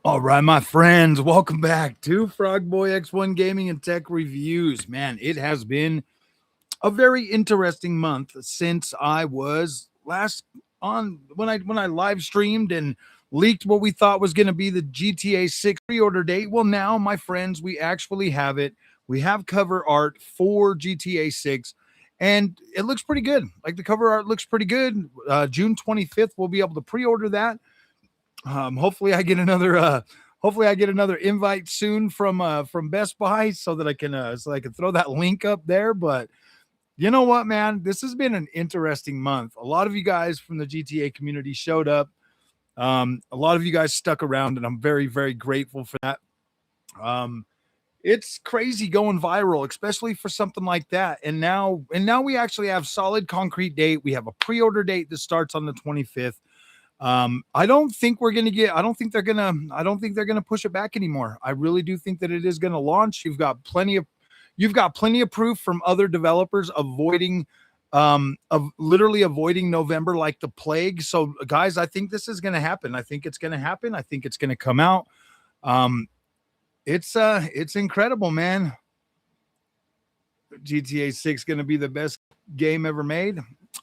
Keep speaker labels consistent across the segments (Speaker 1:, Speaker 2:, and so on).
Speaker 1: All right, my friends, welcome back to Frog Boy X1 Gaming and Tech Reviews. Man, it has been a very interesting month since I was last on when I live streamed and leaked what we thought was going to be the GTA 6 pre-order date. Well, now, my friends, we actually have it. We have cover art for GTA 6 and it looks pretty good. Like the cover art looks pretty good. June 25th, we'll be able to pre-order that. Hopefully I get another invite soon from Best Buy so that I can throw that link up there. But you know what, man? This has been an interesting month. A lot of you guys from the GTA community showed up. A lot of you guys stuck around, and I'm very, very grateful for that. Um, it's crazy going viral, especially for something like that. And now we actually have solid concrete date. We have a pre-order date that starts on the 25th. I don't think we're gonna get. I don't think they're gonna push it back anymore. I really do think that it is gonna launch. You've got plenty of proof from other developers of literally avoiding November like the plague. So, guys, I think this is gonna happen. I think it's gonna happen. I think it's gonna come out. Um, it's incredible, man. GTA 6 gonna be the best game ever made.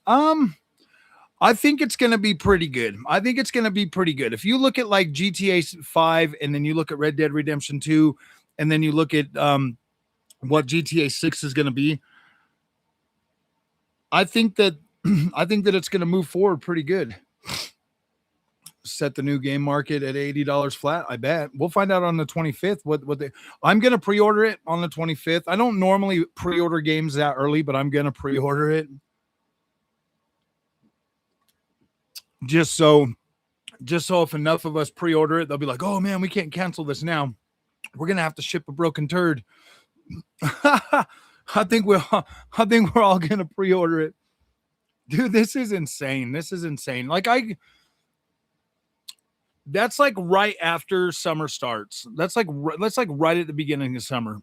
Speaker 1: Um. I think it's going to be pretty good. I think it's going to be pretty good. If you look at like GTA 5 and then you look at Red Dead Redemption 2 and then you look at what GTA 6 is going to be, I think that I think that it's going to move forward pretty good. Set the new game market at $80 flat. I bet we'll find out on the 25th I'm going to pre-order it on the 25th. I don't normally pre-order games that early, but I'm going to pre-order it. Just so if enough of us pre-order it, they'll be like, oh man, we can't cancel this now. We're gonna have to ship a broken turd. I think we're all gonna pre-order it. Dude, this is insane. That's like right after summer starts. That's like right at the beginning of summer.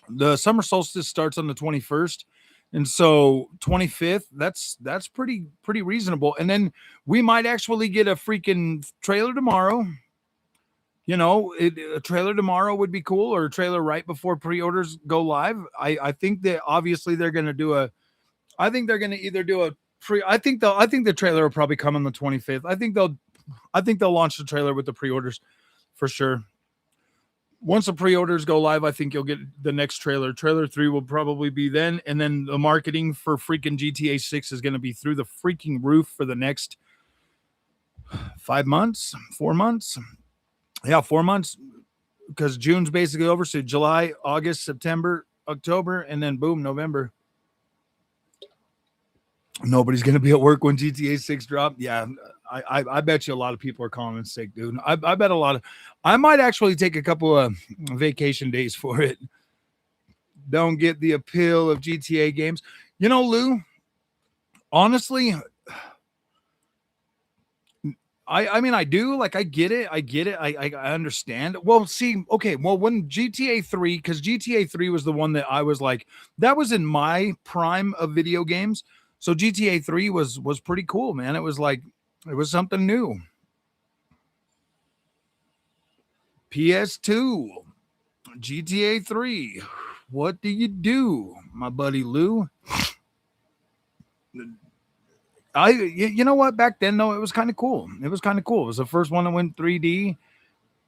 Speaker 1: The summer solstice starts on the 21st. And so 25th, that's pretty reasonable. And then we might actually get a freaking trailer tomorrow. You know, a trailer tomorrow would be cool, or a trailer right before pre-orders go live. I think that obviously they're going to do I think they're going to either do a pre. I think the trailer will probably come on the 25th. I think they'll launch the trailer with the pre-orders for sure. Once the pre-orders go live, I think you'll get the next trailer. Trailer 3 will probably be then. And then the marketing for freaking GTA 6 is going to be through the freaking roof for the next 4 months. Yeah, 4 months. Because June's basically over. So July, August, September, October, and then boom, November. Nobody's going to be at work when GTA 6 dropped. Yeah, I bet you a lot of people are calling in sick, dude. I bet I might actually take a couple of vacation days for it. Don't get the appeal of GTA games. You know, Lou, honestly, I mean, I do. Like, I get it. I understand. Well, see, okay. Well, when GTA 3, because GTA 3 was the one that I was like, that was in my prime of video games. So GTA 3 was pretty cool, man. It was something new. PS2, GTA 3. What do you do, my buddy Lou? You know what? Back then, though, it was kind of cool. It was the first one that went 3D.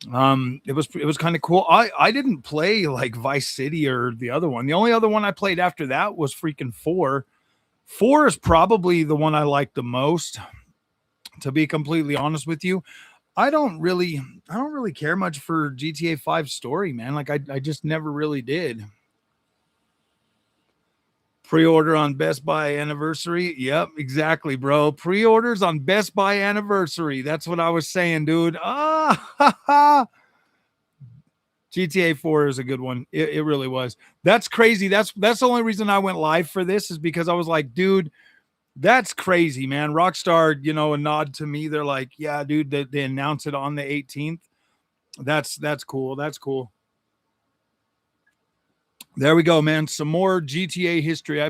Speaker 1: It was kind of cool. I didn't play like Vice City or the other one. The only other one I played after that was freaking 4. 4 is probably the one I like the most, to be completely honest with you. I don't really care much for GTA 5 story, man. Like I just never really did. Pre-order on Best Buy anniversary. Yep, exactly, bro. Pre-orders on Best Buy anniversary. That's what I was saying, dude. GTA 4 is a good one. It really was. That's crazy. That's the only reason I went live for this, is because I was like, dude, that's crazy, man. Rockstar, a nod to me. They're like, yeah, dude, they announce it on the 18th. That's cool. That's cool. There we go, man. Some more GTA history. I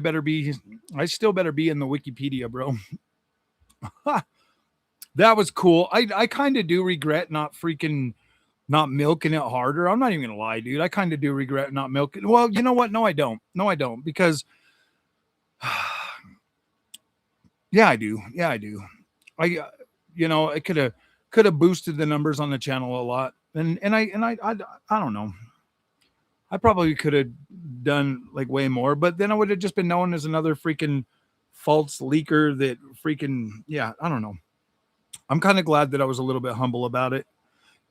Speaker 1: still better be in the Wikipedia, bro. That was cool. I kind of do regret not not milking it harder. I'm not even gonna lie, dude. I kind of do regret not milking. Well, you know what? No, I don't. No, I don't. Because yeah, I do. Yeah, I do. I I could have boosted the numbers on the channel a lot. And I don't know. I probably could have done like way more, but then I would have just been known as another freaking false leaker that freaking yeah, I don't know. I'm kind of glad that I was a little bit humble about it.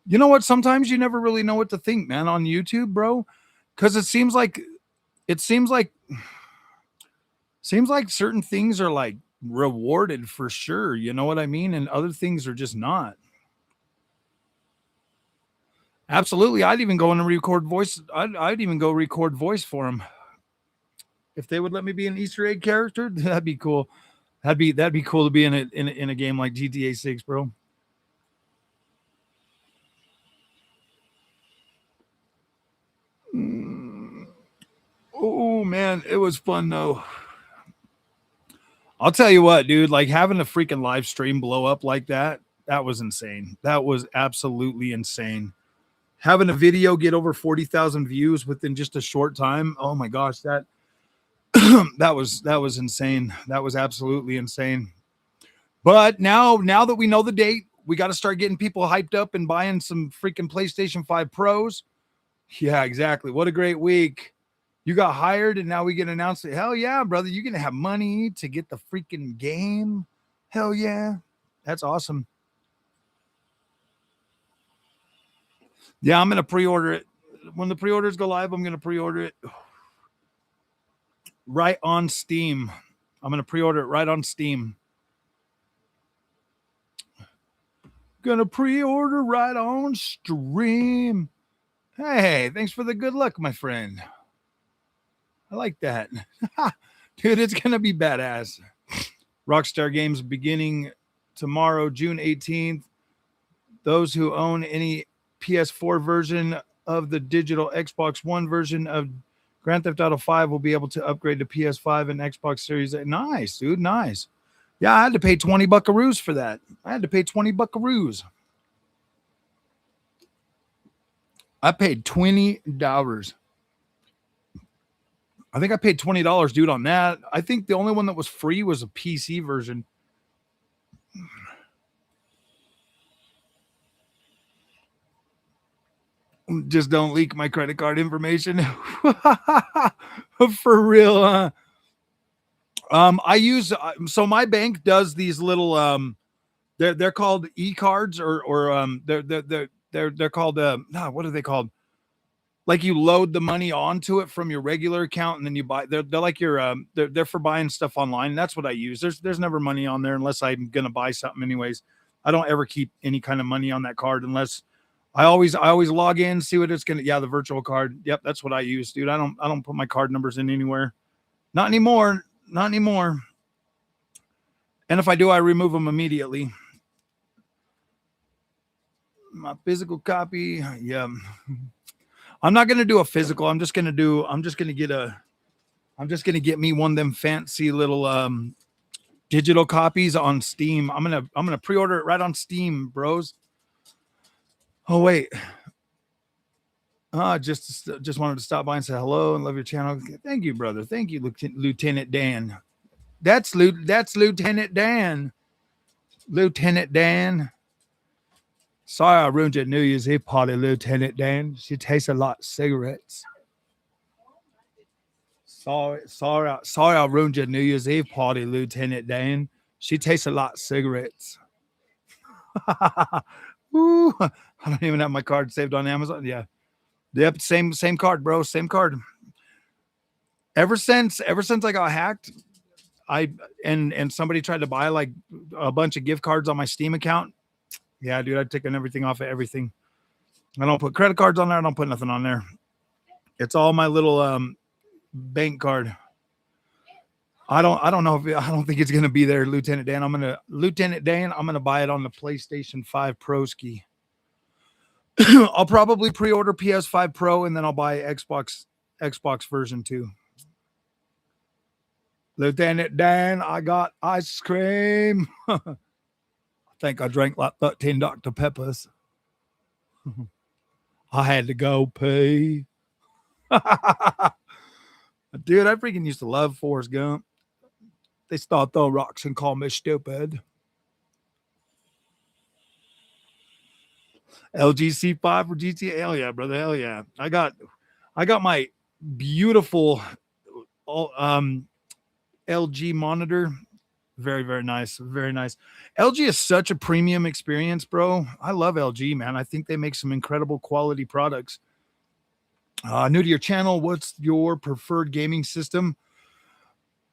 Speaker 1: You know what? Sometimes you never really know what to think, man, on YouTube, bro. Cause it seems like certain things are like rewarded for sure. You know what I mean? And other things are just not. Absolutely. I'd even go in and record voice. I'd even go record voice for them. If they would let me be an Easter egg character, that'd be cool. That'd be cool to be in a game like GTA 6, bro. Mm. Oh man, it was fun though. I'll tell you what, dude, like having a freaking live stream blow up like that was insane. That was absolutely insane. Having a video get over 40,000 views within just a short time. Oh my gosh, that that was insane. That was absolutely insane. But now that we know the date, we got to start getting people hyped up and buying some freaking PlayStation 5 Pros. Yeah, exactly. What a great week. You got hired and now we get announced that, hell yeah, brother, you're going to have money to get the freaking game. Hell yeah. That's awesome. Yeah, I'm going to pre-order it. When the pre-orders go live, I'm going to pre-order it right on Steam. I'm going to pre-order it right on Steam. Gonna pre-order right on stream. Hey, thanks for the good luck, my friend. I like that. Dude, it's gonna be badass. Rockstar Games beginning tomorrow, June 18th. Those who own any PS4 version of the digital Xbox One version of Grand Theft Auto 5 will be able to upgrade to PS5 and Xbox Series 8. Nice, dude. Nice. Yeah, I had to pay 20 buckaroos for that. I had to pay 20 buckaroos. I paid $20. I think I paid $20, dude, on that. I think the only one that was free was a PC version. Just don't leak my credit card information. For real, huh? I use so my bank does these little they're called e-cards or they're called what are they called? Like you load the money onto it from your regular account and then you buy they're like your they're for buying stuff online. That's what I use. There's never money on there unless I'm gonna buy something anyways. I don't ever keep any kind of money on that card unless I always log in, see what it's gonna. Yeah, the virtual card. Yep, that's what I use, dude. I don't put my card numbers in anywhere. Not anymore. Not anymore. And if I do, I remove them immediately. My physical copy. Yeah. I'm not gonna do a physical. I'm just gonna get me one of them fancy little digital copies on Steam. I'm gonna pre-order it right on Steam, bros. Oh wait. Just wanted to stop by and say hello and love your channel. Thank you, brother. Thank you, Lieutenant Dan. That's Lieutenant Dan. Lieutenant Dan. Sorry I ruined your New Year's Eve party, Lieutenant Dan. She tastes a lot of cigarettes. Sorry I ruined your New Year's Eve party, Lieutenant Dan. She tastes a lot of cigarettes. Ooh, I don't even have my card saved on Amazon. Yeah. Yep, same card, bro. Same card. Ever since I got hacked, I and somebody tried to buy like a bunch of gift cards on my Steam account. Yeah, dude, I've taken everything off of everything. I don't put credit cards on there. I don't put nothing on there. It's all my little bank card. I don't know if I don't think it's gonna be there, Lieutenant Dan. Lieutenant Dan. I'm gonna buy it on the PlayStation 5 Pro ski. I'll probably pre-order PS5 Pro and then I'll buy Xbox version 2. Lieutenant Dan, I got ice cream. I think I drank like 13 Dr. Peppers. I had to go pee. Dude, I freaking used to love Forrest Gump. They still throw rocks and call me stupid. LGC5 for GTA. Hell yeah, brother. Hell yeah. I got my beautiful LG monitor. Very, very nice. Very nice. LG is such a premium experience, bro. I love LG, man. I think they make some incredible quality products. New to your channel, what's your preferred gaming system?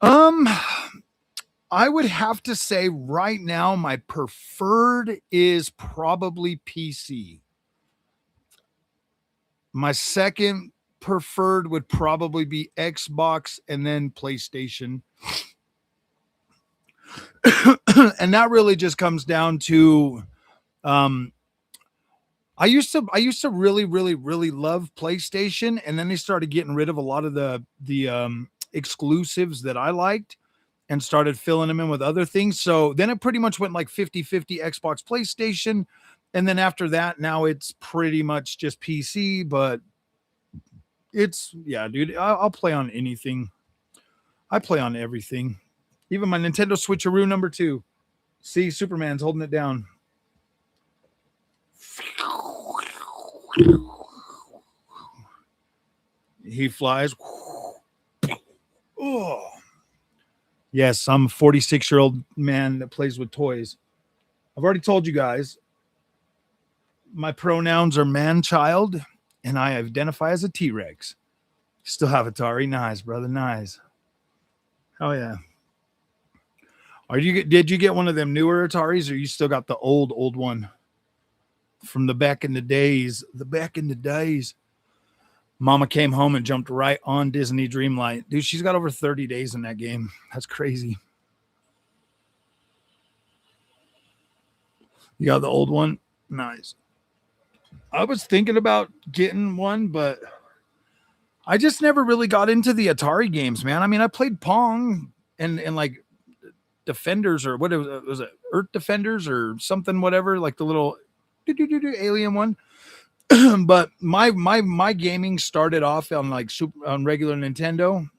Speaker 1: Um, I would have to say right now, my preferred is probably PC. My second preferred would probably be Xbox and then PlayStation. And that really just comes down to um I used to really love PlayStation, and then they started getting rid of a lot of the exclusives that I liked and started filling them in with other things. So then it pretty much went like 50-50 Xbox PlayStation, and then after that now it's pretty much just PC, but it's yeah, dude, I'll play on anything. I play on everything. Even my Nintendo Switcheroo number 2. See, Superman's holding it down. He flies. Oh. Yes, I'm a 46-year-old man that plays with toys. I've already told you guys my pronouns are man child, and I identify as a T-Rex. Still have Atari. Nice, brother. Nice. Oh yeah. Did you get one of them newer Ataris, or you still got the old one from the back in the days? The back in the days. Mama came home and jumped right on Disney Dreamlight. Dude, she's got over 30 days in that game. That's crazy. You got the old one? Nice. I was thinking about getting one, but I just never really got into the Atari games, man. I mean, I played Pong and like Defenders, or what was it? Earth Defenders or something, whatever, like the little alien one. But my gaming started off on like on regular Nintendo.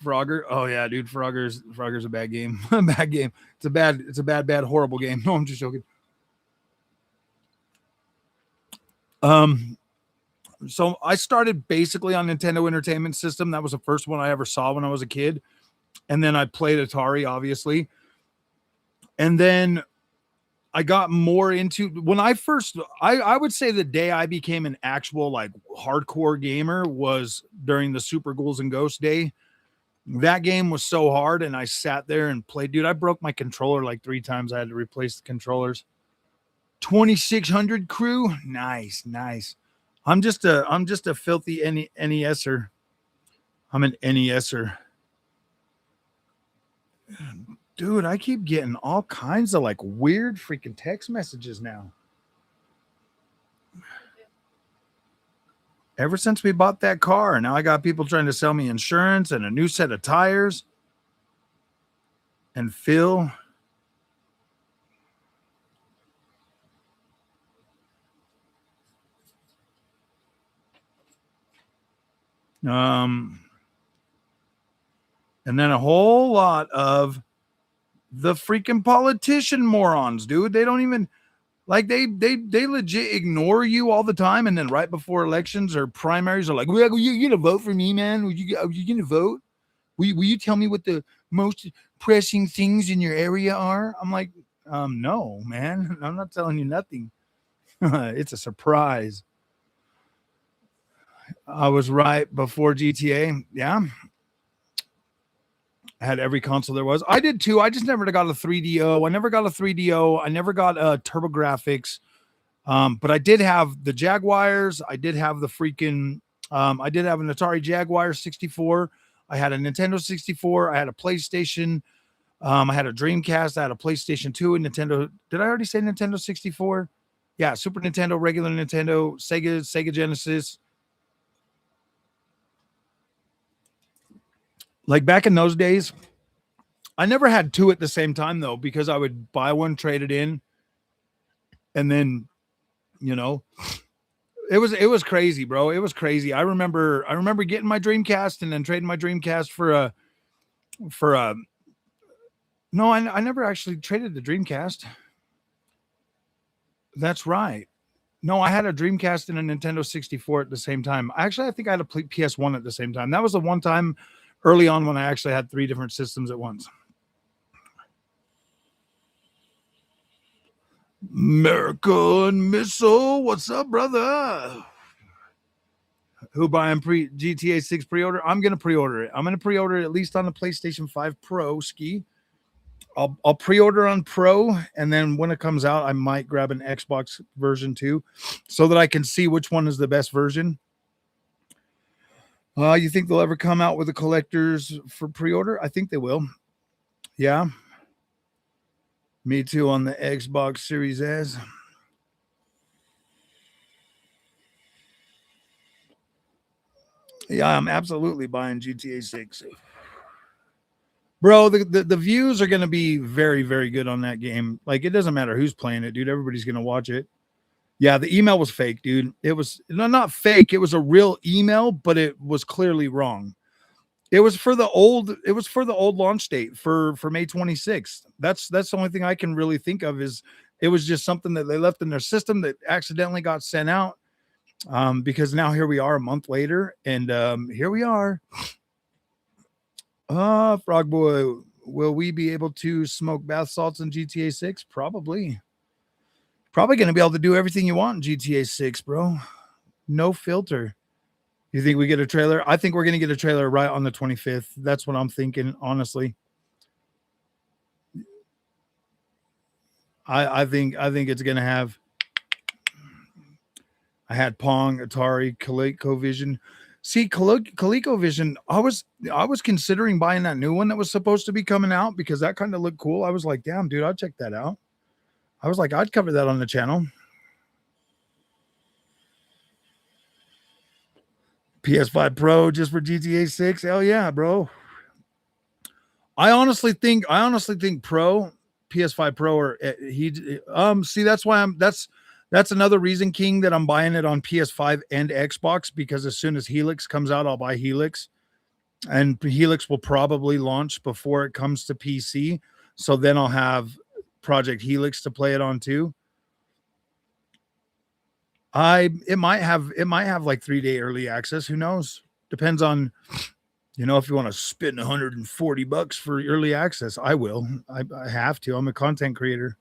Speaker 1: Frogger, oh yeah, dude, Frogger's a bad game. Bad game. It's a bad horrible game. No, I'm just joking. So I started basically on Nintendo Entertainment System. That was the first one I ever saw when I was a kid. And then I played Atari, obviously. And then I got more into when I would say the day I became an actual like hardcore gamer was during the Super Ghouls and Ghosts day. That game was so hard, and I sat there and played. Dude, I broke my controller like 3 times. I had to replace the controllers. 2600 crew, nice. I'm just a filthy NESer. I'm an NESer. Dude, I keep getting all kinds of like weird freaking text messages now. Ever since we bought that car, now I got people trying to sell me insurance and a new set of tires. And Phil, and then a whole lot of the freaking politician morons, dude. They don't even like they legit ignore you all the time, and then right before elections or primaries are like, well, you gonna vote for me, man? Are you gonna vote? Will you tell me what the most pressing things in your area are? I'm like, no, man. I'm not telling you nothing. It's a surprise. I was right before GTA. Yeah. I had every console there was. I did too. I just never got a 3DO. I never got a 3DO. I never got TurboGrafx. But I did have the Jaguars. I did have the freaking I did have an Atari Jaguar 64. I had a Nintendo 64. I had a PlayStation. I had a Dreamcast. I had a PlayStation 2 and Nintendo. Did I already say Nintendo 64? Yeah, Super Nintendo, regular Nintendo, Sega Genesis. Like back in those days, I never had 2 at the same time though, because I would buy one, trade it in, And then, you know, it was crazy, bro. It was crazy. I remember getting my Dreamcast and then trading my Dreamcast for a no, I never actually traded the Dreamcast. That's right. No, I had a Dreamcast and a Nintendo 64 at the same time. Actually, I think I had a PS1 at the same time. That was the one time early on when I actually had three different systems at once. American Missile, what's up, brother? Who buying GTA 6 pre-order? I'm gonna pre-order it. I'm gonna pre-order it at least on the PlayStation 5 Pro ski. I'll pre-order on Pro, and then when it comes out, I might grab an Xbox version too, so that I can see which one is the best version. You think they'll ever come out with the collectors for pre-order? I think they will. Yeah, me too on the Xbox Series S. Yeah, I'm absolutely buying GTA 6. Bro, the views are going to be very, very good on that game. Like, it doesn't matter who's playing it, dude. Everybody's going to watch it. Yeah, the email was fake, dude. It was not fake. It was a real email, but it was clearly wrong. It was for the old launch date for May 26th. That's the only thing I can really think of is it was just something that they left in their system that accidentally got sent out. Because now here we are a month later, and here we are. Frog Boy, will we be able to smoke bath salts in GTA 6? Probably. Probably going to be able to do everything you want in GTA 6, bro. No filter. You think we get a trailer? I think we're going to get a trailer right on the 25th. That's what I'm thinking, honestly. I think it's going to have. I had Pong, Atari, ColecoVision. See, ColecoVision, I was considering buying that new one that was supposed to be coming out because that kind of looked cool. I was like, damn, dude, I'll check that out. I was like, I'd cover that on the channel. PS5 Pro just for GTA 6. Hell yeah, bro. I honestly think Pro, PS5 Pro, or see, that's why that's another reason, King, that I'm buying it on PS5 and Xbox, because as soon as Helix comes out, I'll buy Helix, and Helix will probably launch before it comes to PC. So then I'll have Project Helix to play it on too. It might have like 3-day early access. Who knows? Depends on, if you want to spend $140 for early access. I will. I have to. I'm a content creator.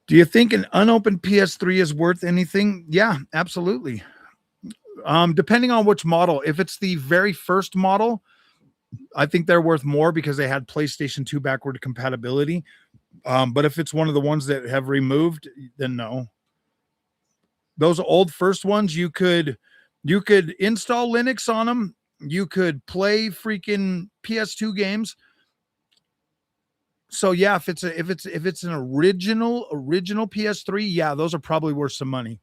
Speaker 1: Do you think an unopened PS3 is worth anything? Yeah, absolutely. Depending on which model. If it's the very first model, I think they're worth more because they had PlayStation 2 backward compatibility. But if it's one of the ones that have removed, then no. Those old first ones, you could install Linux on them. You could play freaking PS2 games. So yeah, if it's an original PS3, yeah, those are probably worth some money.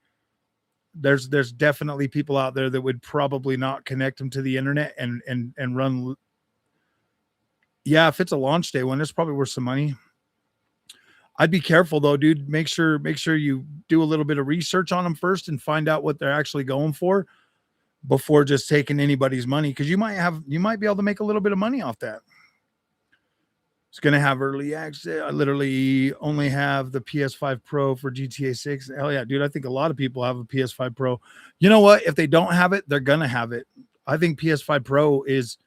Speaker 1: There's definitely people out there that would probably not connect them to the internet and run. Yeah, if it's a launch day one, it's probably worth some money. I'd be careful though, dude. Make sure you do a little bit of research on them first and find out what they're actually going for before just taking anybody's money, because you might be able to make a little bit of money off that. It's going to have early access. I literally only have the PS5 Pro for GTA 6. Hell yeah, dude. I think a lot of people have a PS5 Pro. You know what? If they don't have it, they're going to have it. I think PS5 Pro is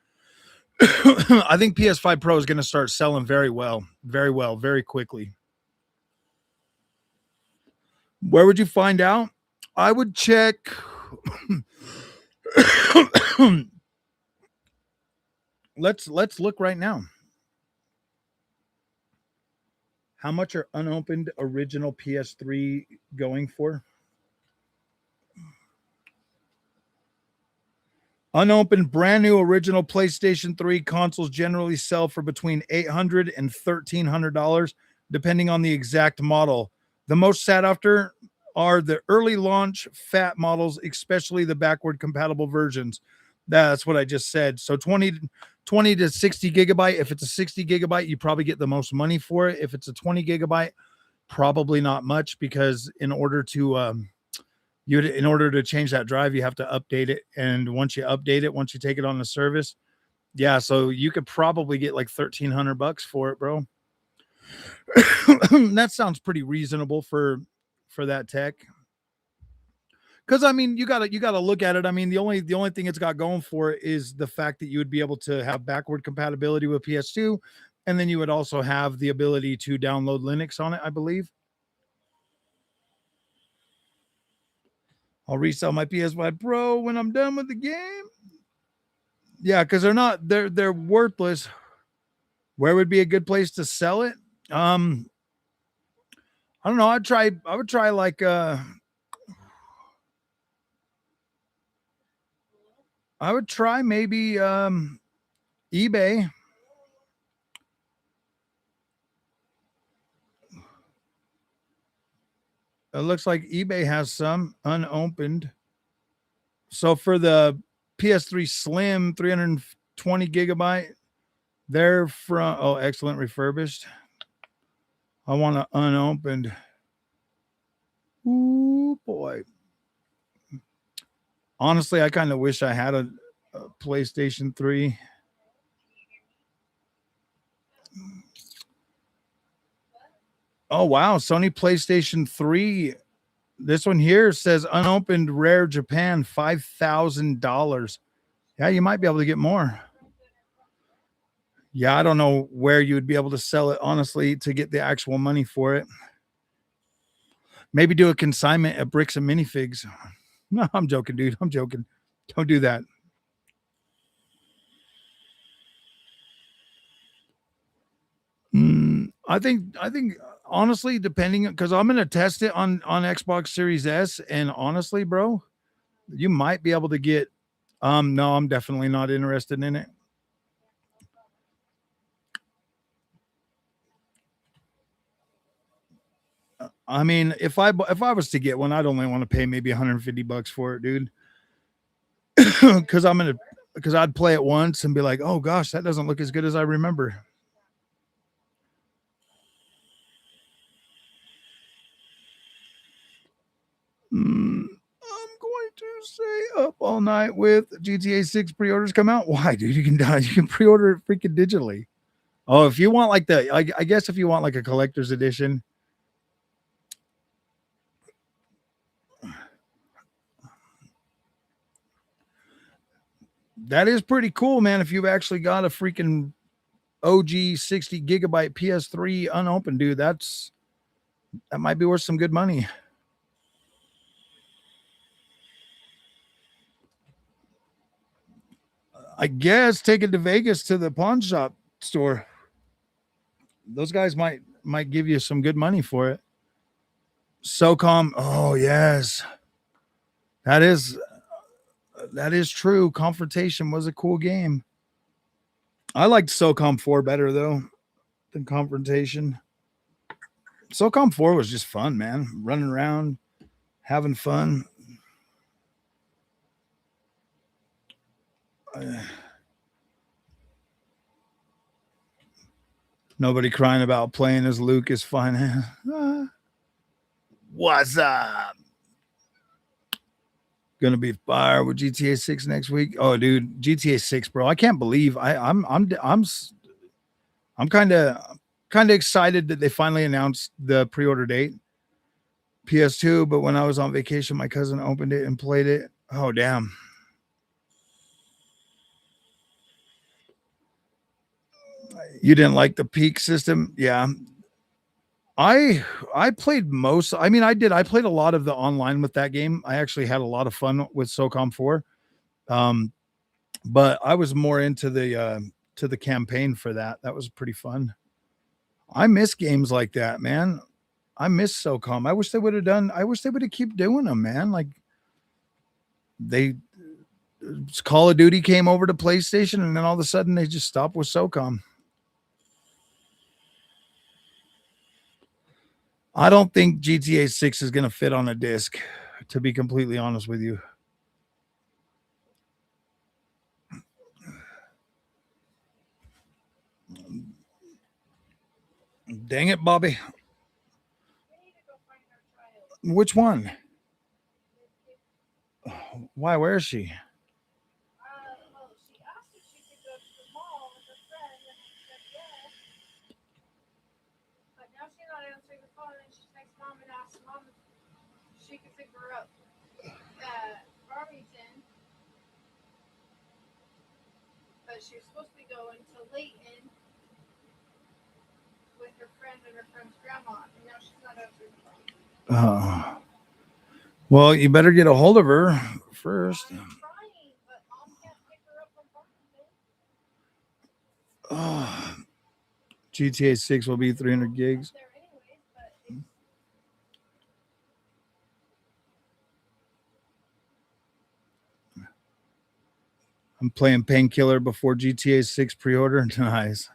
Speaker 1: I think PS5 Pro is going to start selling very well, very quickly. Where would you find out? I would check. Let's look right now. How much are unopened original PS3 going for? Unopened brand new original PlayStation 3 consoles generally sell for between $800 and $1,300, depending on the exact model. The most sought after are the early launch fat models, especially the backward compatible versions. That's what I just said. So 20 to 60 gigabyte. If it's a 60 gigabyte, you probably get the most money for it. If it's a 20 gigabyte, Probably not much, because in order to change that drive, you have to update it. And once you update it, once you take it on the service, yeah, so you could probably get like $1,300 for it, bro. That sounds pretty reasonable for that tech. Because I mean, you gotta look at it. I mean, the only thing it's got going for it is the fact that you would be able to have backward compatibility with PS2, and then you would also have the ability to download Linux on it, I believe. I'll resell my PS5 Pro when I'm done with the game. Yeah, because they're worthless. Where would be a good place to sell it? Um, I don't know. I would try like I would try maybe eBay. It looks like eBay has some unopened. So for the PS3 Slim 320 gigabyte, they're from, oh, excellent refurbished. I want to unopened. Ooh boy. Honestly, I kind of wish I had a PlayStation 3. Oh wow, Sony PlayStation 3. This one here says unopened rare Japan, $5,000. Yeah, you might be able to get more. Yeah, I don't know where you would be able to sell it, honestly, to get the actual money for it. Maybe do a consignment at Bricks and Minifigs. No, I'm joking, dude. I'm joking. Don't do that. I think honestly, depending, because I'm gonna test it on Xbox Series S, and honestly, bro, you might be able to get. No, I'm definitely not interested in it. I mean, if I was to get one, I'd only want to pay maybe $150 for it, dude. Because I'd play it once and be like, oh gosh, that doesn't look as good as I remember. I'm going to stay up all night with GTA 6 pre-orders come out. Why, dude? You can die. You can pre-order it freaking digitally. Oh, if you want like I guess if you want like a collector's edition, that is pretty cool, man. If you've actually got a freaking OG 60 gigabyte PS3 unopened, dude, that might be worth some good money. I guess take it to Vegas to the pawn shop store. Those guys might give you some good money for it. SOCOM. Oh yes, that is that is true. Confrontation was a cool game. I liked SOCOM 4 better though than Confrontation. SOCOM 4 was just fun, man. Running around, having fun. Uh, Nobody crying about playing as Luke is fine. What's up? Gonna be fire with GTA 6 next week. Oh, dude, GTA 6, bro. I can't believe I'm kind of excited that they finally announced the pre-order date. PS2, but when I was on vacation, my cousin opened it and played it. Oh, damn. You didn't like the peak system? Yeah. I played most. I mean, I played a lot of the online with that game. I actually had a lot of fun with SOCOM 4. Um, but I was more into the campaign for that. That was pretty fun. I miss games like that, man. I miss SOCOM. I wish they would have keep doing them, man. Like they Call of Duty came over to PlayStation, and then all of a sudden they just stopped with SOCOM. I don't think GTA 6 is going to fit on a disc, to be completely honest with you. Dang it, Bobby. Which one? Why? Where is she? Oh. Well, you better get a hold of her first. Oh, GTA 6 will be 300 gigs. I'm playing Painkiller before GTA 6 pre-order. Nice.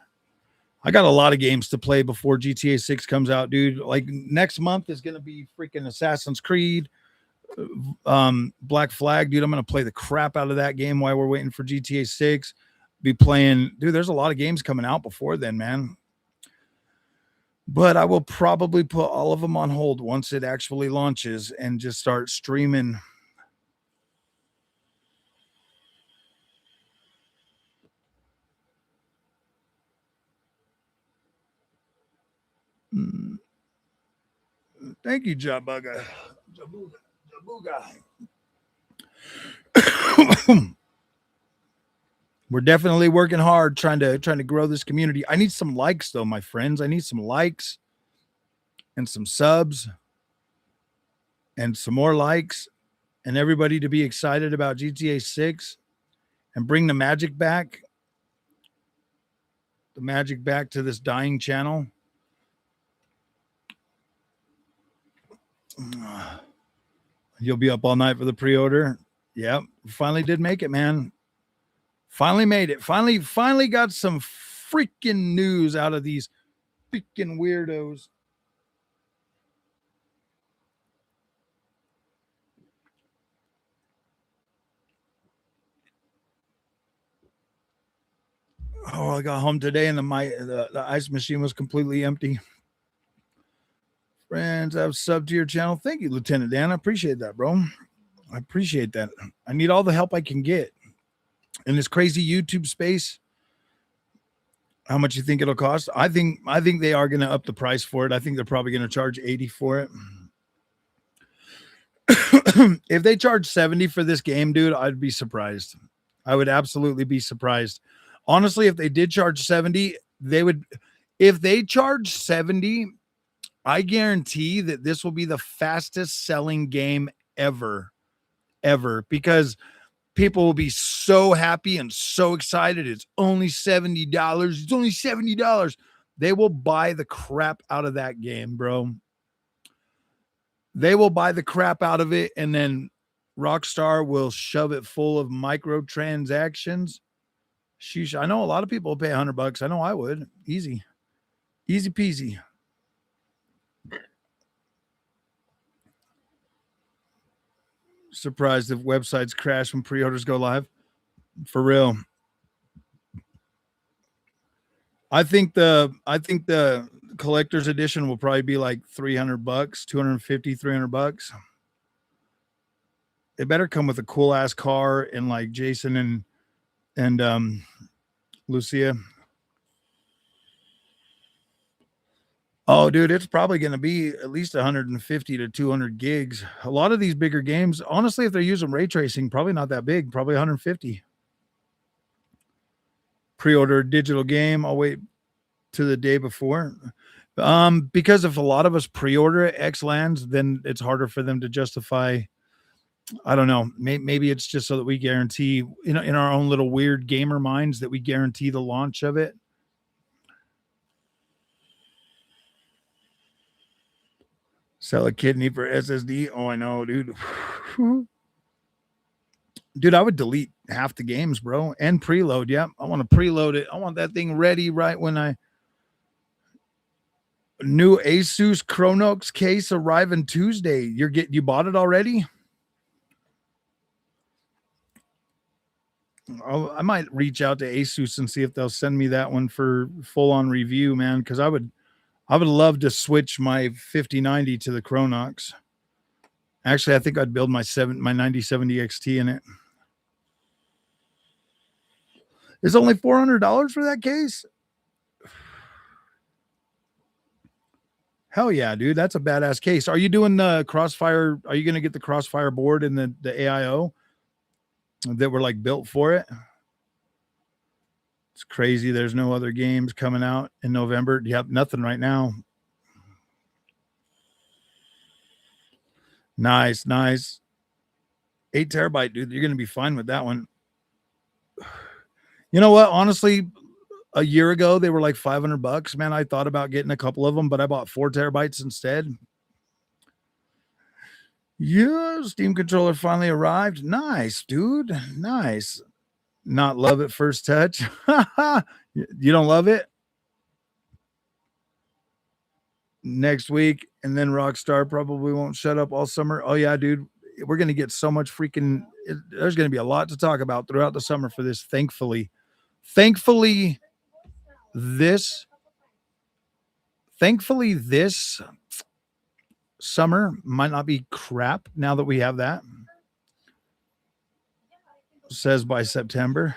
Speaker 1: I got a lot of games to play before GTA 6 comes out, dude. Like next month is going to be freaking Assassin's Creed, Black Flag, dude. I'm going to play the crap out of that game while we're waiting for GTA 6. Be playing, dude. There's a lot of games coming out before then, man. But I will probably put all of them on hold once it actually launches and just start streaming. Thank you, Jabuga. Jabuga. We're definitely working hard trying to grow this community. I need some likes though, my friends. I need some likes and some subs and some more likes and everybody to be excited about GTA 6 and bring the magic back. The magic back to this dying channel. You'll be up all night for the pre-order. Yep. Finally did make it, man. Finally made it. Finally got some freaking news out of these freaking weirdos. Oh, I got home today and the ice machine was completely empty. Friends, I've subbed to your channel. Thank you, Lieutenant Dan. I appreciate that, bro. I appreciate that. I need all the help I can get in this crazy YouTube space. How much you think it'll cost? I think they are going to up the price for it. I think they're probably going to charge 80 for it. If they charge 70 for this game, dude, I'd be surprised. I would absolutely be surprised. Honestly, if they did charge 70, they would. If they charge 70, I guarantee that this will be the fastest selling game ever, because people will be so happy and so excited. It's only $70. It's only $70. They will buy the crap out of that game, bro. They will buy the crap out of it, and then Rockstar will shove it full of microtransactions. Sheesh, I know a lot of people will pay $100. I know I would. Easy peasy. Surprised if websites crash when pre-orders go live. For real. I think the collector's edition will probably be like $300, $250, $300. It better come with a cool ass car and like Jason and Lucia. Oh, dude, it's probably going to be at least 150 to 200 gigs. A lot of these bigger games, honestly, if they're using ray tracing, probably not that big, probably 150. Pre-order digital game. I'll wait to the day before. Because if a lot of us pre-order X lands, then it's harder for them to justify. I don't know. Maybe it's just so that we guarantee, in our own little weird gamer minds, that we guarantee the launch of it. Sell a kidney for SSD. Oh, I know, dude. Dude, I would delete half the games, bro, and preload. Yep, I want to preload it. I want that thing ready right when I. New Asus Chronox case arriving Tuesday. You bought it already? I might reach out to Asus and see if they'll send me that one for full on review, man. Because I would love to switch my 5090 to the Chronox. Actually, I think I'd build my 9070 XT in it. It's only $400 for that case. Hell yeah, dude. That's a badass case. Are you doing the Crossfire? Are you going to get the Crossfire board and the AIO that were like built for it? It's crazy. There's no other games coming out in November. Yep, nothing right now. Nice, nice. 8 terabyte, dude. You're going to be fine with that one. You know what? Honestly, a year ago they were like $500. Man, I thought about getting a couple of them, but I bought 4 terabytes instead. Yeah, Steam controller finally arrived. Nice, dude. Nice. Not love at first touch. You don't love it? Next week, and then Rockstar probably won't shut up all summer. Oh yeah, dude. We're gonna get so much freaking. There's gonna be a lot to talk about throughout the summer for this. Thankfully, this this summer might not be crap now that we have that. Says by September.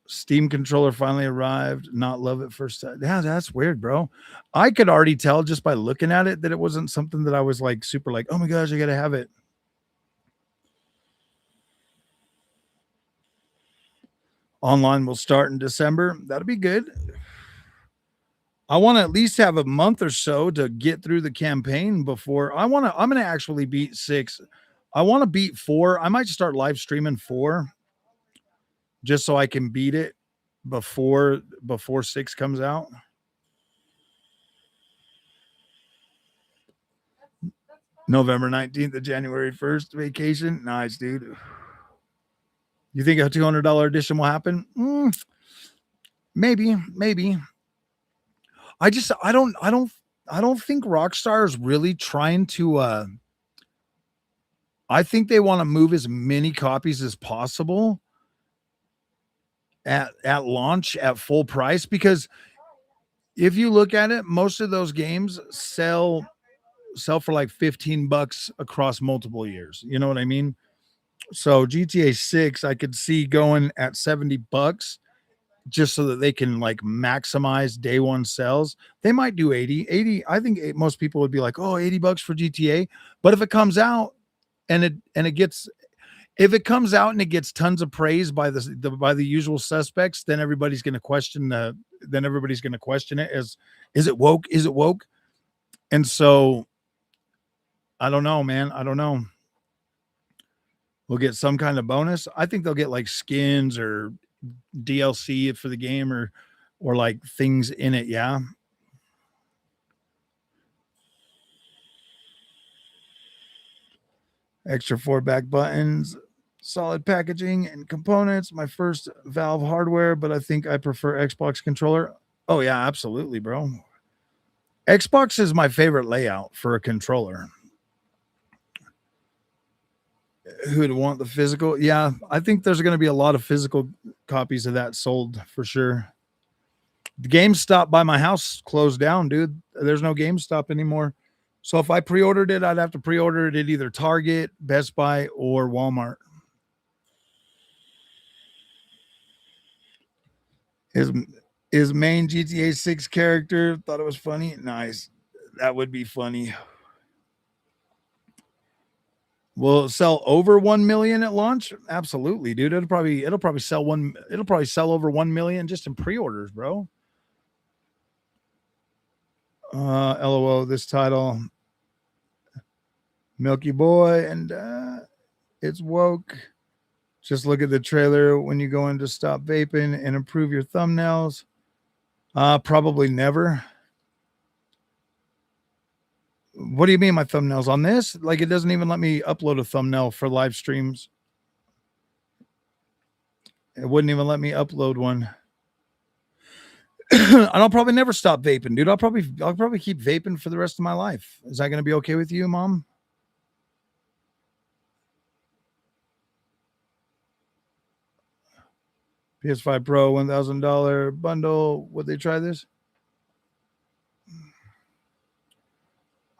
Speaker 1: Steam controller finally arrived. Not love at first sight. Yeah, that's weird, bro. I could already tell just by looking at it that it wasn't something that I was like super like, oh my gosh, I gotta have it. Online will start in December. That'll be good. I want to at least have a month or so to get through the campaign before I'm gonna actually beat 6. I want to beat 4. I might start live streaming 4 just so I can beat it before 6 comes out. November 19th to January 1st vacation. Nice, dude. You think a $200 edition will happen? Maybe. I don't think Rockstar is really trying to I think they want to move as many copies as possible at launch at full price, because if you look at it, most of those games sell for like $15 across multiple years. You know what I mean? So GTA 6 I could see going at $70 just so that they can like maximize day one sales. They might do 80. I think most people would be like, oh, $80 for GTA. But if it comes out and it gets tons of praise by the usual suspects, then everybody's going to question it as, is it woke? Is it woke? And so I don't know, man. I don't know. We'll get some kind of bonus. I think they'll get like skins or DLC for the game or like things in it. Yeah. Extra 4 back buttons, solid packaging and components. My first Valve hardware, but I think I prefer Xbox controller. Oh yeah, absolutely, bro. Xbox is my favorite layout for a controller. Who'd want the physical? Yeah, I think there's going to be a lot of physical copies of that sold for sure. The GameStop by my house closed down, dude. There's no GameStop anymore. So if I pre-ordered it, I'd have to pre-order it at either Target, Best Buy, or Walmart. His main GTA 6 character thought it was funny. Nice. That would be funny. Will it sell over 1 million at launch? Absolutely, dude. It'll probably sell over 1 million just in pre-orders, bro. LOL, this title, Milky Boy, and it's woke. Just look at the trailer when you go in to stop vaping and improve your thumbnails. Probably never. What do you mean my thumbnails on this? Like, it doesn't even let me upload a thumbnail for live streams. It wouldn't even let me upload one. And I'll probably never stop vaping, dude. I'll probably keep vaping for the rest of my life. Is that going to be okay with you, Mom? PS5 Pro $1,000 bundle. Would they try this?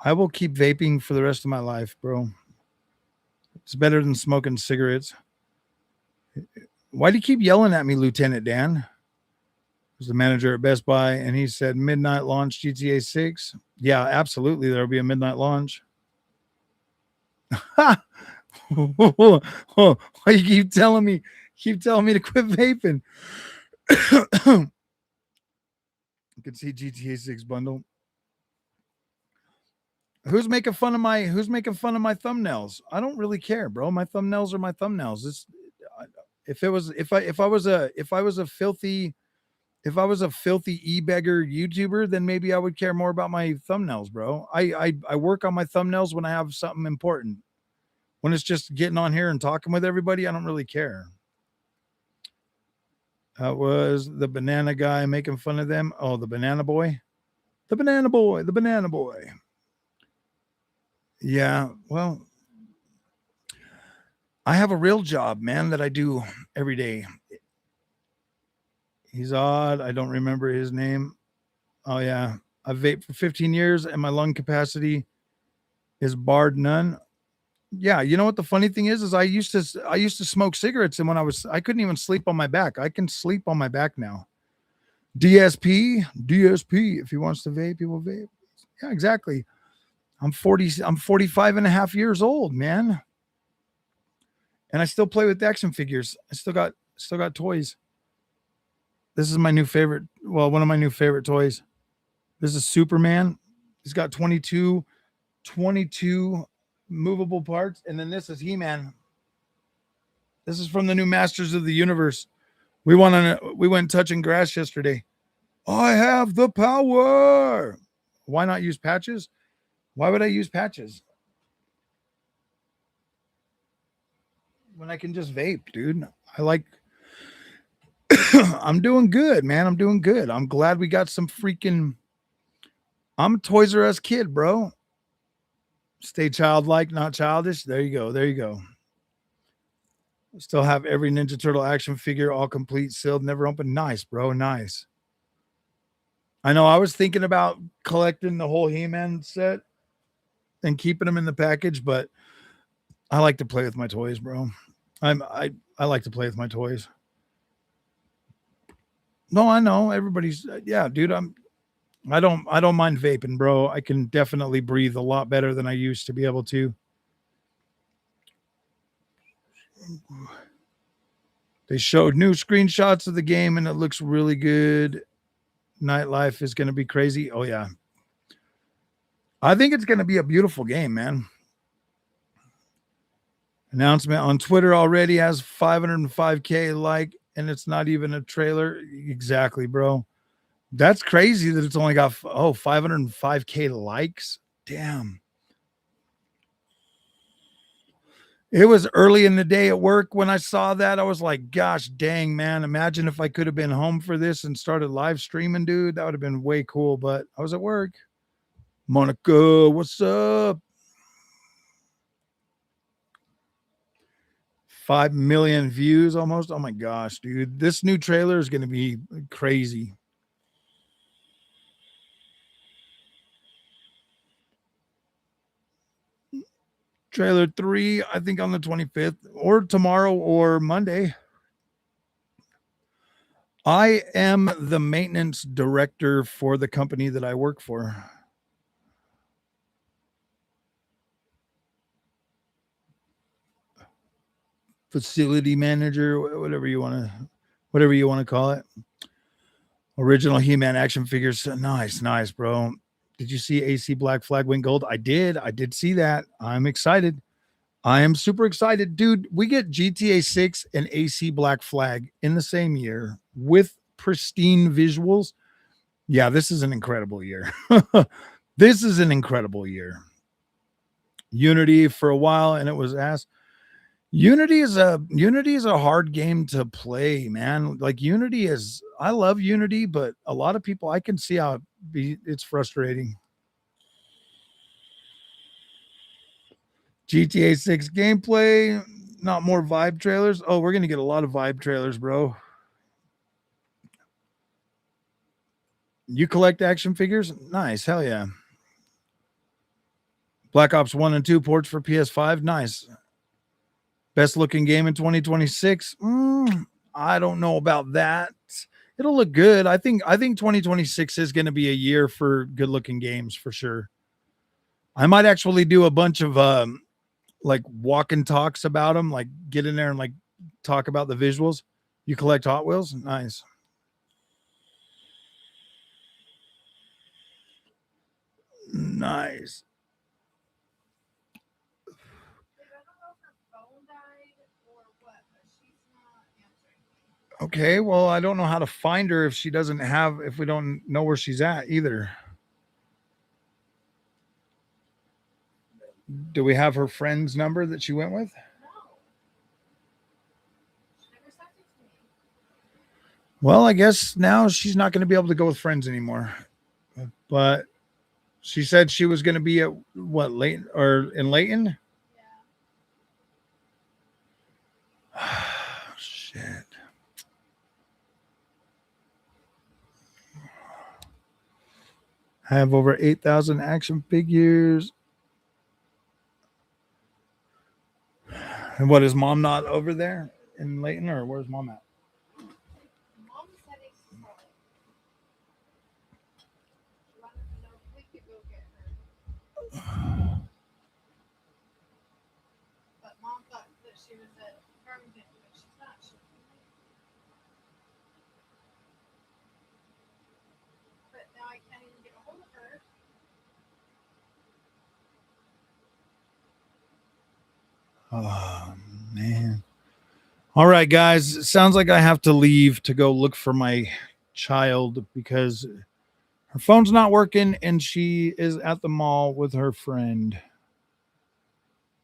Speaker 1: I will keep vaping for the rest of my life, bro. It's better than smoking cigarettes. Why do you keep yelling at me, Lieutenant Dan? Was the manager at Best Buy, and he said midnight launch GTA 6. Yeah, absolutely. There'll be a midnight launch. Why you keep telling me to quit vaping? You can see GTA 6 bundle. Who's making fun of my thumbnails? I don't really care, bro. My thumbnails are my thumbnails. If I was a filthy e-beggar YouTuber, then maybe I would care more about my thumbnails, bro. I work on my thumbnails when I have something important. When it's just getting on here and talking with everybody, I don't really care. That was the banana guy making fun of them. Oh, the banana boy. The banana boy. The banana boy. Yeah, well, I have a real job, man, that I do every day. He's odd. I don't remember his name. Oh, yeah. I've vaped for 15 years and my lung capacity is barred none. Yeah, you know what the funny thing is I used to smoke cigarettes, and I couldn't even sleep on my back. I can sleep on my back now. DSP. If he wants to vape, he will vape. Yeah, exactly. I'm 45 and a half years old, man. And I still play with action figures. I still got toys. This is my new favorite. Well, one of my new favorite toys. This is Superman. He's got 22 movable parts. And then this is He-Man. This is from the new Masters of the Universe. We went touching grass yesterday. I have the power. Why not use patches? Why would I use patches when I can just vape, dude? I'm doing good, man. I'm doing good. I'm glad we got some freaking. I'm a Toys R Us kid, bro. Stay childlike, not childish. There you go. There you go. Still have every Ninja Turtle action figure, all complete, sealed, never opened. Nice, bro. Nice. I know I was thinking about collecting the whole He-Man set and keeping them in the package, but I like to play with my toys, bro. I like to play with my toys. No, I know everybody's yeah, dude. I don't mind vaping, bro. I can definitely breathe a lot better than I used to be able to. They showed new screenshots of the game and it looks really good. Nightlife is going to be crazy. Oh yeah. I think it's going to be a beautiful game, man. Announcement on Twitter already has 505K like, and it's not even a trailer. Exactly, bro. That's crazy that it's only got 505K likes. Damn. It was early in the day at work when I saw that. I was like, gosh dang, man. Imagine if I could have been home for this and started live streaming, dude. That would have been way cool, but I was at work. Monica, what's up? 5 million views almost. Oh my gosh, dude. This new trailer is going to be crazy. Trailer 3, I think on the 25th or tomorrow or Monday. I am the maintenance director for the company that I work for. Facility manager, whatever you want to call it. Original He-Man action figures. Nice, bro. Did you see AC Black Flag went gold? I did see that. I'm excited. I am super excited, dude. We get GTA 6 and AC Black Flag in the same year with pristine visuals. Yeah, this is an incredible year. This is an incredible year. Unity for a while, and it was asked. Unity is a hard game to play, man. Like I love Unity, but a lot of people I can see how it's frustrating. GTA 6 gameplay, not more vibe trailers. Oh, we're gonna get a lot of vibe trailers, bro. You collect action figures? Nice, hell yeah. Black Ops 1 and 2 ports for PS5. Nice. Best looking game in 2026. I don't know about that. It'll look good. I think 2026 is going to be a year for good looking games for sure. I might actually do a bunch of like walk and talks about them, like get in there and like talk about the visuals. You collect Hot Wheels? Nice. Nice. Okay, well, I don't know how to find her if she doesn't have, if we don't know where she's at either. Do we have her friend's number that she went with? Well, I guess now she's not going to be able to go with friends anymore. But she said she was going to be at what, Layton or in Layton? Shit. I have over 8,000 action figures. And what, is mom not over there in Layton, or where's mom at? Oh, man. All right, guys. It sounds like I have to leave to go look for my child because her phone's not working and she is at the mall with her friend.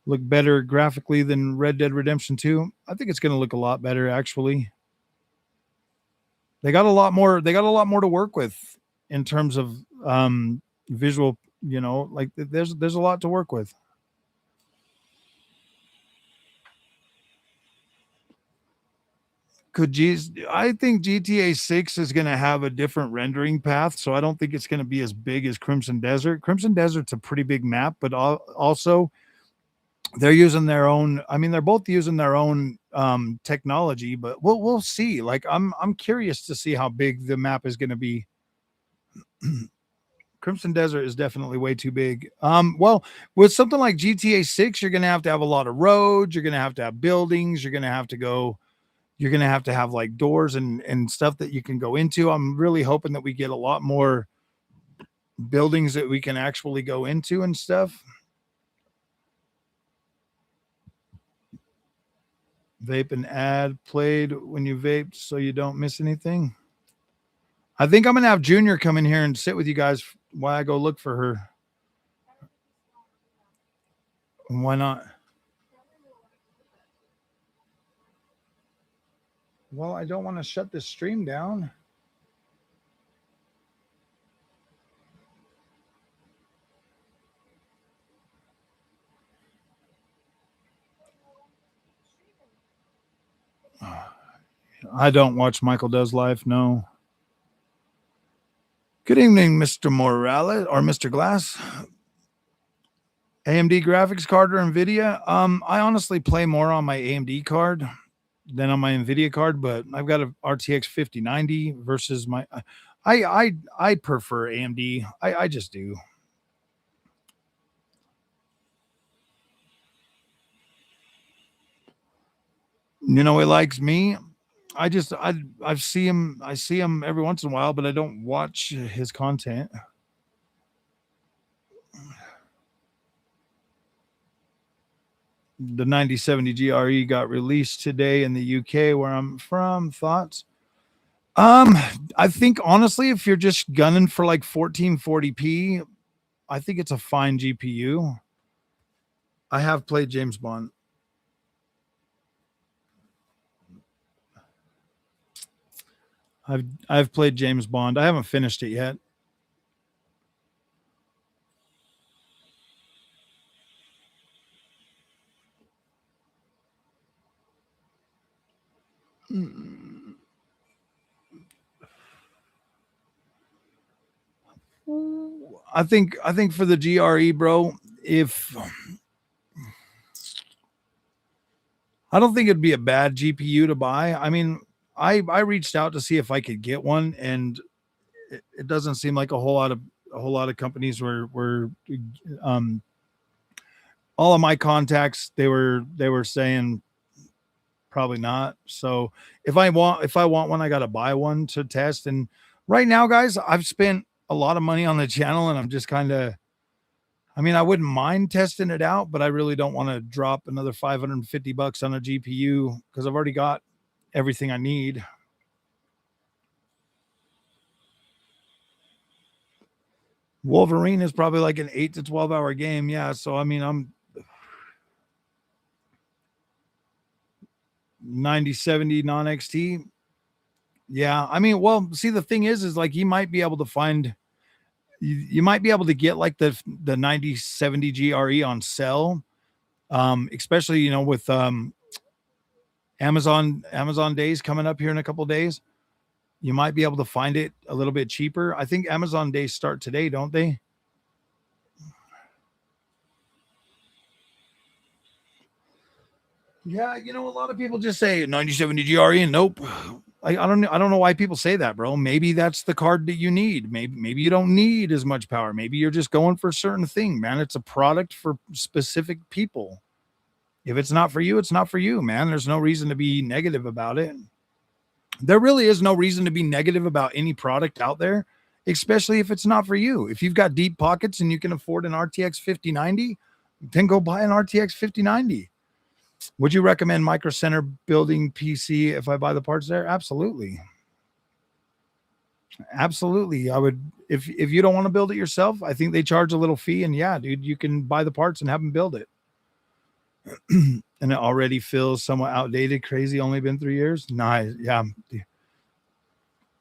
Speaker 1: Look better graphically than Red Dead Redemption 2. I think it's going to look a lot better actually. They got a lot more to work with in terms of visual, like there's a lot to work with. I think GTA 6 is going to have a different rendering path, so I don't think it's going to be as big as Crimson Desert. Crimson Desert's a pretty big map, but also they're using their own, I mean they're both using their own technology, but we'll see. Like I'm curious to see how big the map is going to be. Crimson Desert is definitely way too big. Well, with something like GTA 6, you're going to have a lot of roads, you're going to have buildings, you're going to have like doors and stuff that you can go into. I'm really hoping that we get a lot more buildings that we can actually go into and stuff. Vape and ad played when you vaped so you don't miss anything. I think I'm going to have Junior come in here and sit with you guys while I go look for her. Why not? Well, I don't want to shut this stream down. I don't watch Michael Does Life. No. Good evening, Mr. Morales or Mr. Glass. AMD graphics card or Nvidia? I honestly play more on my AMD card than on my Nvidia card, but I've got a RTX 5090 versus my. I prefer AMD. I just do. He likes me. I see him every once in a while, but I don't watch his content. The 9070 GRE got released today in the UK where I'm from. Thoughts? Um, I think honestly, if you're just gunning for like 1440p, I think it's a fine GPU. I have played James Bond. I've played James Bond. I haven't finished it yet. I think for the GRE, bro, if I don't think it'd be a bad GPU to buy. I mean, I reached out to see if I could get one, and it doesn't seem like a whole lot of companies were um all of my contacts, they were saying probably not. So if I want one, I got to buy one to test. And right now, guys, I've spent a lot of money on the channel, and I'm just kind of, I mean, I wouldn't mind testing it out, but I really don't want to drop another $550 on a GPU because I've already got everything I need. Wolverine is probably like an 8 to 12 hour game. Yeah. So, I mean, I'm 9070 non XT. Yeah. I mean, well, see, the thing is like you might be able to find, you might be able to get like the 9070 GRE on sale. Especially, with Amazon days coming up here in a couple of days. You might be able to find it a little bit cheaper. I think Amazon days start today, don't they? Yeah, a lot of people just say 9070 GRE and nope. I don't know why people say that, bro. Maybe that's the card that you need. Maybe you don't need as much power. Maybe you're just going for a certain thing, man. It's a product for specific people. If it's not for you, it's not for you, man. There's no reason to be negative about it. There really is no reason to be negative about any product out there, especially if it's not for you. If you've got deep pockets and you can afford an RTX 5090, then go buy an RTX 5090. Would you recommend Micro Center building PC if I buy the parts there? Absolutely. Absolutely. I would, if you don't want to build it yourself, I think they charge a little fee, and yeah, dude, you can buy the parts and have them build it. And it already feels somewhat outdated. Crazy. Only been 3 years. Nice. Yeah.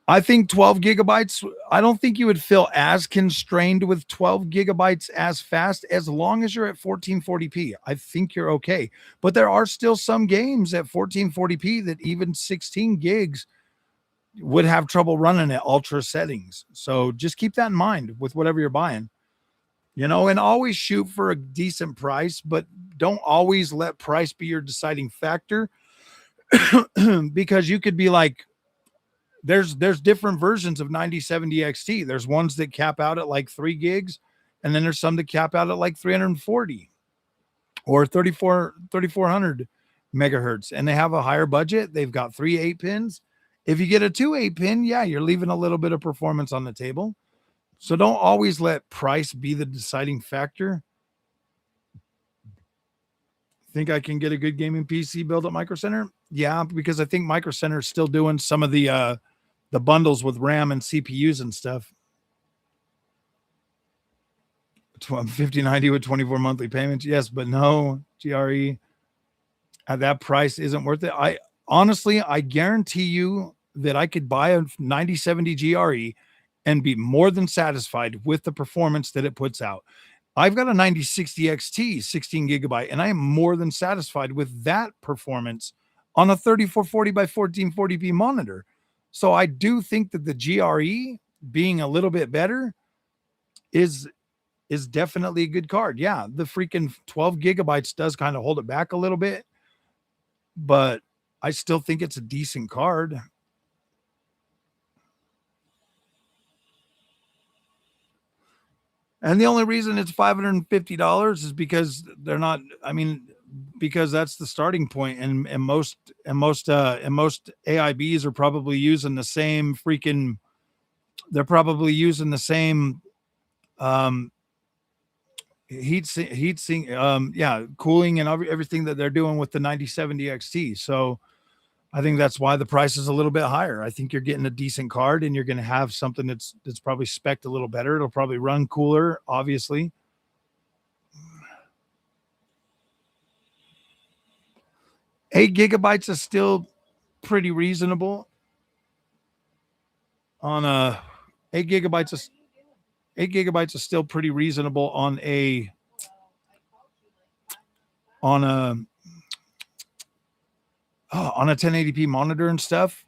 Speaker 1: I think 12 gigabytes, I don't think you would feel as constrained with 12 gigabytes as fast as long as you're at 1440p. I think you're okay. But there are still some games at 1440p that even 16 gigs would have trouble running at ultra settings. So just keep that in mind with whatever you're buying, and always shoot for a decent price, but don't always let price be your deciding factor. Because you could be like, there's different versions of 9070 XT. There's ones that cap out at like 3 gigs, and then there's some that cap out at like 340 or 3400 megahertz, and they have a higher budget. They've got 3 8-pins. If you get a 2 8-pin, yeah, you're leaving a little bit of performance on the table. So don't always let price be the deciding factor. Think I can get a good gaming PC built at Micro Center? Yeah, because I think Micro Center is still doing some of the bundles with RAM and CPUs and stuff. 5090 with 24 monthly payments. Yes, but no, GRE at that price isn't worth it. I guarantee you that I could buy a 9070 GRE and be more than satisfied with the performance that it puts out. I've got a 9060 XT 16 gigabyte, and I am more than satisfied with that performance on a 3440 by 1440p monitor. So I do think that the GRE being a little bit better is definitely a good card. Yeah, the freaking 12 gigabytes does kind of hold it back a little bit, but I still think it's a decent card. And the only reason it's $550 is because they're not, I mean, because that's the starting point, and most AIBs are probably using the same freaking, they're probably using the same um heat sink, yeah, cooling and everything that they're doing with the 9070 XT. So I think that's why the price is a little bit higher. I think you're getting a decent card, and you're going to have something that's probably spec'd a little better. It'll probably run cooler, obviously. 8 gigabytes is still pretty reasonable on a 8 gigabytes is 8 gigabytes is still pretty reasonable on a on a on a 1080p monitor and stuff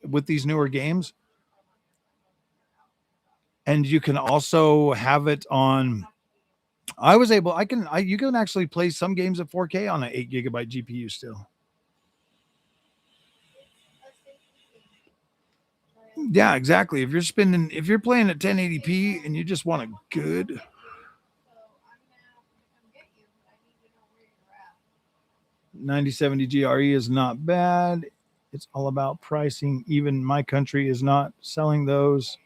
Speaker 1: with these newer games. And you can also have it on I was able. You can actually play some games at 4K on an 8 GB GPU still. Yeah, exactly. If you're playing at 1080p and you just want a good 9070 GRE is not bad. It's all about pricing. Even my country is not selling those.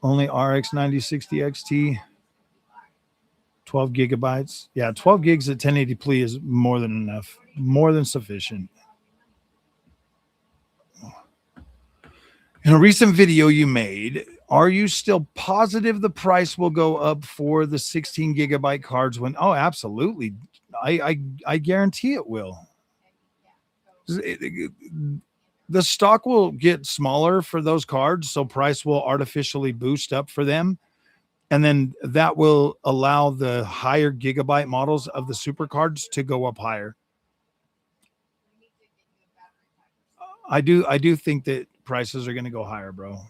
Speaker 1: Only RX 9060 XT, 12 gigabytes. Yeah, 12 gigs at 1080p is more than enough, more than sufficient. In a recent video you made, are you still positive the price will go up for the 16 gigabyte cards when? Oh, absolutely. I guarantee it will. The stock will get smaller for those cards, so price will artificially boost up for them. And then that will allow the higher gigabyte models of the super cards to go up higher. I do think that prices are going to go higher, bro.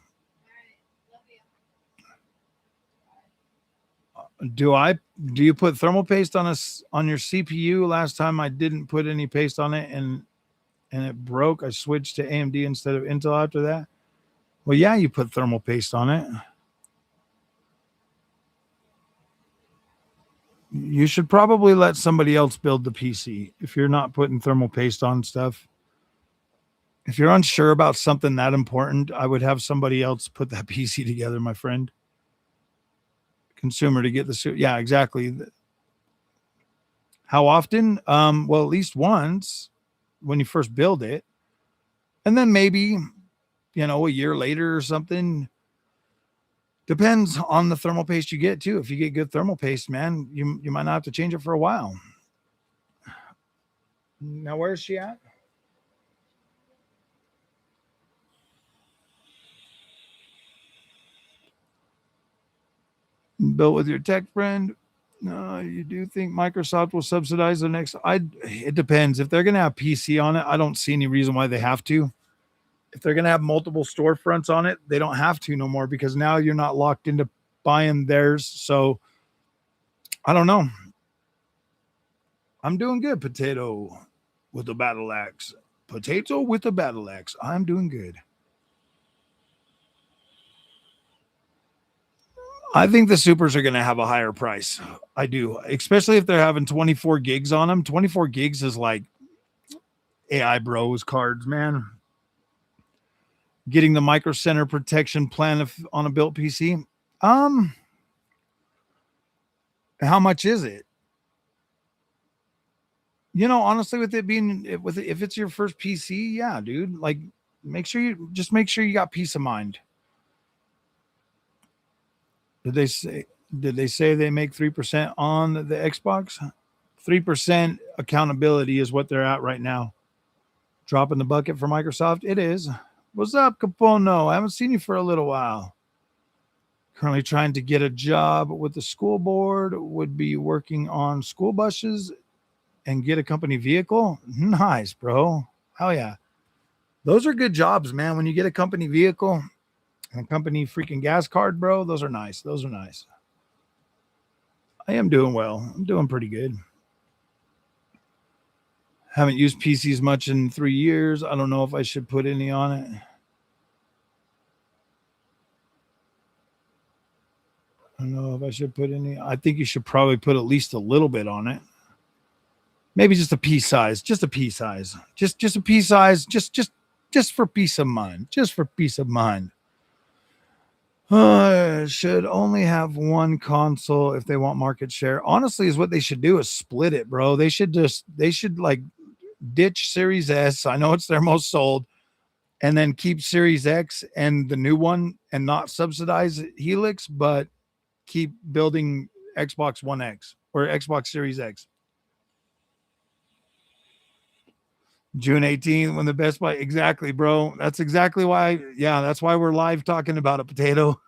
Speaker 1: Do you put thermal paste on your CPU? Last time I didn't put any paste on it and it broke. I switched to AMD instead of Intel after that. Well, yeah, you put thermal paste on it. You should probably let somebody else build the PC if you're not putting thermal paste on stuff. If you're unsure about something that important, I would have somebody else put that PC together, my friend. Consumer to get the yeah, exactly. How often? Well, at least once when you first build it, and then maybe a year later or something. Depends on the thermal paste you get too. If you get good thermal paste, man, you might not have to change it for a while. Now, where's she at? Built with your tech friend. No, you do think Microsoft will subsidize the next? It depends. If they're going to have PC on it, I don't see any reason why they have to. If they're going to have multiple storefronts on it, they don't have to no more because now you're not locked into buying theirs. So I don't know. I'm doing good, potato with a battle axe. Potato with a battle axe. I'm doing good. I think the supers are going to have a higher price. I do, especially if they're having 24 gigs on them. 24 gigs is like AI Bros cards, man. Getting the Micro Center protection plan on a built PC. How much is it? Honestly, with it being if it's your first PC, yeah, dude. Like, make sure you got peace of mind. Did they say they make 3% on the Xbox? 3% accountability is what they're at right now. Dropping the bucket for Microsoft. It is. What's up, Capono? I haven't seen you for a little while. Currently trying to get a job with the school board. Would be working on school buses and get a company vehicle. Nice, bro. Hell yeah. Those are good jobs, man. When you get a company vehicle and a company freaking gas card, bro, those are nice. Those are nice. I am doing well. I'm doing pretty good. Haven't used PCs much in 3 years. I don't know if I should put any on it. I don't know if I should put any. I think you should probably put at least a little bit on it. Maybe just a pea size. Just a pea size. Just a pea size. Just for peace of mind. Just for peace of mind. Should only have one console if they want market share. Honestly, is what they should do is split it, bro. They should like ditch Series S. I know it's their most sold, and then keep Series X and the new one and not subsidize Helix, but keep building Xbox One X or Xbox Series X. June 18th when the Bestbuy. Exactly, bro. That's exactly why. Yeah, that's why we're live talking about it, potato.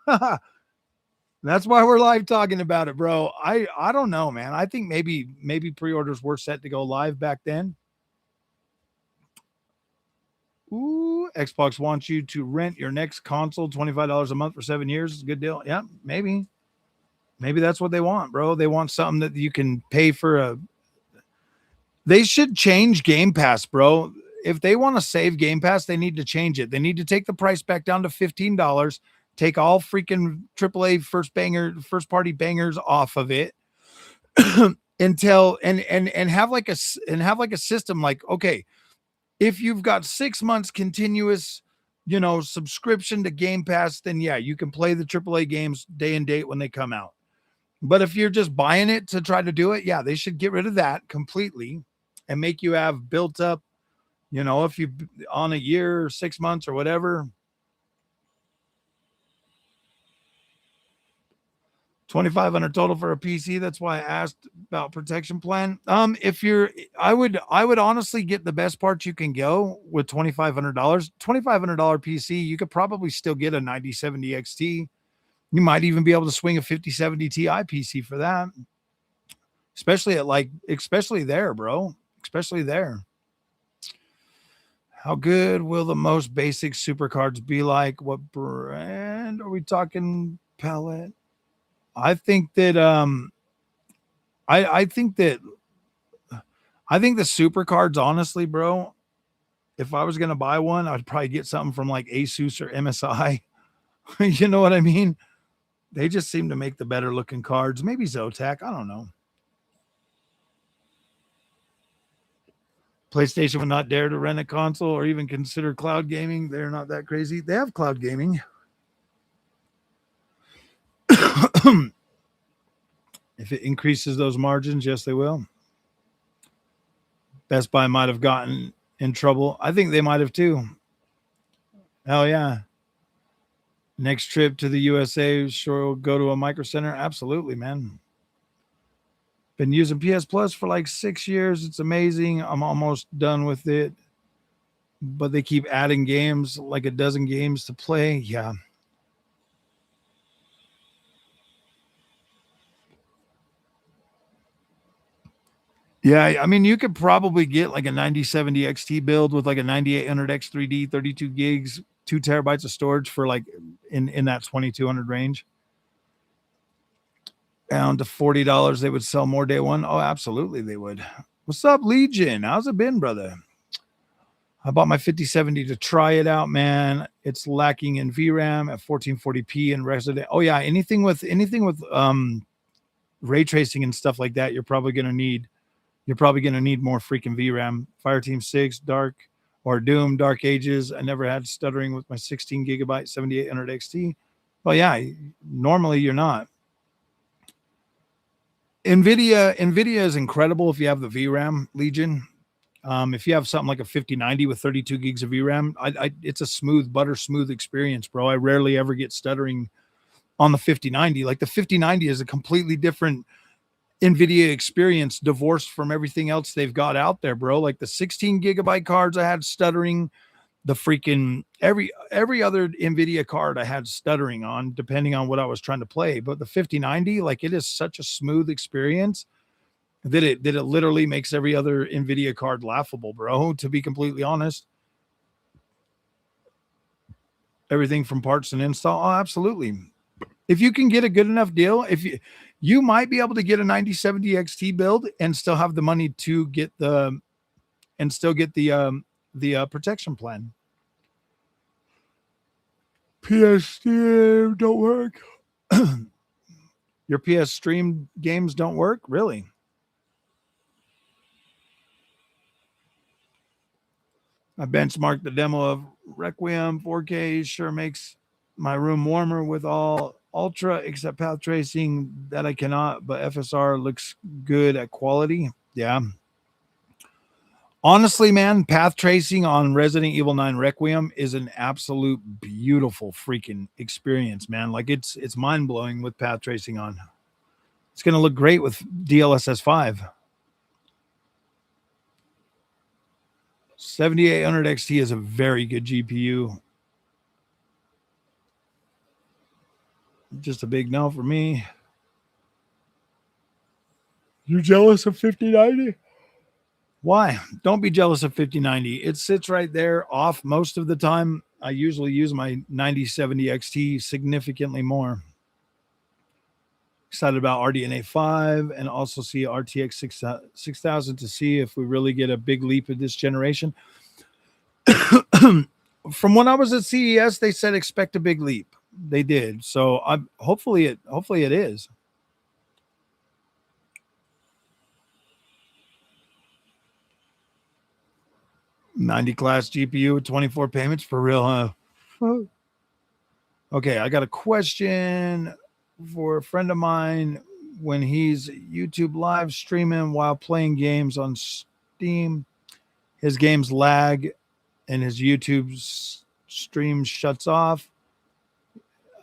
Speaker 1: That's why we're live talking about it, bro. I don't know, man. I think maybe pre-orders were set to go live back then. Ooh, Xbox wants you to rent your next console $25 a month for 7 years. Good deal. Yeah, maybe. Maybe that's what they want, bro. They want something that you can pay for a. They should change Game Pass, bro. If they want to save Game Pass, they need to change it. They need to take the price back down to $15. Take all freaking AAA first party bangers off of it until and have like a system like, okay, if you've got 6 months continuous, subscription to Game Pass, then yeah, you can play the AAA games day and date when they come out. But if you're just buying it to try to do it, yeah, they should get rid of that completely and make you have built up, if you on a year or 6 months or whatever. 2,500 total for a PC. That's why I asked about protection plan. If you're, I would honestly get the best parts you can go with $2,500. $2,500 PC, you could probably still get a 9070 XT. You might even be able to swing a 5070 Ti PC for that. Especially there, bro. Especially there. How good will the most basic supercards be like? What brand are we talking? Palette? I think that I think the supercards, honestly, bro, if I was gonna buy one, I'd probably get something from like Asus or MSI. You know what I mean? They just seem to make the better looking cards. Maybe Zotac, I don't know. PlayStation would not dare to rent a console or even consider cloud gaming. They're not that crazy. They have cloud gaming. If it increases those margins, yes, they will. Best Buy might have gotten in trouble. I think they might have too. Hell yeah. Next trip to the USA, sure we'll go to a Micro Center. Absolutely, man. Been using PS Plus for like 6 years. It's amazing. I'm almost done with it. But they keep adding games, like a dozen games to play. Yeah. Yeah, I mean, you could probably get like a 9070 XT build with like a 9800 X3D, 32 gigs, 2 terabytes of storage for like in that 2200 range. Down to $40, they would sell more day one. Oh, absolutely, they would. What's up, Legion? How's it been, brother? I bought my 5070 to try it out, man. It's lacking in VRAM at 1440p and resident. Oh yeah, anything with ray tracing and stuff like that, you're probably gonna need more freaking VRAM. Fireteam 6, Dark, or Doom, Dark Ages. I never had stuttering with my 16 gigabyte 7800 XT. Well, yeah, normally you're not. NVIDIA is incredible if you have the VRAM, Legion. If you have something like a 5090 with 32 gigs of VRAM, it's a butter smooth experience, bro. I rarely ever get stuttering on the 5090. Like the 5090 is a completely different NVIDIA experience, divorced from everything else they've got out there, bro. Like the 16 gigabyte cards, I had stuttering. The freaking every other NVIDIA card I had stuttering on, depending on what I was trying to play. But the 5090, like, it is such a smooth experience that it literally makes every other NVIDIA card laughable, bro. To be completely honest, everything from parts and install. Oh, absolutely. If you can get a good enough deal, if you might be able to get a 9070 XT build and still have the money to get the protection plan. PS Stream don't work. Your PS Stream games don't work? Really? I benchmarked the demo of Requiem 4K. Sure makes my room warmer with all ultra except path tracing that I cannot, but FSR looks good at quality. Yeah. Honestly, man, path tracing on Resident Evil 9 Requiem is an absolute beautiful freaking experience, man. Like it's mind-blowing with path tracing on. It's going to look great with DLSS 5. 7800 XT is a very good GPU. Just a big no for me. You jealous of 5090? Why? Don't be jealous of 5090. It sits right there off most of the time. I usually use my 9070 XT significantly more. Excited about RDNA 5 and also see RTX 6000 to see if we really get a big leap of this generation. From when I was at CES, they said expect a big leap. They did. So I'm hopefully it is. 90 class GPU with 24 payments for real, huh? Okay, I got a question for a friend of mine. When he's YouTube live streaming while playing games on Steam, his games lag and his YouTube stream shuts off.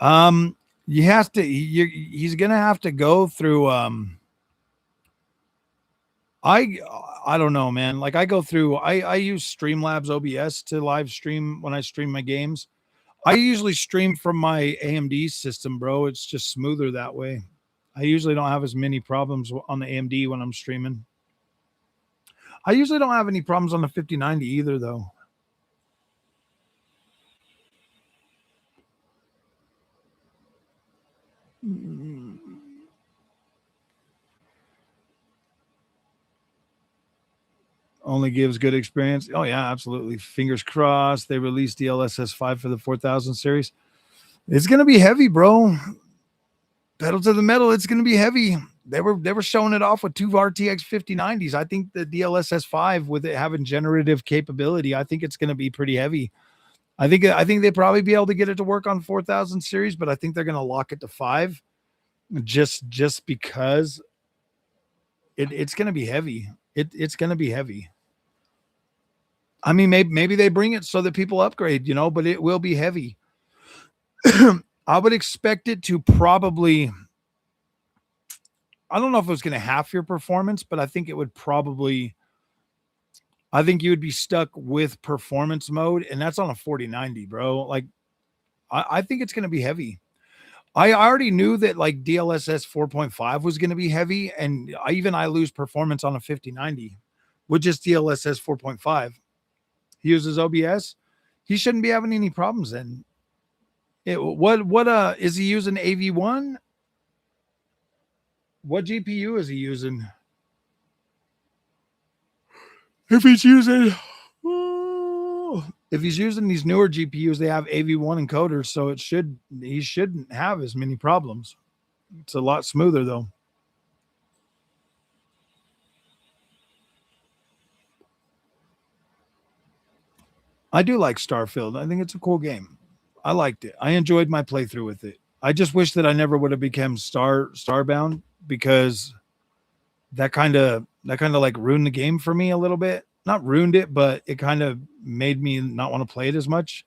Speaker 1: You have to. He's gonna have to go through. I I don't know, man. Like I go through. I use Streamlabs OBS to live stream when I stream my games. I usually stream from my AMD system, bro. It's just smoother that way. I usually don't have as many problems on the AMD when I'm streaming. I usually don't have any problems on the 5090 either, though. Only gives good experience. Oh yeah, absolutely. Fingers crossed. They released the LSS5 for the 4000 series. It's gonna be heavy, bro. Pedal to the metal. It's gonna be heavy. They were showing it off with two RTX 5090s. I think the DLSS5 with it having generative capability, I think it's gonna be pretty heavy. I think they probably be able to get it to work on 4000 series, but I think they're gonna lock it to 5 just because it's gonna be heavy. It's gonna be heavy. I mean, maybe they bring it so that people upgrade, but it will be heavy. I would expect it to probably, I don't know if it was going to half your performance, but I think it would probably, I think you would be stuck with performance mode, and that's on a 4090, bro. Like, I think it's going to be heavy. I already knew that like DLSS 4.5 was going to be heavy, and I lose performance on a 5090 with just DLSS 4.5. He uses OBS. He shouldn't be having any problems then. What is he using AV1? What GPU is he using? If he's using if he's using these newer GPUs, they have AV1 encoders, so he shouldn't have as many problems. It's a lot smoother though. I do like Starfield. I think it's a cool game. I liked it. I enjoyed my playthrough with it. I just wish that I never would have become starbound because that kind of like ruined the game for me a little bit. Not ruined it, but it kind of made me not want to play it as much.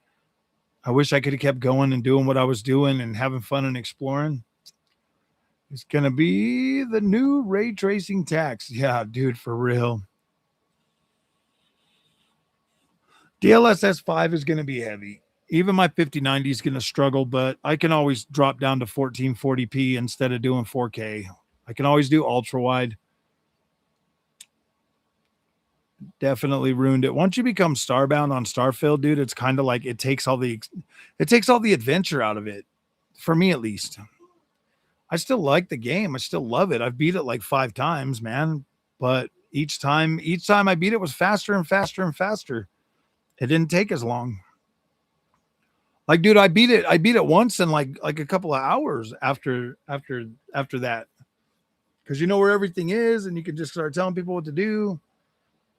Speaker 1: I wish I could have kept going and doing what I was doing and having fun and exploring. It's gonna be the new ray tracing tax. Yeah, dude, for real. DLSS 5 is gonna be heavy. Even my 5090 is gonna struggle, but I can always drop down to 1440p instead of doing 4K. I can always do ultra wide. Definitely ruined it. Once you become starbound on Starfield, dude, it's kind of like it takes all the adventure out of it. For me at least. I still like the game. I still love it. I've beat it like 5 times, man. But each time I beat it was faster and faster and faster. It didn't take as long. Like, dude, I beat it once in like a couple of hours after that. Because you know where everything is and you can just start telling people what to do.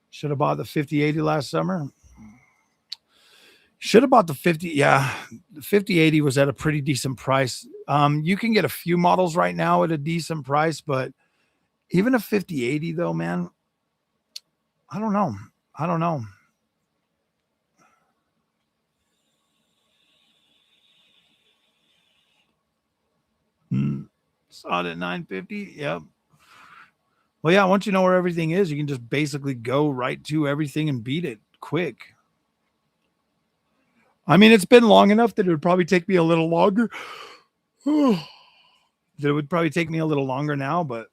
Speaker 1: Should have bought the 5080 last summer. Should have bought the 50. Yeah, the 5080 was at a pretty decent price. You can get a few models right now at a decent price, but even a 5080 though, man, I don't know. I don't know. Saw it at 950. Yep. Well, yeah, once you know where everything is, you can just basically go right to everything and beat it quick. I mean, it's been long enough that it would probably take me a little longer. That it would probably take me a little longer now, but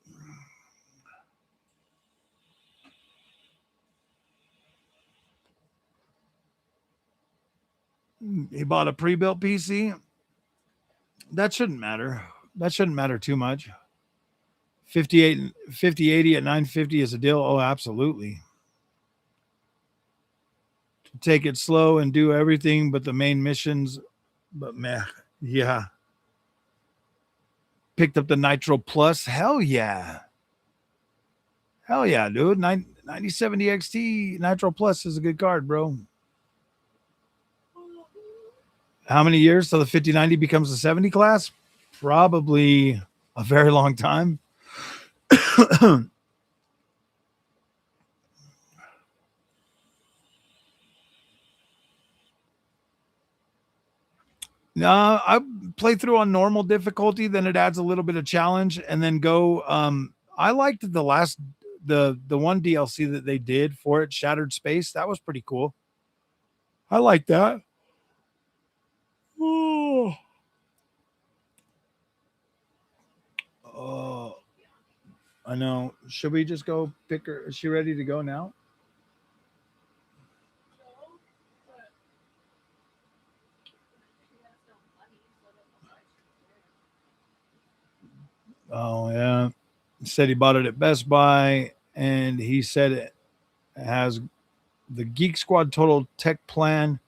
Speaker 1: he bought a pre-built PC. That shouldn't matter. That shouldn't matter too much. 5080 at 950 is a deal. Oh, absolutely. Take it slow and do everything but the main missions. But man, yeah. Picked up the Nitro Plus. Hell yeah. Hell yeah, dude. 9070 XT Nitro Plus is a good card, bro. How many years till the 5090 becomes a 70 class? Probably a very long time. I play through on normal difficulty, then it adds a little bit of challenge, and then go. I liked the one DLC that they did for it, Shattered Space. That was pretty cool. I like that. Oh, oh, I know. Should we just go pick her? Is she ready to go now? Oh yeah. He said he bought it at Best Buy, and he said it has the Geek Squad Total Tech Plan.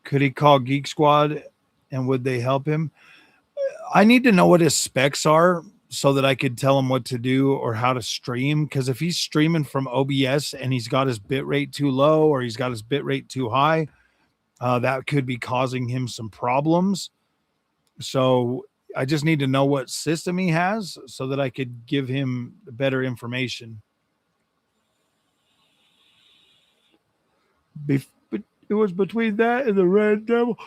Speaker 1: Could he call Geek Squad, and would they help him? I need to know what his specs are so that I could tell him what to do or how to stream. Because if he's streaming from OBS and he's got his bit rate too low or he's got his bit rate too high, that could be causing him some problems. So I just need to know what system he has so that I could give him better information. But it was between that and the Red Devil.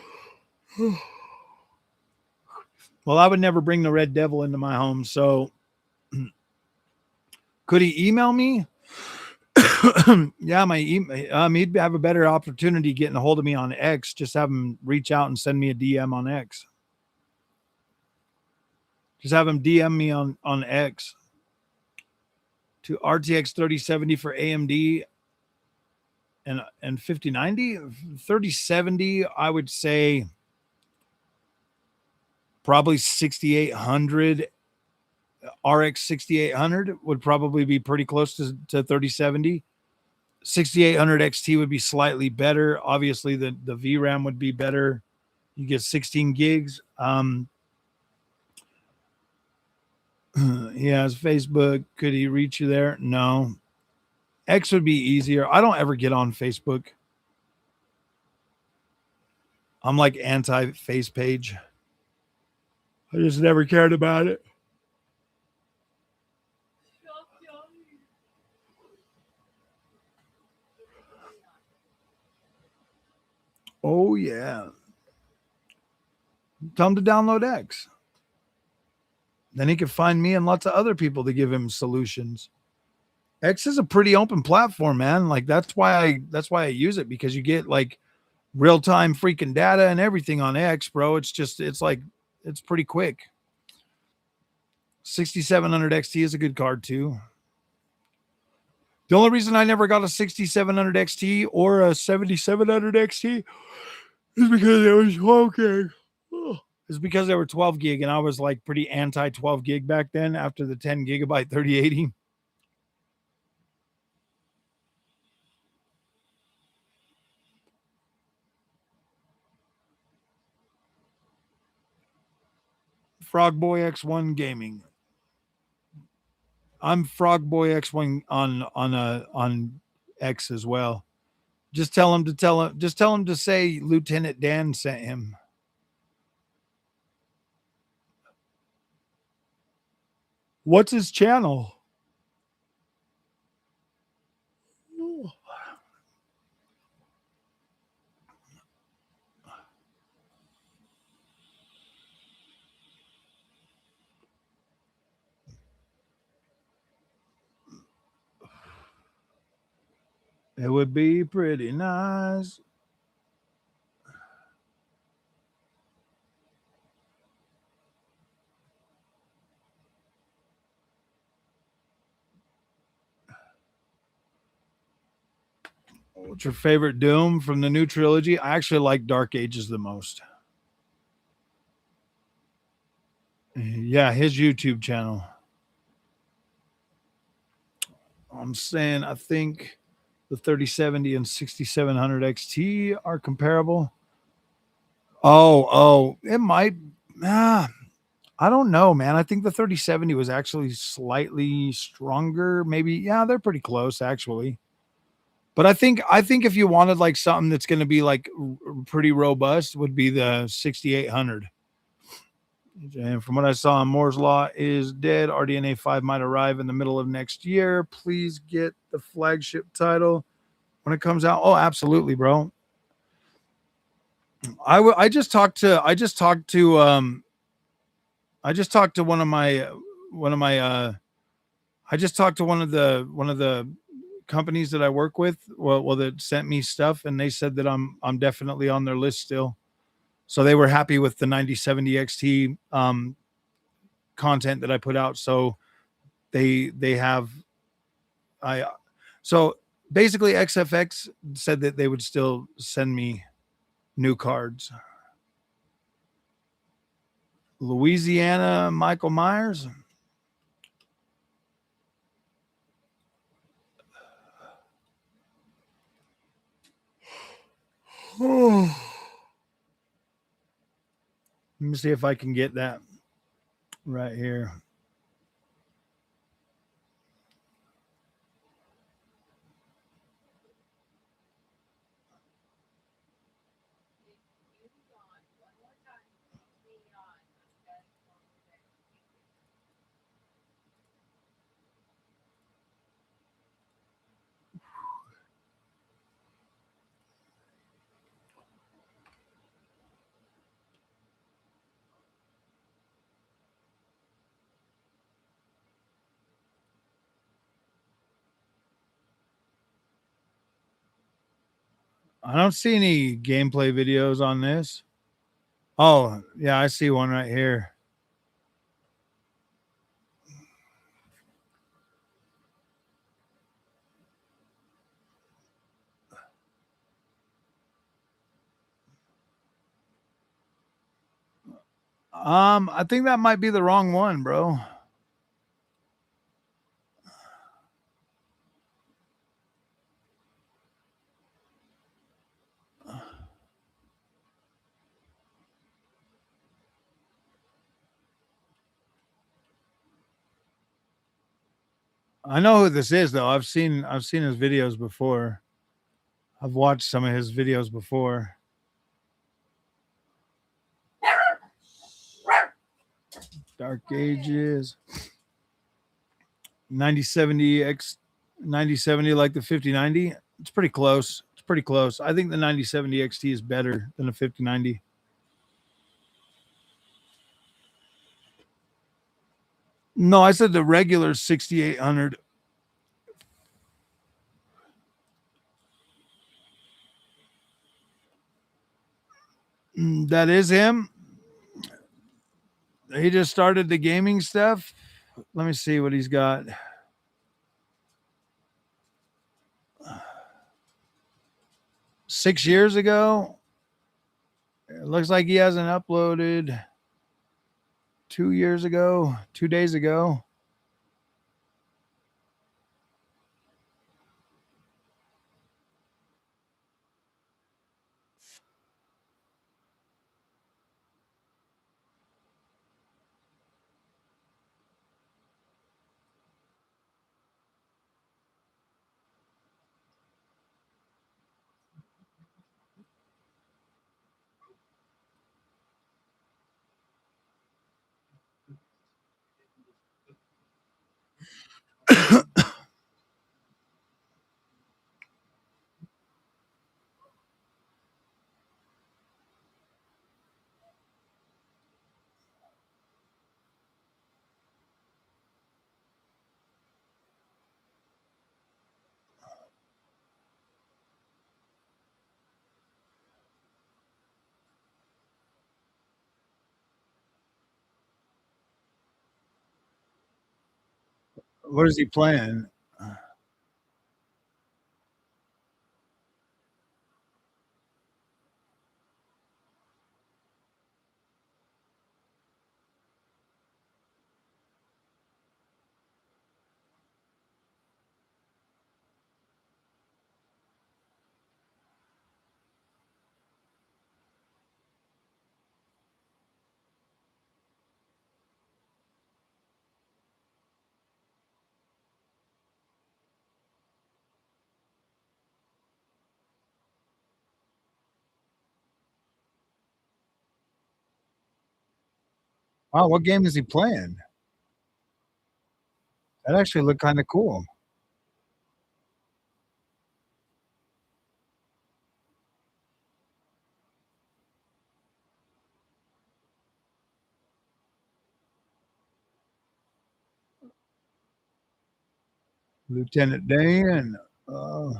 Speaker 1: Well, I would never bring the Red Devil into my home. So could he email me? Yeah, my email. He'd have a better opportunity getting a hold of me on X. Just have him reach out and send me a DM on X. Just have him DM me on X to RTX 3070 for AMD and 5090. 3070, I would say probably 6800. RX 6800 would probably be pretty close to 3070. 6800 XT would be slightly better. Obviously, the VRAM would be better. You get 16 gigs. He has Facebook. Could he reach you there? No. X would be easier. I don't ever get on Facebook. I'm like anti-face page. I just never cared about it. Oh, yeah. Tell him to download X. Then he can find me and lots of other people to give him solutions. X is a pretty open platform, man. Like that's why I use it, because you get like real-time freaking data and everything on X, bro. It's pretty quick. 6700 XT is a good card too. The only reason I never got a 6700 XT or a 7700 XT is because it was 12 gig. It's because they were 12 gig, and I was like pretty anti 12 gig back then after the 10 gigabyte 3080. Frogboy X1 Gaming. I'm Frogboy X1 on X as well. Just tell him to say Lieutenant Dan sent him. What's his channel? It would be pretty nice. What's your favorite Doom from the new trilogy? I actually like Dark Ages the most. Yeah, his YouTube channel. I'm saying I think the 3070 and 6700 XT are comparable. Oh, it might. Ah, I don't know, man. I think the 3070 was actually slightly stronger. Maybe, yeah, they're pretty close actually. But I think if you wanted like something that's going to be like pretty robust, would be the 6800. And from what I saw, Moore's Law is dead. RDNA 5 might arrive in the middle of next year. Please get the flagship title when it comes out. Oh, absolutely, bro. I just talked to one of my I just talked to one of the companies that I work with, well that sent me stuff, and they said that I'm definitely on their list still. So they were happy with the 9070 XT content that I put out. So they have I so basically XFX said that they would still send me new cards. Louisiana Michael Myers. Let me see if I can get that right here. I don't see any gameplay videos on this. Oh, yeah, I see one right here. I think that might be the wrong one, bro. I know who this is though. I've seen his videos before. I've watched some of his videos before. Dark Ages. 9070 X 9070 like the 5090. It's pretty close. It's pretty close. I think the 9070 XT is better than the 5090. No, I said the regular 6800. That is him. He just started the gaming stuff. Let me see what he's got. 6 years ago. It looks like he hasn't uploaded 2 years ago, 2 days ago. What is he playing? Wow, what game is he playing? That actually looked kind of cool. Lieutenant Dan. Uh,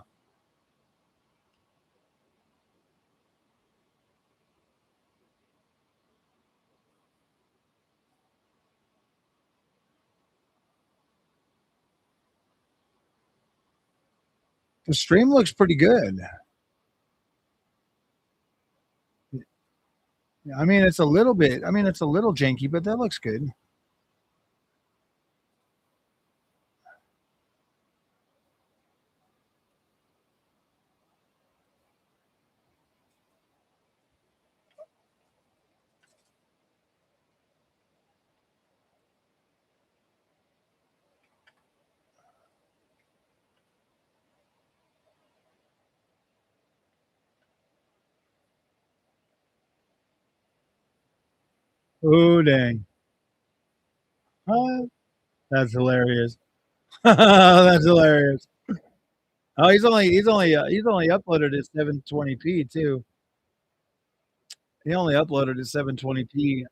Speaker 1: the stream looks pretty good. I mean, it's a little bit. I mean, it's a little janky, but that looks good. Oh dang! Huh? That's hilarious. That's hilarious. Oh, he's only uploaded at 720p too. He only uploaded at 720p.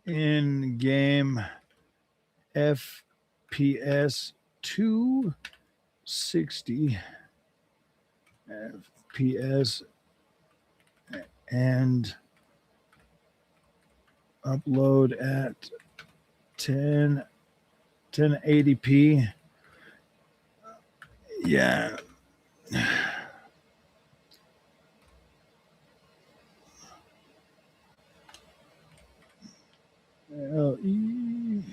Speaker 1: In game FPS 260 FPS and upload at 10 1080p. Yeah. LE.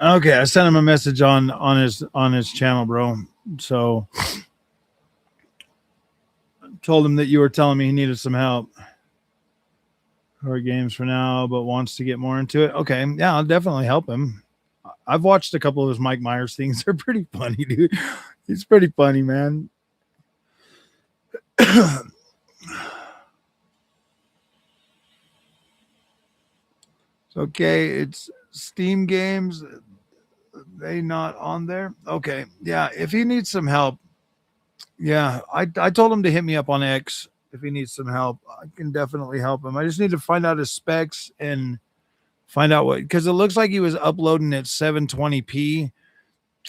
Speaker 1: Okay, I sent him a message on his channel, bro. So told him that you were telling me he needed some help. Horror games for now, but wants to get more into it. Okay, yeah, I'll definitely help him. I've watched a couple of his Mike Myers things. They're pretty funny, dude. He's pretty funny, man. Okay, it's Steam games. They not on there. Okay, yeah. If he needs some help, yeah, I told him to hit me up on X if he needs some help. I can definitely help him. I just need to find out his specs and find out what, because it looks like he was uploading at 720p.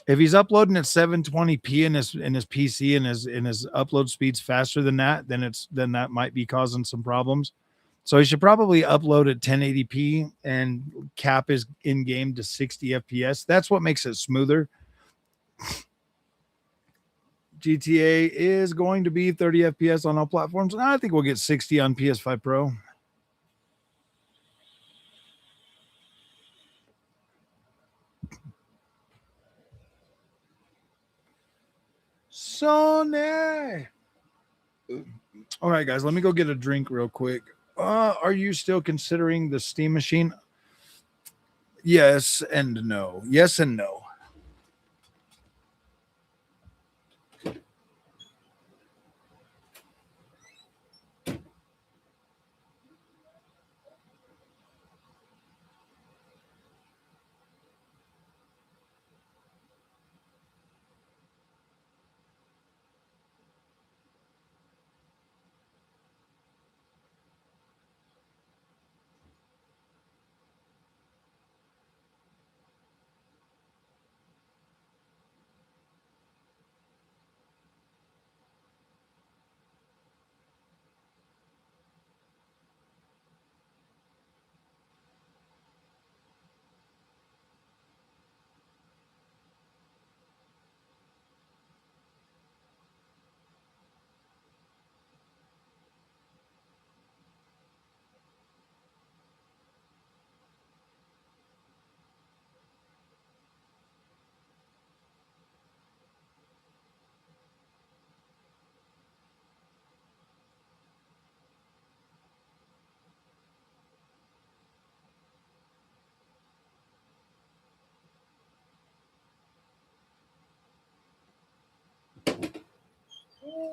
Speaker 1: If he's uploading at 720p in his PC and his upload speed's faster than that, then that might be causing some problems. So he should probably upload at 1080p and cap his in game to 60 FPS. That's what makes it smoother. GTA is going to be 30 FPS on all platforms. And I think we'll get 60 on PS5 Pro. Sony. All right, guys, let me go get a drink real quick. Are you still considering the Steam machine? Yes and no. Yes and no.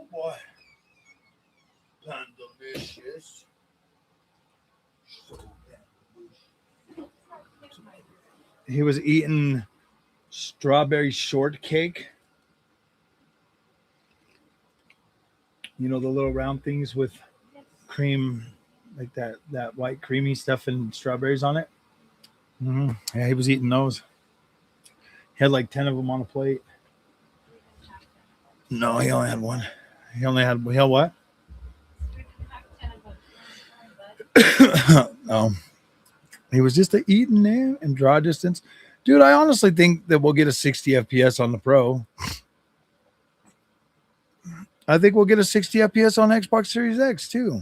Speaker 1: Oh boy. Pan delicious. So he was eating strawberry shortcake. You know, the little round things with cream, like that white creamy stuff and strawberries on it. Yeah, he was eating those. He had like 10 of them on a plate. No, he only had one. He had what? Oh, he was just a eating there and draw distance. Dude, I honestly think that we'll get a 60 FPS on the Pro. I think we'll get a 60 FPS on Xbox Series X too.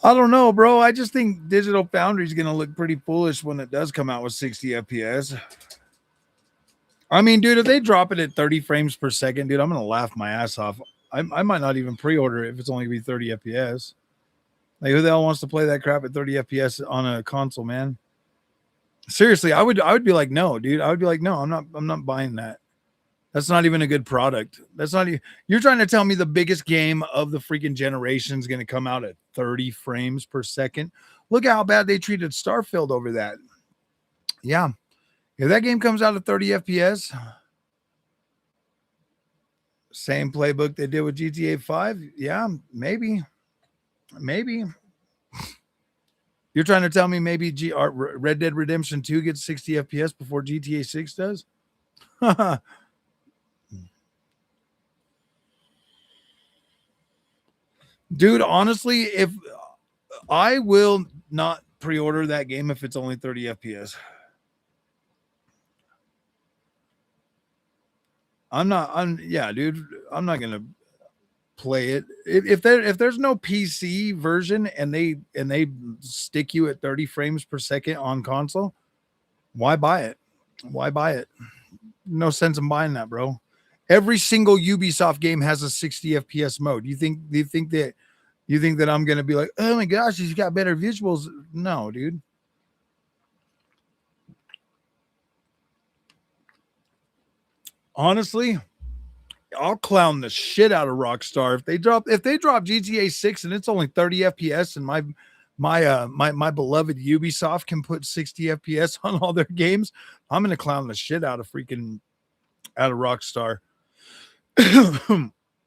Speaker 1: I don't know, bro. I just think Digital Foundry is going to look pretty foolish when it does come out with 60 FPS. I mean, dude, if they drop it at 30 frames per second, dude, I'm going to laugh my ass off. I might not even pre-order it if it's only going to be 30 FPS. Like, who the hell wants to play that crap at 30 FPS on a console, man? Seriously, I would be like, no, dude. I would be like, no, I'm not buying that. That's not even a good product. That's not even, you're trying to tell me the biggest game of the freaking generation is going to come out at 30 frames per second. Look how bad they treated Starfield over that. Yeah. If that game comes out at 30 FPS, same playbook they did with GTA 5, yeah, maybe. Maybe. You're trying to tell me maybe Red Dead Redemption 2 gets 60 FPS before GTA 6 does? Dude, honestly, if I will not pre-order that game if it's only 30 FPS. Yeah, dude, I'm not gonna play it. If there's no PC version and they stick you at 30 frames per second on console, why buy it? Why buy it? No sense in buying that, bro. Every single Ubisoft game has a 60 FPS mode. You think that I'm gonna be like, oh my gosh, he's got better visuals? No, dude. Honestly, I'll clown the shit out of Rockstar if they drop GTA 6 and it's only 30 FPS and my beloved Ubisoft can put 60 FPS on all their games. I'm gonna clown the shit out of Rockstar.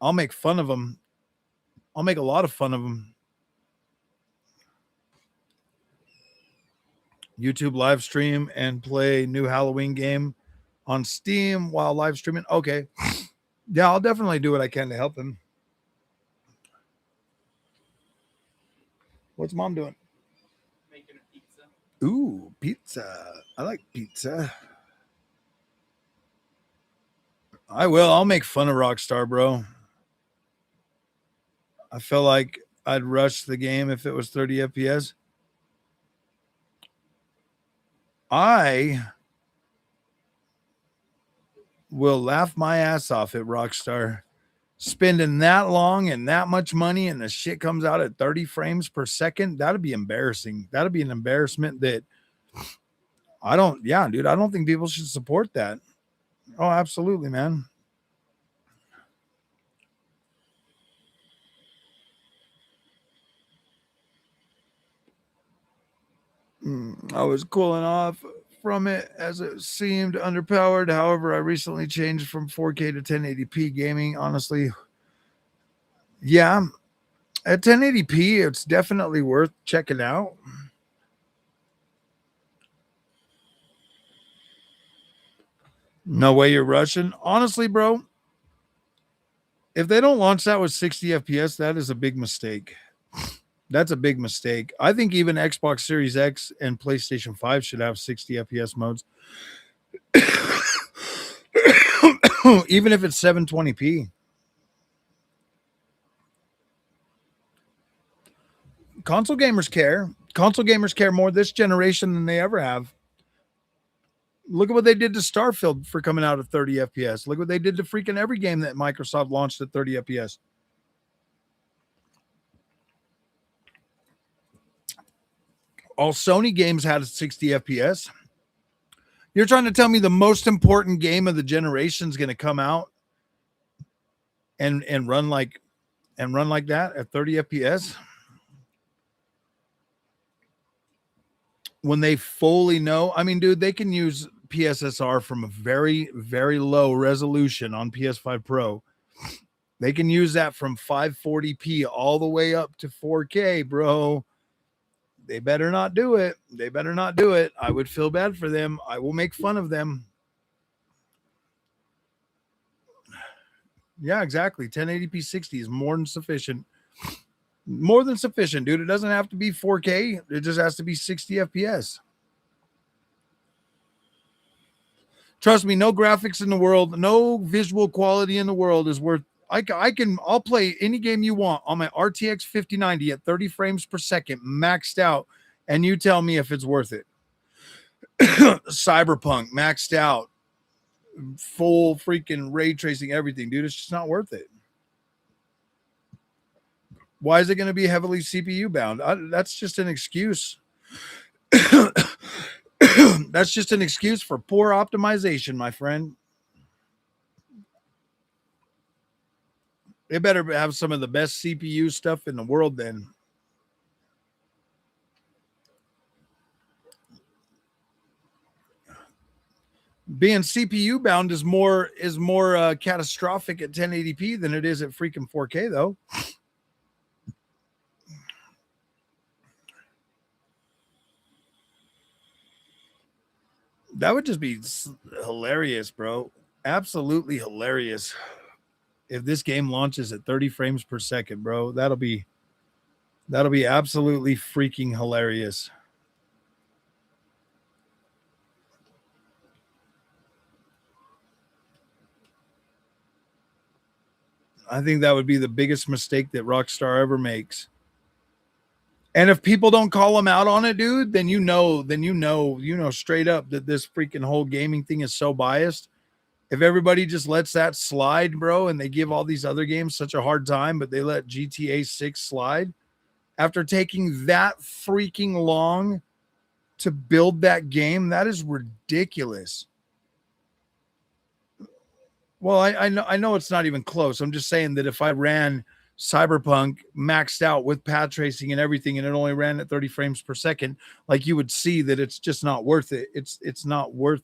Speaker 1: I'll make fun of them. I'll make a lot of fun of them. YouTube live stream and play new Halloween game on Steam while live streaming. Okay. Yeah, I'll definitely do what I can to help him. What's mom doing? Making a pizza. Ooh, pizza. I like pizza. I will. I'll make fun of Rockstar, bro. I feel like I'd rush the game if it was 30 FPS. I will laugh my ass off at Rockstar spending that long and that much money and the shit comes out at 30 frames per second. That'd be embarrassing. That'd be an embarrassment that I don't think people should support that. Oh, absolutely, man. I was cooling off from it as it seemed underpowered. However, I recently changed from 4K to 1080p gaming. Honestly, yeah, at 1080p, it's definitely worth checking out. No way you're rushing. Honestly, bro, if they don't launch that with 60 FPS, that is a big mistake. That's a big mistake. I think even Xbox Series X and PlayStation 5 should have 60 FPS modes. Even if it's 720p. Console gamers care. Console gamers care more this generation than they ever have. Look at what they did to Starfield for coming out at 30 FPS. Look what they did to freaking every game that Microsoft launched at 30 FPS. All Sony games had 60 FPS. You're trying to tell me the most important game of the generation is going to come out and run like that at 30 FPS when they fully know? I mean, dude, they can use PSSR from a very, very low resolution on PS5 Pro. They can use that from 540p all the way up to 4K, bro. They better not do it. They better not do it. I would feel bad for them. I will make fun of them. Yeah, exactly. 1080p 60 is more than sufficient. More than sufficient, dude. It doesn't have to be 4K. It just has to be 60 FPS. Trust me, no graphics in the world, no visual quality in the world is worth. I'll play any game you want on my RTX 5090 at 30 frames per second, maxed out, and you tell me if it's worth it. Cyberpunk, maxed out, full freaking ray tracing, everything, dude. It's just not worth it. Why is it going to be heavily CPU bound? That's just an excuse. That's just an excuse for poor optimization, my friend. They better have some of the best CPU stuff in the world then. Being CPU bound is more catastrophic at 1080p than it is at freaking 4K though. That would just be hilarious, bro. Absolutely hilarious. If this game launches at 30 frames per second, bro, that'll be absolutely freaking hilarious. I think that would be the biggest mistake that Rockstar ever makes. And if people don't call them out on it, dude, then you know straight up that this freaking whole gaming thing is so biased. If everybody just lets that slide, bro, and they give all these other games such a hard time, but they let GTA 6 slide after taking that freaking long to build that game, that is ridiculous. Well, I know it's not even close. I'm just saying that if I ran Cyberpunk maxed out with pad tracing and everything, and it only ran at 30 frames per second, like you would see that it's just not worth it. It's not worth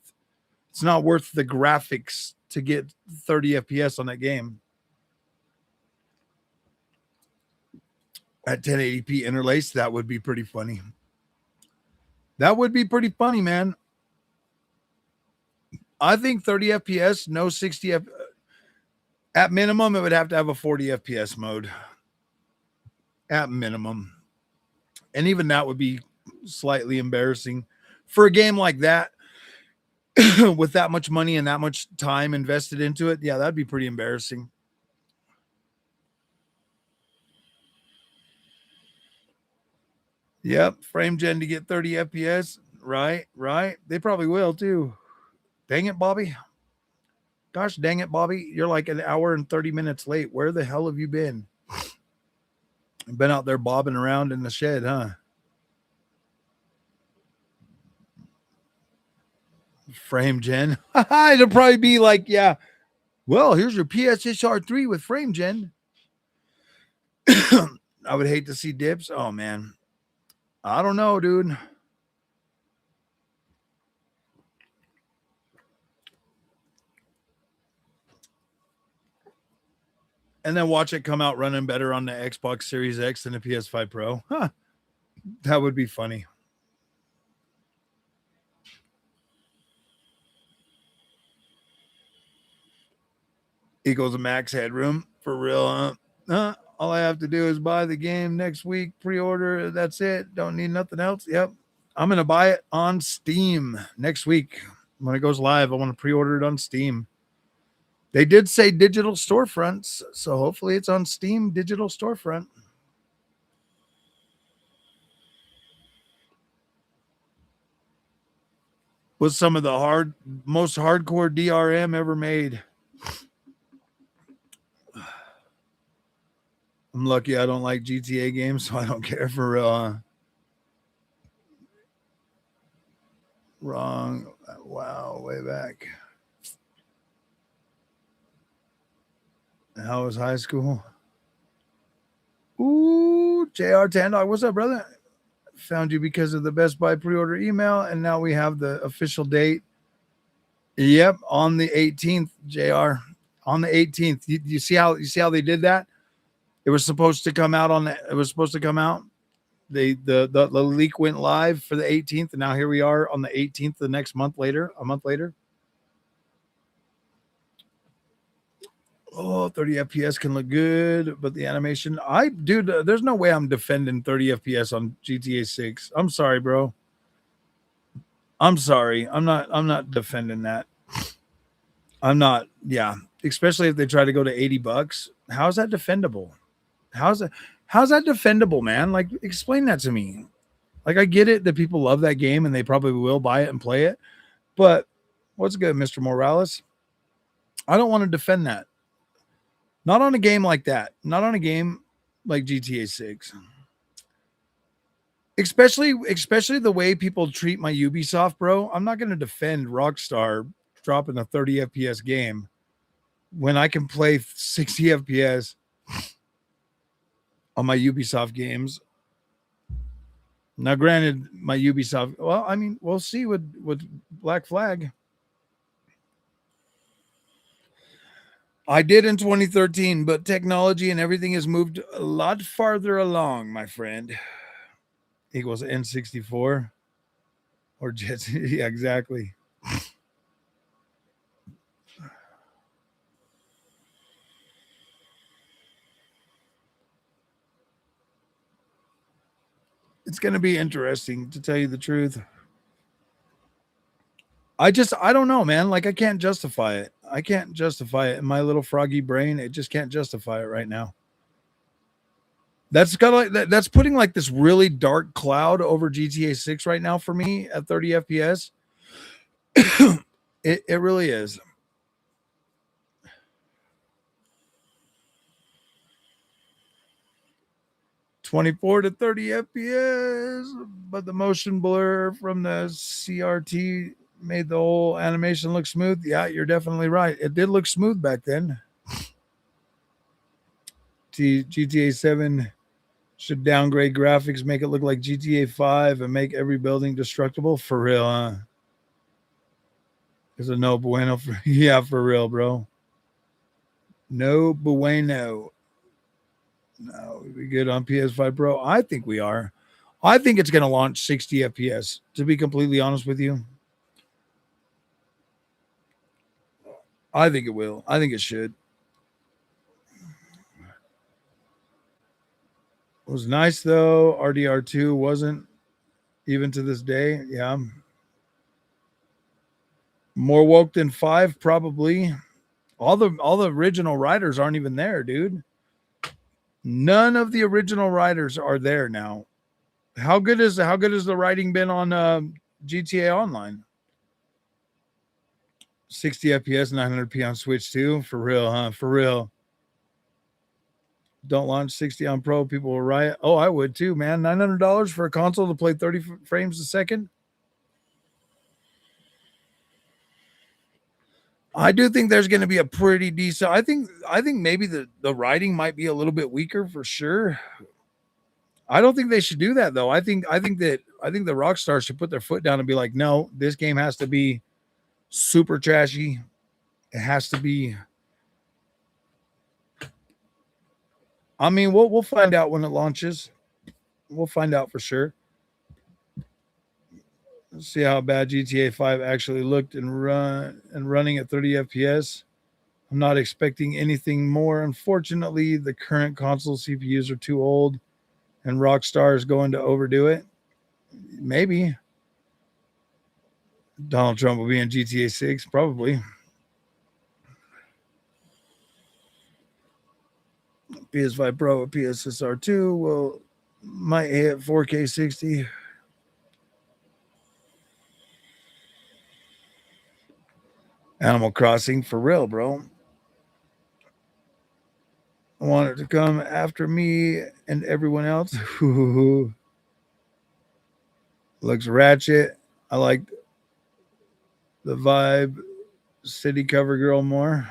Speaker 1: the graphics to get 30 FPS on that game at 1080p interlaced. That would be pretty funny. That would be pretty funny, man. I think 30 FPS, no 60 FPS. At minimum, it would have to have a 40 FPS mode. At minimum. And even that would be slightly embarrassing for a game like that with that much money and that much time invested into it. Yeah, that'd be pretty embarrassing. Yep, frame gen to get 30 FPS. Right. They probably will too. Dang it, Bobby. Gosh dang it, Bobby. You're like an hour and 30 minutes late. Where the hell have you been? Been out there bobbing around in the shed, huh? Frame gen. It'll probably be like, yeah. Well, here's your PSSR 3 with frame gen. I would hate to see dips. Oh, man. I don't know, dude. And then watch it come out running better on the Xbox Series X than the PS5 Pro. Huh. That would be funny. Equals a max headroom for real, huh? All I have to do is buy the game next week, pre-order. That's it. Don't need nothing else. Yep. I'm going to buy it on Steam next week. When it goes live, I want to pre-order it on Steam. They did say digital storefronts, so hopefully it's on Steam digital storefront. Was some of the most hardcore DRM ever made. I'm lucky I don't like GTA games, so I don't care for wrong. Wow, way back. How was high school? Ooh, JR Tandog, what's up, brother? Found you because of the Best Buy pre-order email, and now we have the official date. Yep, on the 18th, JR. On the 18th. You see how they did that? It was supposed to come out on the it was supposed to come out. The leak went live for the 18th, and now here we are on the 18th, the next month later, a month later. Oh, 30 FPS can look good, but the animation, dude, there's no way I'm defending 30 FPS on GTA 6. I'm sorry, bro. I'm sorry. I'm not defending that. I'm not. Yeah, especially if they try to go to $80. How's that defendable? How's that how's that defendable, man? Like explain that to me. Like I get it that people love that game and they probably will buy it and play it. But what's good, Mr. Morales? I don't want to defend that. Not on a game like that. Not on a game like GTA 6. Especially the way people treat my Ubisoft, bro. I'm not going to defend Rockstar dropping a 30 FPS game when I can play 60 FPS on my Ubisoft games. Now, granted, my Ubisoft, well, I mean, we'll see with Black Flag. I did in 2013, but technology and everything has moved a lot farther along, my friend. Equals N64 or Jets. Yeah, exactly. It's going to be interesting, to tell you the truth. I don't know, man. Like I can't justify it. I can't justify it in my little froggy brain. It just can't justify it right now. That's kind of like that's putting like this really dark cloud over GTA 6 right now for me at 30 FPS. It really is. 24 to 30 FPS, but the motion blur from the CRT made the whole animation look smooth. Yeah, you're definitely right. It did look smooth back then. GTA 7 should downgrade graphics, make it look like GTA 5, and make every building destructible. For real, huh? It's a no bueno. Yeah, for real, bro. No bueno. No, we good on PS5 Pro? I think we are. I think it's going to launch 60 FPS, to be completely honest with you. I think it will. I think it should. It was nice, though. RDR2 wasn't, even to this day. Yeah. More woke than 5, probably. All the original writers aren't even there, dude. None of the original writers are there now. How good has the writing been on GTA Online? 60 FPS, 900p on Switch too. For real, huh? For real. Don't launch 60 on Pro. People will riot. Oh, I would too, man. $900 for a console to play 30 frames a second. I do think there's going to be a pretty decent. I think maybe the writing might be a little bit weaker for sure. I don't think they should do that though. I think the Rockstar should put their foot down and be like, no, this game has to be super trashy. It has to be. I mean, we'll find out when it launches. We'll find out for sure. Let's see how bad GTA 5 actually looked and running at 30 FPS. I'm not expecting anything more. Unfortunately, the current console CPUs are too old, and Rockstar is going to overdo it. Maybe Donald Trump will be in GTA 6, probably. PS5 Pro, PSSR 2 will might hit 4K 60. Animal Crossing for real, bro. I want it to come after me and everyone else. Looks ratchet. I like The Vibe City Cover Girl more.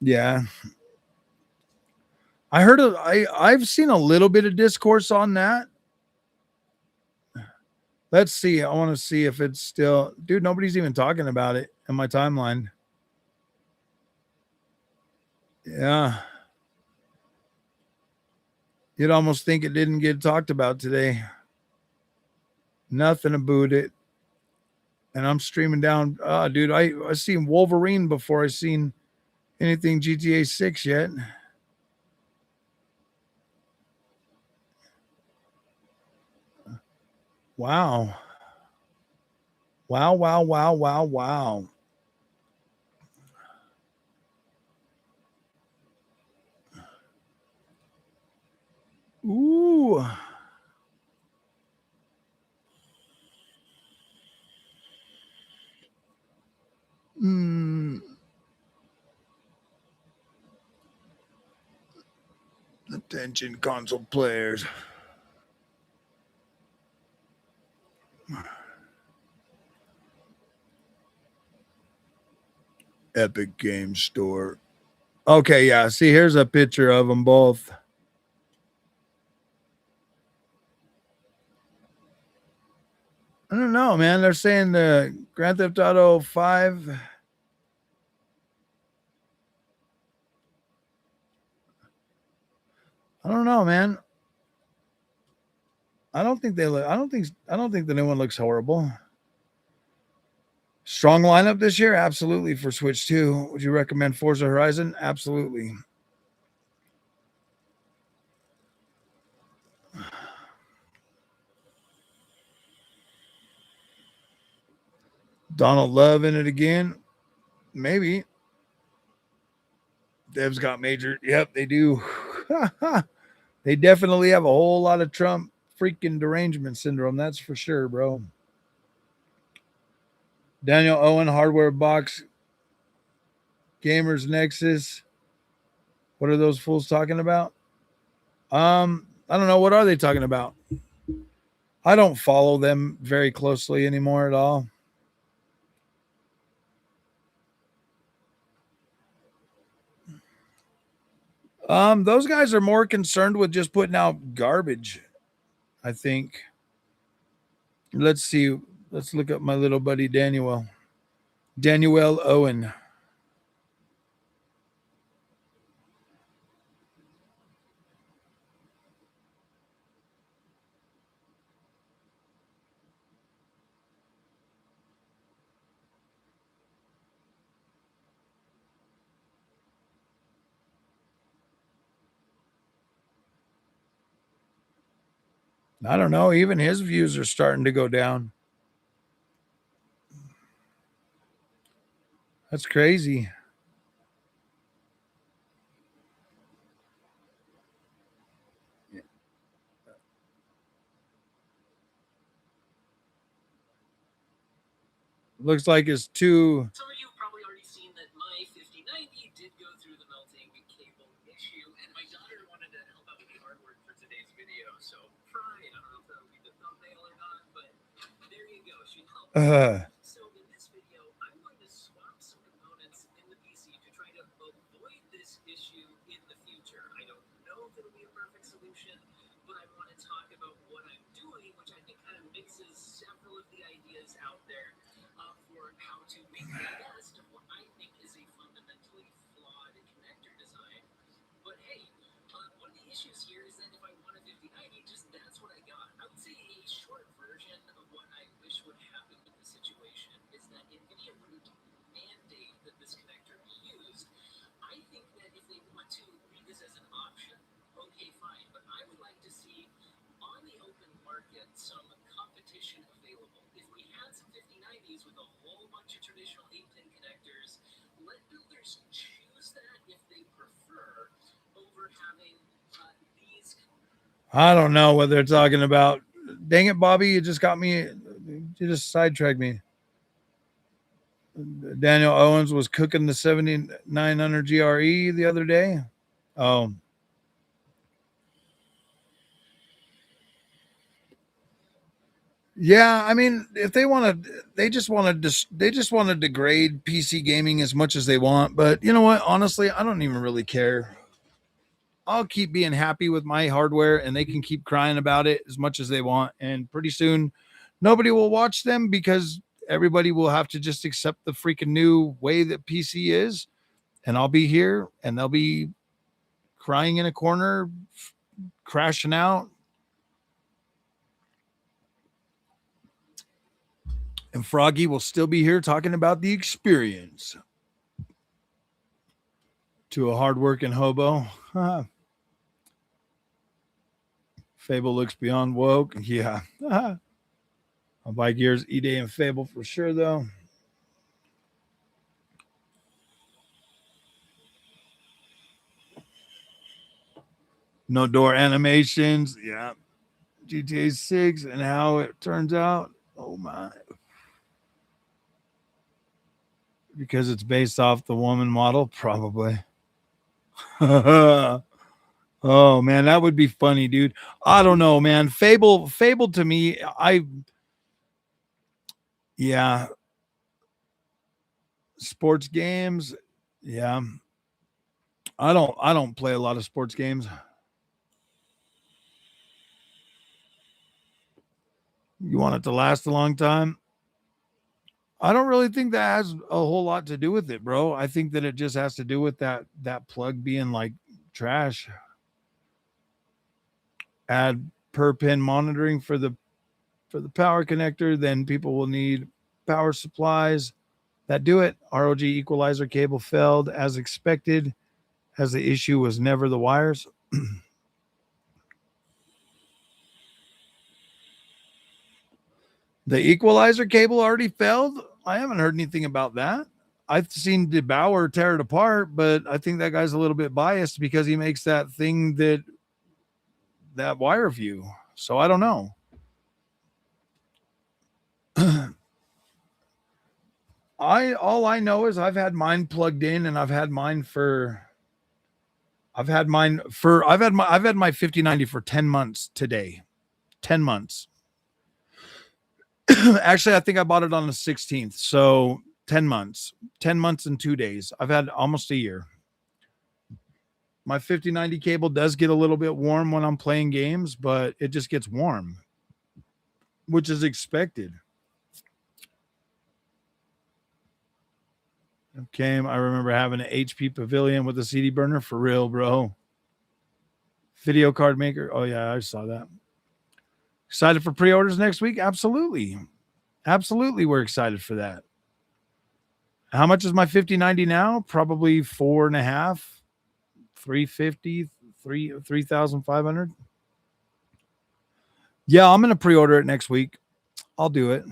Speaker 1: Yeah. I've seen a little bit of discourse on that. Let's see. I want to see if it's still, dude, nobody's even talking about it in my timeline. Yeah. You'd almost think it didn't get talked about today. Nothing about it. And I'm streaming down. Dude, I seen Wolverine before I seen anything GTA 6 yet. Wow. Wow, wow, wow, wow, wow. Ooh. Mm. Attention, console players. Epic Game Store. Okay, yeah. See, here's a picture of them both. I don't know, man. They're saying the Grand Theft Auto 5. I don't know, man. I don't think they look. I don't think the new one looks horrible. Strong lineup this year, absolutely for Switch 2. Would you recommend Forza Horizon? Absolutely. Donald Love in it again? Maybe. Devs got major. Yep, they do. They definitely have a whole lot of Trump freaking derangement syndrome. That's for sure, bro. Daniel Owen, Hardware Box, Gamers Nexus. What are those fools talking about? I don't know. What are they talking about? I don't follow them very closely anymore at all. Those guys are more concerned with just putting out garbage, I think. Let's see. Let's look up my little buddy Daniel. Daniel Owen. I don't know. Even his views are starting to go down. That's crazy. Looks like it's too. Some of you have probably already seen that my 5090 did go through the melting cable issue, and my daughter wanted to help out with the artwork for today's video. So, I don't know if that'll be the thumbnail or not, but there you go. She helped. So, in this video, I'm going to swap some components in the PC to try to avoid this issue in the future. I don't know if it'll be a perfect solution, but I want to talk about what I'm doing, which I think kind of mixes several of the ideas out there for how to make the best of what I think is a fundamentally flawed connector design. But hey, one of the issues here is that if I want a 5090, just that's what I got. I would say a short version of what I wish would happen with the situation is that NVIDIA wouldn't mandate that this connector be used. I think that if they want to read this as an option, okay, fine. But I would like to see on the open market some competition available. If we had some 5090s with a whole bunch of traditional 8-pin connectors, let builders choose that if they prefer over having these. I don't know what they're talking about. Dang it, Bobby, you just got me. You just sidetracked me. Daniel Owens was cooking the 7900 GRE the other day. Oh, Yeah, I mean, if they want to, they just want to degrade PC gaming as much as they want. But you know what? Honestly, I don't even really care. I'll keep being happy with my hardware, and they can keep crying about it as much as they want. And pretty soon, nobody will watch them because everybody will have to just accept the freaking new way that PC is. And I'll be here, and they'll be crying in a corner, crashing out. And Froggy will still be here talking about the experience to a hardworking hobo. Fable looks beyond woke. Yeah. I'll buy Gears, E-Day, and Fable for sure, though. No door animations. Yeah. GTA 6 and how it turns out. Oh, my. Because it's based off the woman model? Probably. Oh, man. That would be funny, dude. I don't know, man. Fable to me, yeah. Sports games. Yeah. I don't play a lot of sports games. You want it to last a long time? I don't really think that has a whole lot to do with it, bro. I think that it just has to do with that plug being like trash. Add per pin monitoring for the power connector, then people will need power supplies that do it. ROG equalizer cable failed as expected, as the issue was never the wires. The equalizer cable already failed? I haven't heard anything about that. I've seen DeBauer tear it apart, but I think that guy's a little bit biased because he makes that thing that wire view. So I don't know. I all I know is I've had my 5090 for 10 months today. 10 months. Actually, I think I bought it on the 16th. So 10 months. 10 months and 2 days. I've had almost a year. My 5090 cable does get a little bit warm when I'm playing games, but it just gets warm, which is expected. Okay, I remember having an HP Pavilion with a CD burner for real, bro. Video card maker. Oh yeah, I saw that. Excited for pre-orders next week? Absolutely. Absolutely, we're excited for that. How much is my 5090 now? Probably four and a half, 350, 3,500. Yeah, I'm gonna pre-order it next week. I'll do it.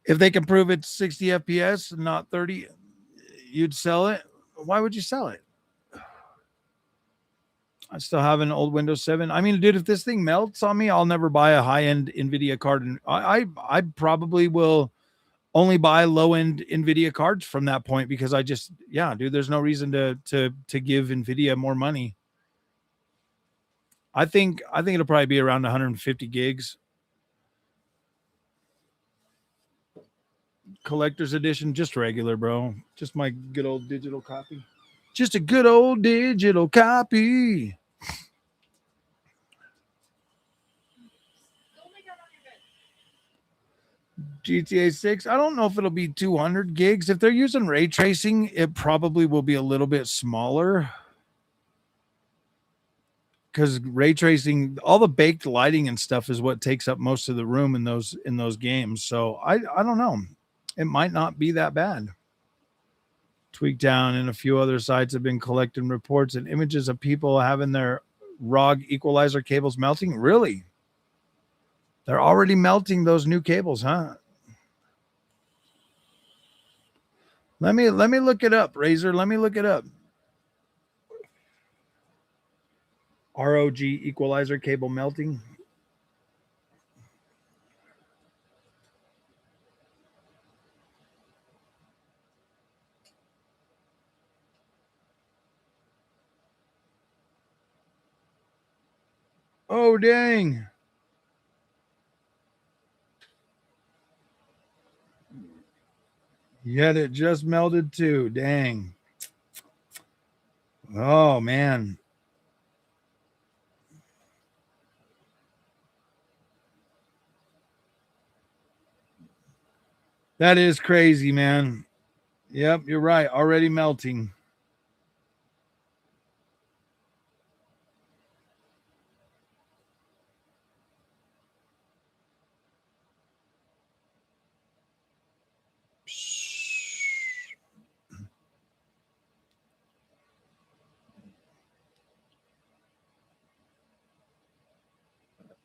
Speaker 1: If they can prove it's 60 FPS and not 30, you'd sell it. Why would you sell it? I still have an old Windows 7. I mean, dude, if this thing melts on me, I'll never buy a high-end NVIDIA card. And I probably will only buy low-end NVIDIA cards from that point because yeah, dude, there's no reason to give NVIDIA more money. I think it'll probably be around 150 gigs. Collector's edition, just regular, bro. Just my good old digital copy. Just a good old digital copy. GTA 6, I don't know if it'll be 200 gigs. If they're using ray tracing, it probably will be a little bit smaller because ray tracing, all the baked lighting and stuff is what takes up most of the room in those games. So I don't know. It might not be that bad. Tweakdown and a few other sites have been collecting reports and images of people having their ROG equalizer cables melting. Really? They're already melting those new cables, huh? Let me look it up, Razor. Let me look it up. ROG equalizer cable melting. Oh, dang. Yet it just melted too. Dang. Oh, man. That is crazy, man. Yep, you're right. Already melting.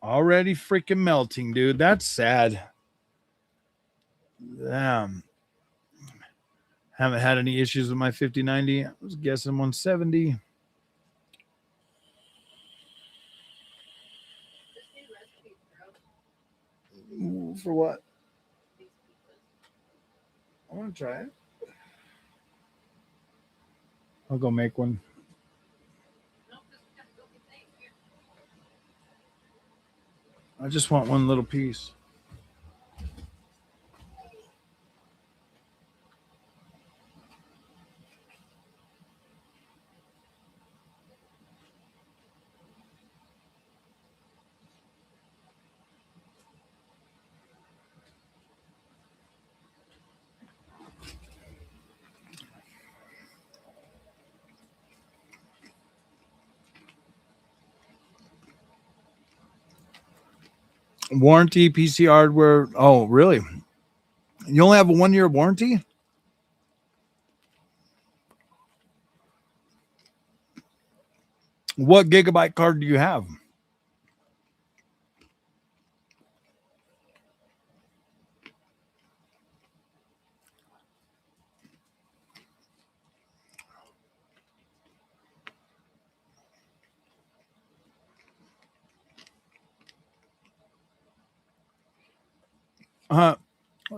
Speaker 1: Already freaking melting, dude. That's sad. Damn. Haven't had any issues with my 5090. I was guessing 170. For what? I want to try it. I'll go make one. I just want one little piece. Warranty, PC hardware. Oh, really? You only have a 1 year warranty? What gigabyte card do you have?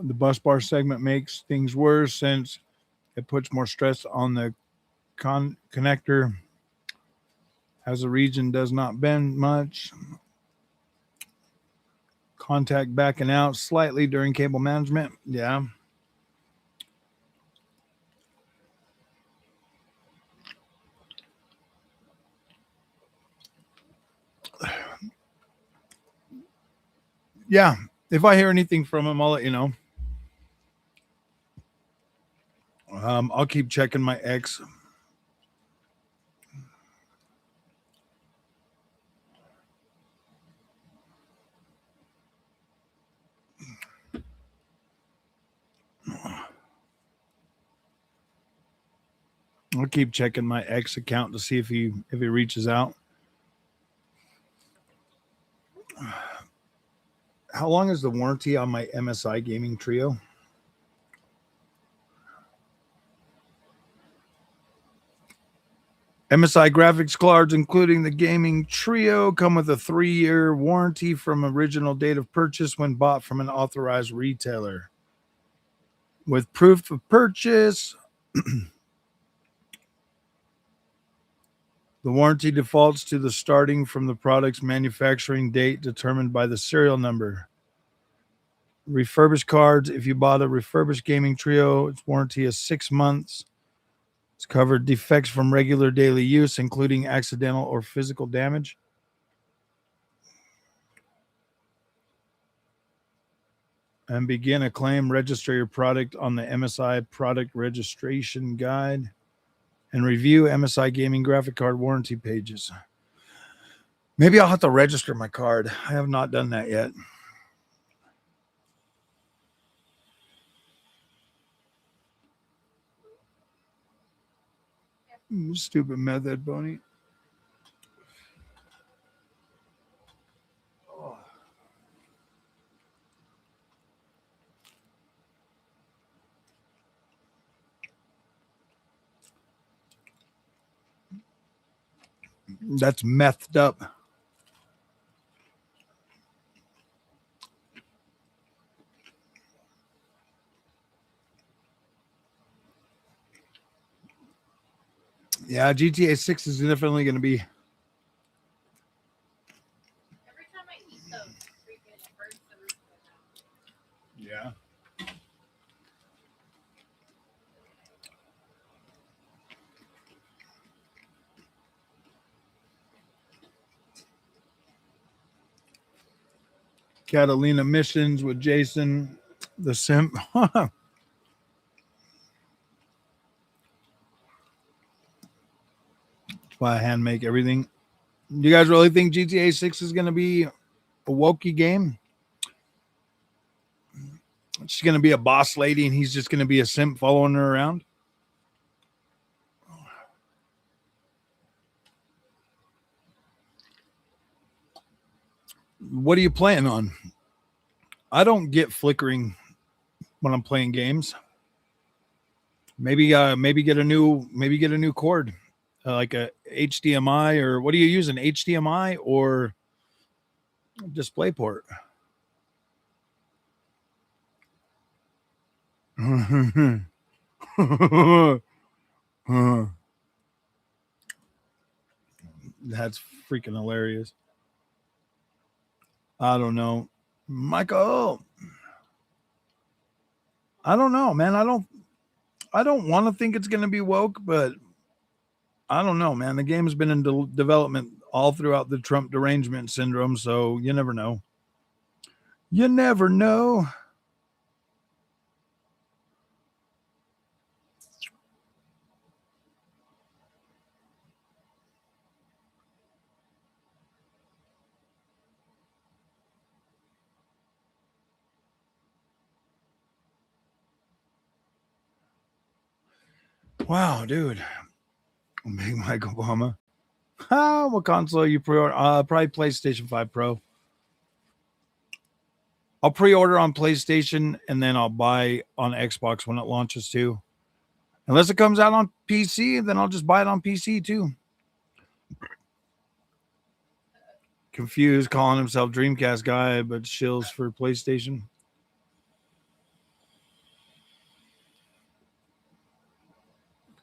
Speaker 1: The bus bar segment makes things worse since it puts more stress on the connector as the region does not bend much. Contact backing out slightly during cable management. Yeah. Yeah. If I hear anything from him, I'll let you know. I'll keep checking my X. I'll keep checking my X account to see if he reaches out. How long is the warranty on my MSI gaming trio? MSI graphics cards, including the gaming trio, come with a 3-year warranty from original date of purchase when bought from an authorized retailer. With proof of purchase, the warranty defaults to the starting from the product's manufacturing date determined by the serial number. Refurbished cards, if you bought a refurbished gaming trio, its warranty is 6 months. It's covered defects from regular daily use, including accidental or physical damage. And begin a claim, register your product on the MSI product registration guide, and review MSI gaming graphic card warranty pages. Maybe I'll have to register my card. I have not done that yet. Stupid method, Boney. That's methed up. Yeah, GTA 6 is definitely going to be Catalina missions with Jason, the simp. That's why I hand make everything. Do you guys really think GTA 6 is going to be a wokey game? She's going to be a boss lady and he's just going to be a simp following her around? What are you playing on? I don't get flickering when I'm playing games. Maybe get a new cord, like a HDMI, or what are you using? HDMI or DisplayPort? That's freaking hilarious. I don't know, Michael. I don't know, man. I don't want to think it's going to be woke, but I don't know, man. The game's been in development all throughout the Trump derangement syndrome, so you never know. You never know. Wow, dude. Big Mike Obama. What console you pre-order? Probably PlayStation 5 Pro. I'll pre-order on PlayStation and then I'll buy on Xbox when it launches too. Unless it comes out on PC, then I'll just buy it on PC too. Confused, calling himself Dreamcast guy, but shills for PlayStation.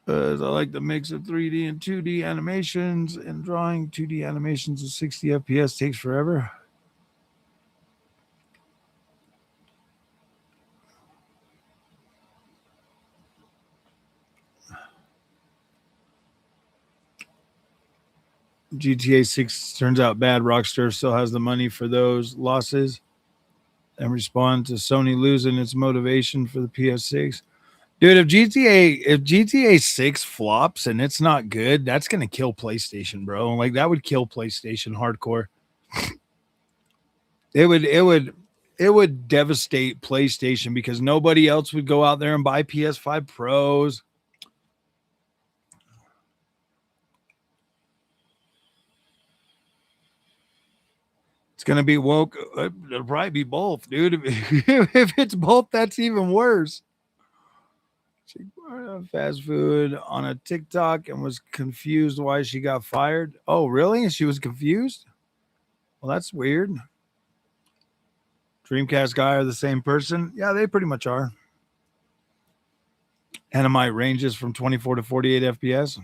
Speaker 1: I like the mix of 3D and 2D animations, and drawing 2D animations at 60 FPS takes forever. GTA 6 turns out bad. Rockstar still has the money for those losses and respond to Sony losing its motivation for the PS6. Dude, if GTA 6 flops and it's not good, that's gonna kill PlayStation, bro. Like that would kill PlayStation hardcore. It would devastate PlayStation because nobody else would go out there and buy PS5 Pros. It's gonna be woke. It'll probably be both, dude. If it's both, that's even worse. She ordered fast food on a TikTok and was confused why she got fired. Oh, really? She was confused? Well, that's weird. Dreamcast guy are the same person? Yeah, they pretty much are. Enemy ranges from 24 to 48 FPS.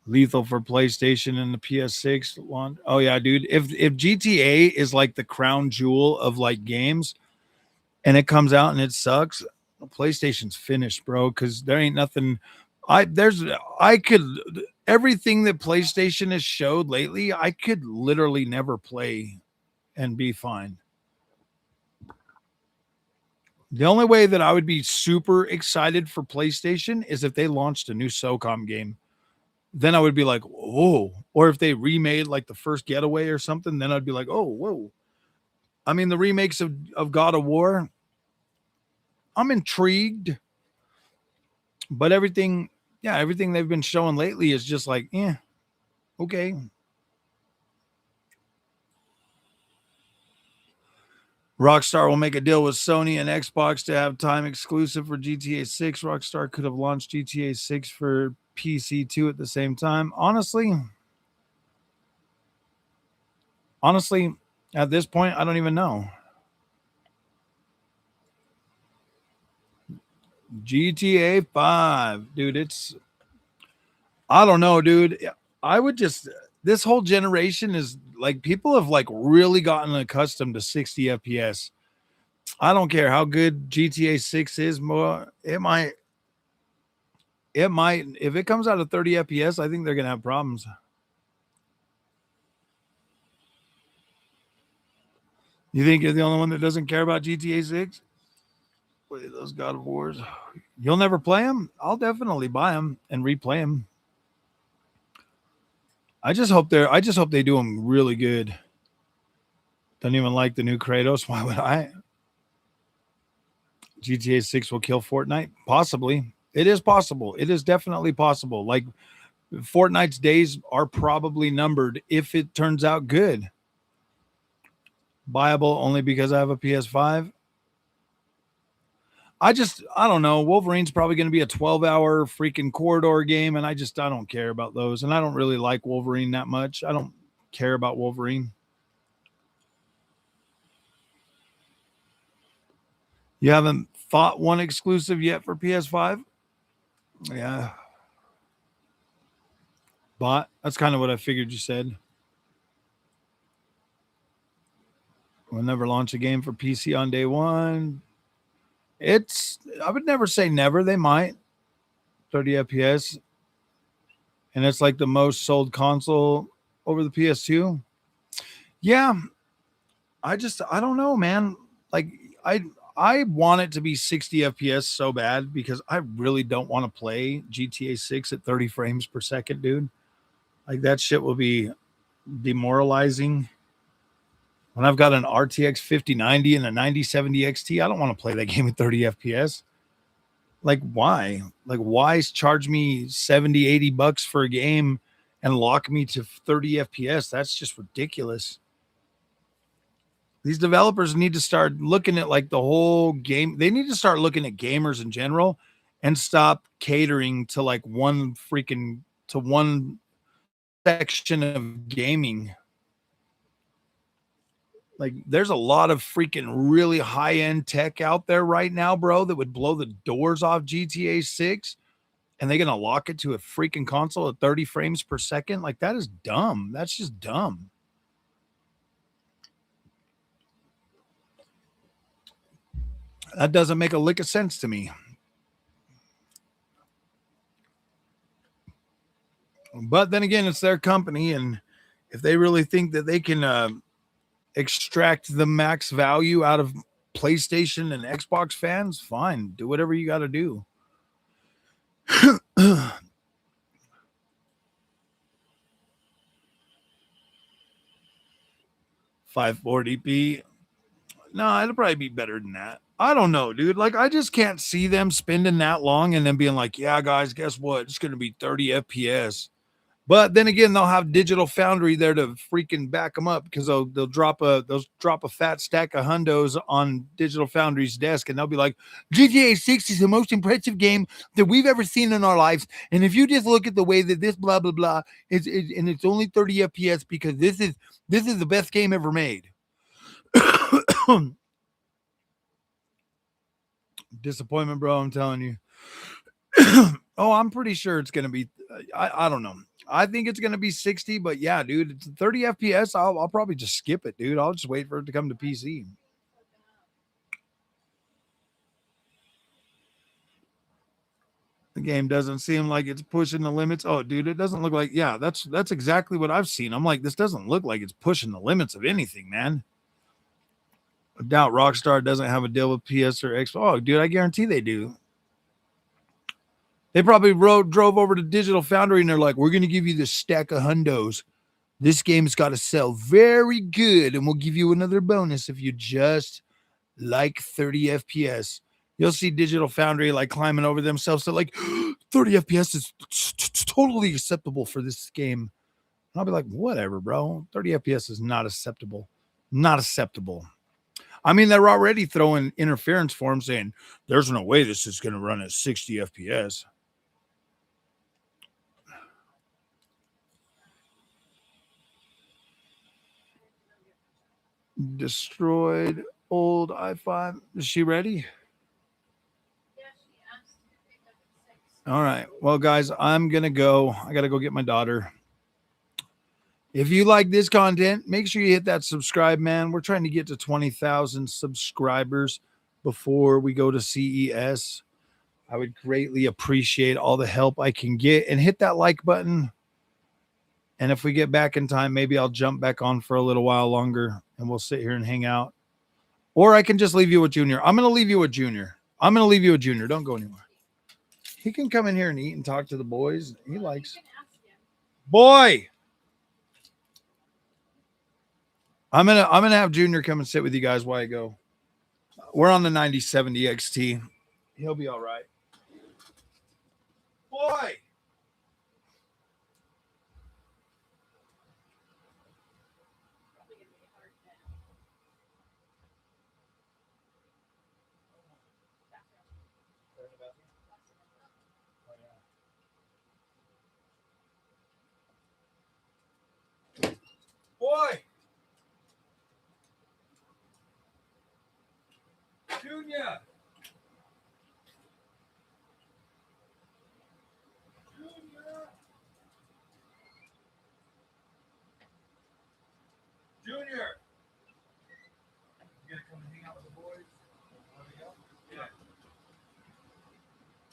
Speaker 1: Lethal for PlayStation and the PS6 launch. Oh yeah, dude. If GTA is like the crown jewel of like games and it comes out and it sucks, PlayStation's finished, bro, cuz there ain't nothing I could everything that PlayStation has showed lately, I could literally never play and be fine. The only way that I would be super excited for PlayStation is if they launched a new SOCOM game. Then I would be like, oh, or if they remade like the first Getaway or something, then I'd be like, oh, whoa. I mean, the remakes of God of War, I'm intrigued, but everything they've been showing lately is just like, yeah, okay. Rockstar will make a deal with Sony and Xbox to have time exclusive for GTA 6. Rockstar could have launched GTA 6 for PC 2 at the same time. Honestly, at this point, I don't even know. GTA 5, dude, I don't know, dude. I would just this whole generation is like people have like really gotten accustomed to 60 FPS. I don't care how good GTA 6 is, more it might if it comes out at 30 FPS, I think they're gonna have problems. You think you're the only one that doesn't care about GTA 6? Wait, those God of Wars. You'll never play them? I'll definitely buy them and replay them. I just hope they do them really good. Don't even like the new Kratos. Why would I? GTA 6 will kill Fortnite? Possibly. It is possible. It is definitely possible. Like Fortnite's days are probably numbered if it turns out good. Buyable only because I have a PS5. I don't know. Wolverine's probably going to be a 12-hour freaking corridor game, and I don't care about those. And I don't really like Wolverine that much. I don't care about Wolverine. You haven't fought one exclusive yet for PS5? Yeah. But that's kind of what I figured you said. We'll never launch a game for PC on day one. I would never say never. They might. 30 FPS. And it's like the most sold console over the PS2. Yeah. I don't know, man. Like, I want it to be 60 FPS so bad because I really don't want to play GTA 6 at 30 frames per second, dude. Like, that shit will be demoralizing. When I've got an RTX 5090 and a 9070 XT, I don't want to play that game at 30 FPS. Like, why? Like, why charge me 70, 80 bucks for a game and lock me to 30 FPS? That's just ridiculous. These developers need to start looking at like the whole game. They need to start looking at gamers in general and stop catering to like one section of gaming. Like, there's a lot of freaking really high-end tech out there right now, bro, that would blow the doors off GTA 6, and they're gonna lock it to a freaking console at 30 frames per second. Like, that is dumb. That's just dumb. That doesn't make a lick of sense to me. But then again, it's their company, and if they really think that they can extract the max value out of PlayStation and Xbox fans, fine, do whatever you got to do. 540p. No, it'll probably be better than that. I don't know, dude. Like, I just can't see them spending that long and then being like, yeah, guys, guess what? It's going to be 30 FPS. But then again, they'll have Digital Foundry there to freaking back them up because they'll drop a fat stack of hundos on Digital Foundry's desk, and they'll be like, GTA 6 is the most impressive game that we've ever seen in our lives. And if you just look at the way that this blah blah blah is and it's only 30 FPS because this is the best game ever made. Disappointment, bro. I'm telling you. Oh, I'm pretty sure it's gonna be. I don't know. I think it's gonna be 60, but yeah, dude, it's 30 FPS. I'll probably just skip it, dude. I'll just wait for it to come to PC. The game doesn't seem like it's pushing the limits. Oh, dude, it doesn't look like. Yeah, that's exactly what I've seen. I'm like, this doesn't look like it's pushing the limits of anything, man. I doubt Rockstar doesn't have a deal with PS or X. Oh, dude, I guarantee they do. They probably drove over to Digital Foundry and they're like, we're going to give you this stack of hundos. This game's got to sell very good, and we'll give you another bonus if you just like 30 FPS. You'll see Digital Foundry like climbing over themselves. They're like, 30 FPS is totally acceptable for this game. And I'll be like, whatever, bro. 30 FPS is not acceptable. Not acceptable. I mean, they're already throwing interference for them saying, there's no way this is going to run at 60 FPS. Destroyed old i5. Is she ready? All right. Well, guys, I'm going to go. I got to go get my daughter. If you like this content, make sure you hit that subscribe, man. We're trying to get to 20,000 subscribers before we go to CES. I would greatly appreciate all the help I can get, and hit that like button. And if we get back in time, maybe I'll jump back on for a little while longer and we'll sit here and hang out. Or I can just leave you with Junior. I'm going to leave you with Junior. I'm going to leave you with Junior. Don't go anywhere. He can come in here and eat and talk to the boys. He likes. Boy. I'm gonna have Junior come and sit with you guys while I go. We're on the 9070 XT. He'll be all right. Boy. Boy. Junior. Junior. You gonna come and hang out with the boys? Yeah.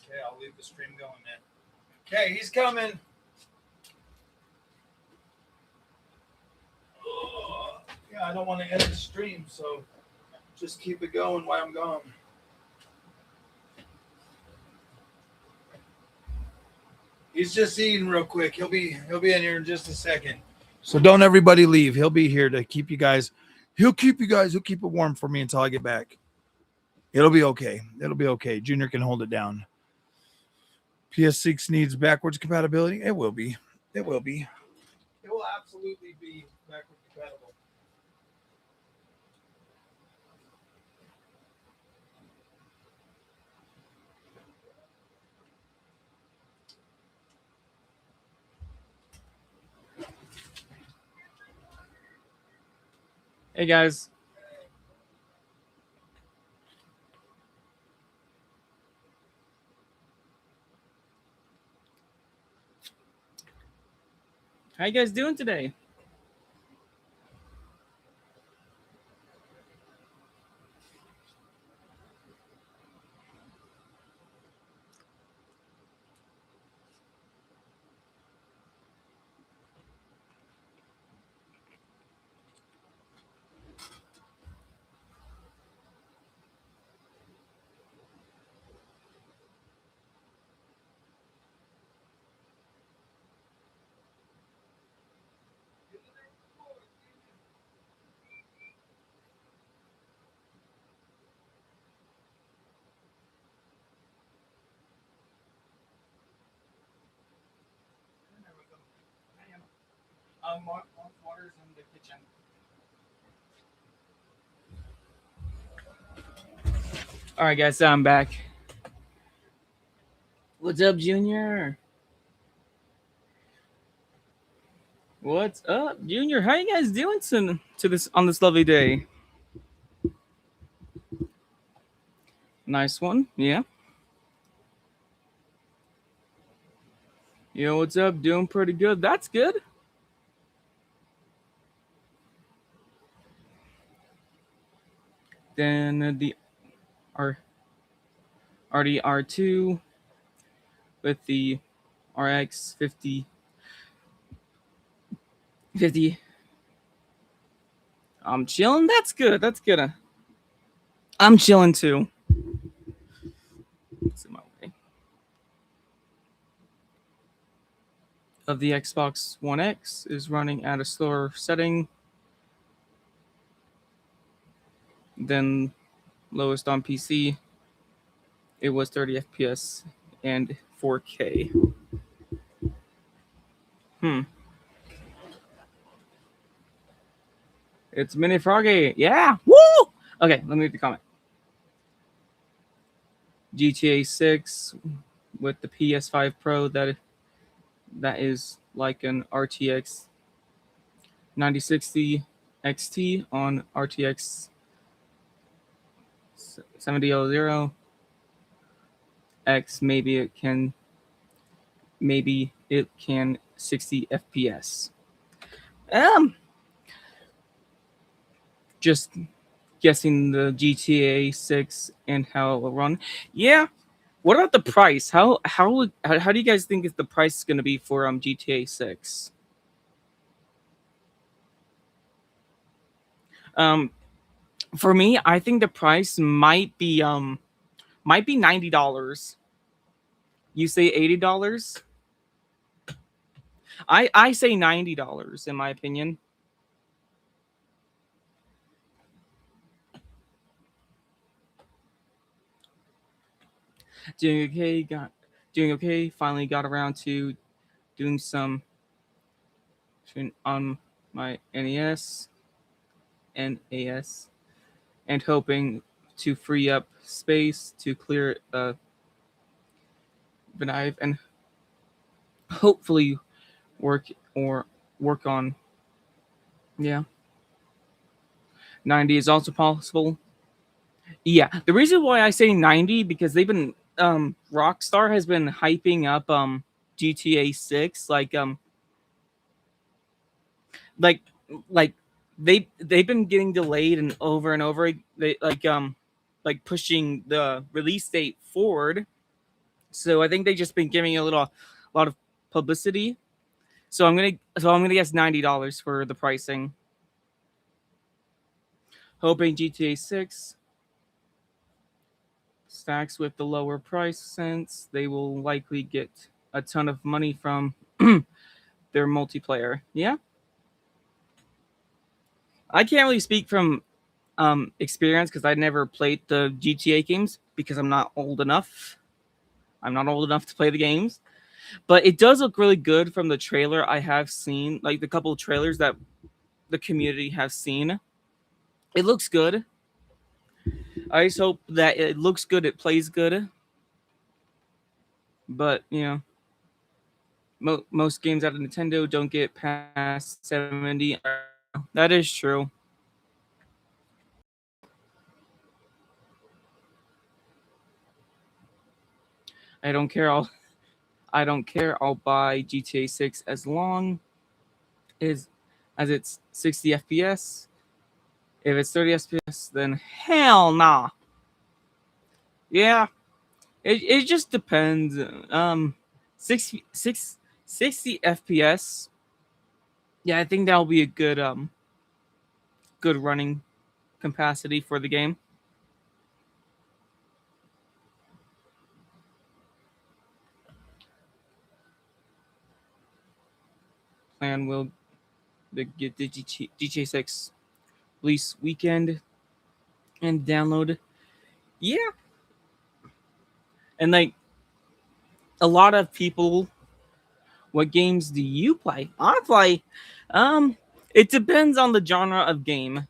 Speaker 1: Okay, I'll leave the stream going then. Okay, he's coming. Yeah, I don't want to end the stream, so just keep it going while I'm gone. He's just eating real quick. He'll be in here in just a second. So don't everybody leave. He'll be here to keep you guys. He'll keep it warm for me until I get back. It'll be okay. It'll be okay. Junior can hold it down. PS6 needs backwards compatibility. It will be. It will be. It will absolutely be backwards compatible.
Speaker 2: Hey guys. How you guys doing today? Water's in the kitchen. All right, guys, so I'm back. What's up, Junior? What's up, Junior? How you guys doing to this on this lovely day? Nice one, yeah. Yo, what's up? Doing pretty good. That's good. Then the R RDR2 with the RX 50. I'm chilling. That's good. That's good. I'm chilling too. It's in my way. Of the Xbox One X is running at a slower setting than lowest on PC. It was 30 FPS and 4K. It's Mini Froggy. Yeah. Woo! Okay, let me read the comment. GTA 6 with the PS5 Pro that is like an RTX 9060 XT on RTX 7000 X. Maybe it can 60 FPS. Just guessing the GTA 6 and how it will run. Yeah. What about the price? How do you guys think the price is going to be for GTA 6? For me, I think the price might be $90. You say $80? I say $90 in my opinion. Doing okay, got doing okay. Finally got around to doing some on my NAS, and hoping to free up space to clear Vive and hopefully work or work on. Yeah, 90 is also possible. Yeah, the reason why I say 90 because they've been Rockstar has been hyping up GTA 6 like like they've been getting delayed and over they like pushing the release date forward. So I think they just been giving a lot of publicity. So I'm gonna guess $90 for the pricing. Hoping GTA 6 stacks with the lower price since they will likely get a ton of money from their multiplayer. Yeah, I can't really speak from experience because I never played the GTA games because I'm not old enough. I'm not old enough to play the games, but it does look really good from the trailer I have seen, like the couple of trailers that the community has seen. It looks good. I just hope that it looks good, it plays good, but most games out of Nintendo don't get past 70. That is true. I don't care. I don't care. I'll buy GTA 6 as long as it's 60 FPS. If it's 30 FPS, then hell nah. Yeah, it just depends. 60, 60 FPS. Yeah, I think that'll be a good running capacity for the game. Plan will get the GTA 6 release weekend and download. Yeah, and like a lot of people, what games do you play? I play. Um, it depends on the genre of game.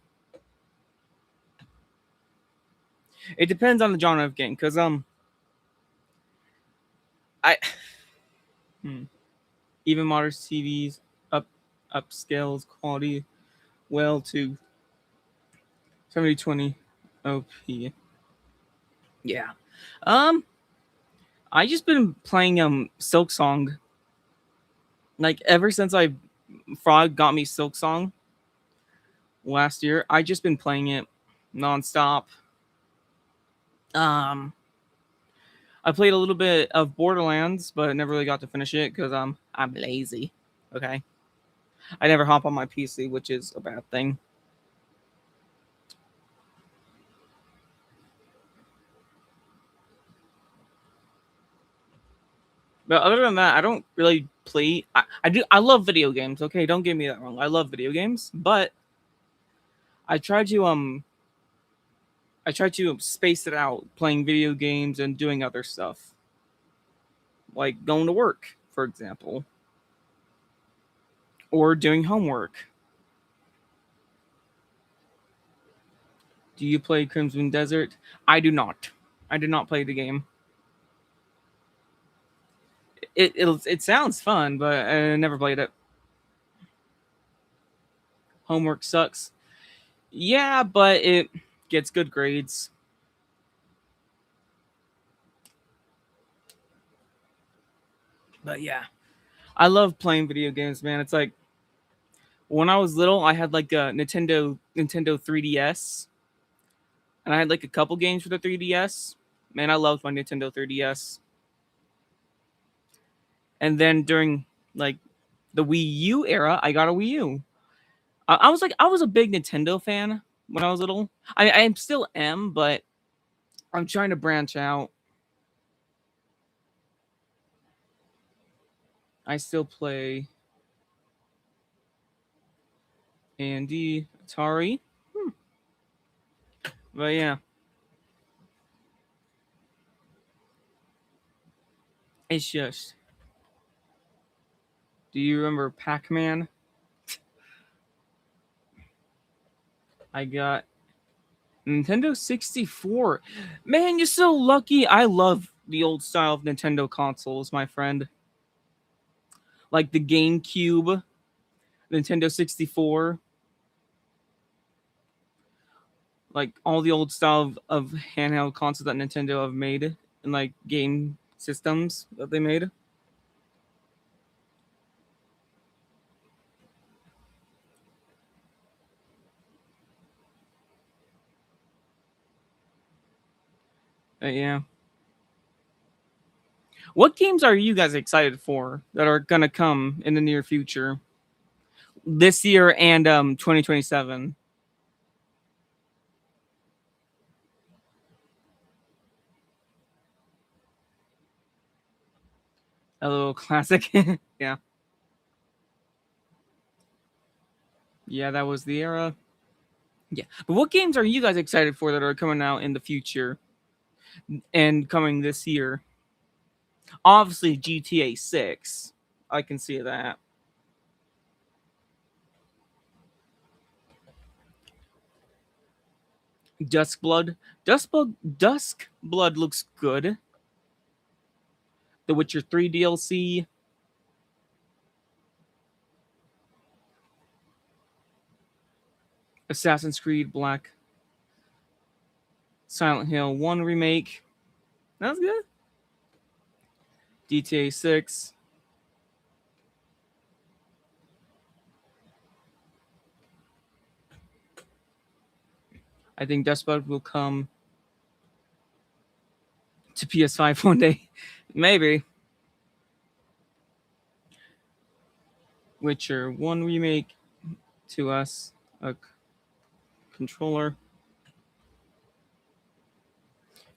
Speaker 2: It depends on the genre of game, cause I hmm, even modern TVs up upscales quality well to 7020 OP. Yeah. Um, I just been playing Silk Song. Like ever since I Frog got me Silk Song last year, I just been playing it nonstop. Um, I played a little bit of Borderlands, but I never really got to finish it because I'm lazy. Okay, I never hop on my PC, which is a bad thing. But other than that, I don't really play. I do. I love video games. Okay, don't get me that wrong. I love video games, but I try to space it out, playing video games and doing other stuff, like going to work, for example, or doing homework. Do you play Crimson Desert? I do not. I did not play the game. It sounds fun, but I never played it. Homework sucks. Yeah, but it gets good grades. But yeah, I love playing video games, man. It's like when I was little, I had like a Nintendo 3DS, and I had like a couple games for the 3DS. Man, I loved my Nintendo 3DS. And then during like the Wii U era, I got a Wii U. I was a big Nintendo fan, when I was little. I still am, but I'm trying to branch out. I still play A&D, Atari. But yeah, it's just. Do you remember Pac-Man? I got Nintendo 64. Man, you're so lucky. I love the old style of Nintendo consoles, my friend. Like the GameCube, Nintendo 64, like all the old style of handheld consoles that Nintendo have made and like game systems that they made. Yeah. What games are you guys excited for that are gonna come in the near future? This year and 2027. A little classic. Yeah. Yeah, that was the era. Yeah. But what games are you guys excited for that are coming out in the future and coming this year? Obviously GTA 6. I can see that. Duskblood. Duskblood looks good. The Witcher 3 DLC. Assassin's Creed Black. Silent Hill 1 remake. That's good. GTA 6. I think Duskblood will come to PS5 one day. Maybe. Witcher 1 remake to us. A controller.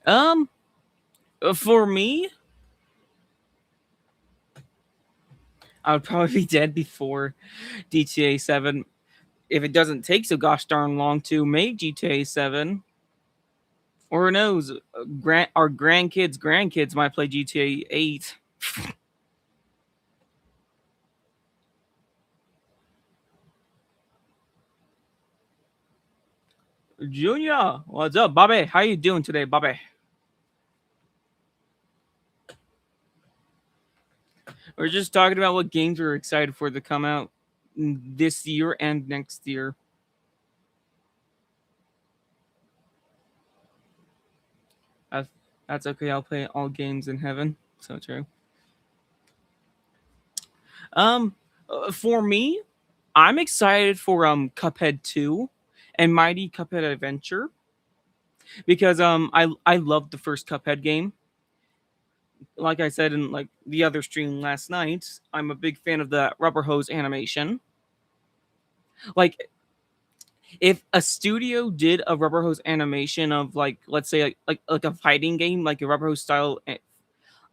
Speaker 2: Um, for me, I would probably be dead before GTA 7 if it doesn't take so gosh darn long to make GTA 7. Or who knows, our grandkids might play GTA 8. Junior, what's up, Bobby? How you doing today, Bobby? We're just talking about what games we're excited for to come out this year and next year. That's, that's okay. I'll play all games in heaven. So true. Um, for me, I'm excited for Cuphead 2 and Mighty Cuphead Adventure because I loved the first Cuphead game. Like I said in like the other stream last night, I'm a big fan of the rubber hose animation. Like if a studio did a rubber hose animation of like let's say like a fighting game, like a rubber hose style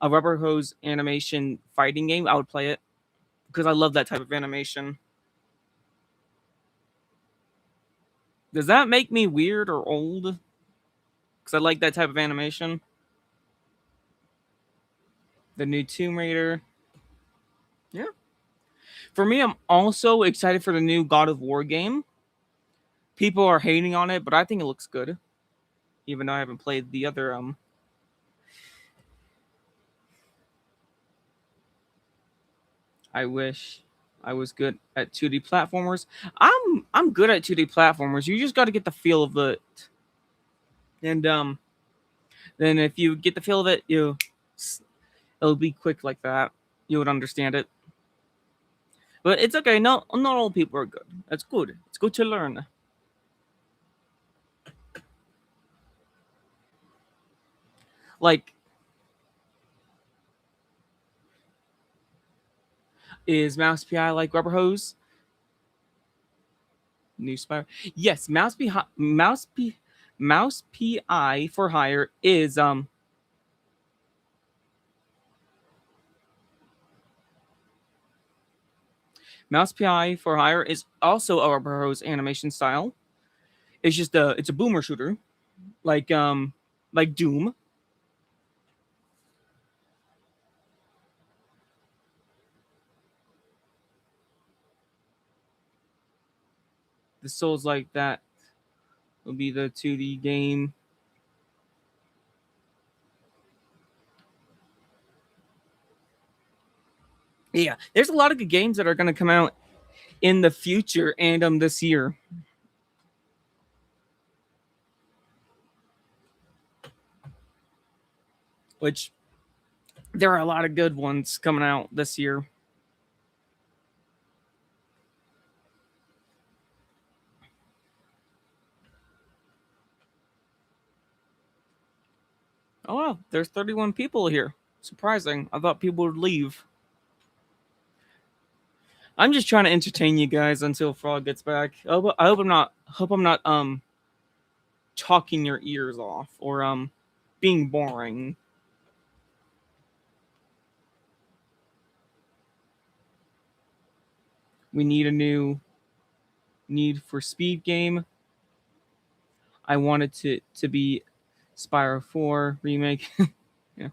Speaker 2: a rubber hose animation fighting game, I would play it because I love that type of animation. Does that make me weird or old? Because I like that type of animation. The new Tomb Raider. Yeah. For me, I'm also excited for the new God of War game. People are hating on it, but I think it looks good. Even though I haven't played the other I wish I was good at 2D platformers. I'm good at 2D platformers. You just got to get the feel of it. And then if you get the feel of it, it'll be quick like that. You would understand it. But it's okay. Not all people are good. That's good. It's good to learn. Like, is Mouse PI like rubber hose? New Spyro. Yes, Mouse PI for Hire is Mouse PI for Hire is also a Bros animation style. It's just it's a boomer shooter, like Doom. The Souls like that will be the 2D game. Yeah, there's a lot of good games that are going to come out in the future and this year. Which there are a lot of good ones coming out this year. Oh wow, there's 31 people here. Surprising. I thought people would leave. I'm just trying to entertain you guys until Frog gets back. I hope I'm not talking your ears off or being boring. We need a new Need for Speed game. I want it to be Spyro 4 remake. Yeah.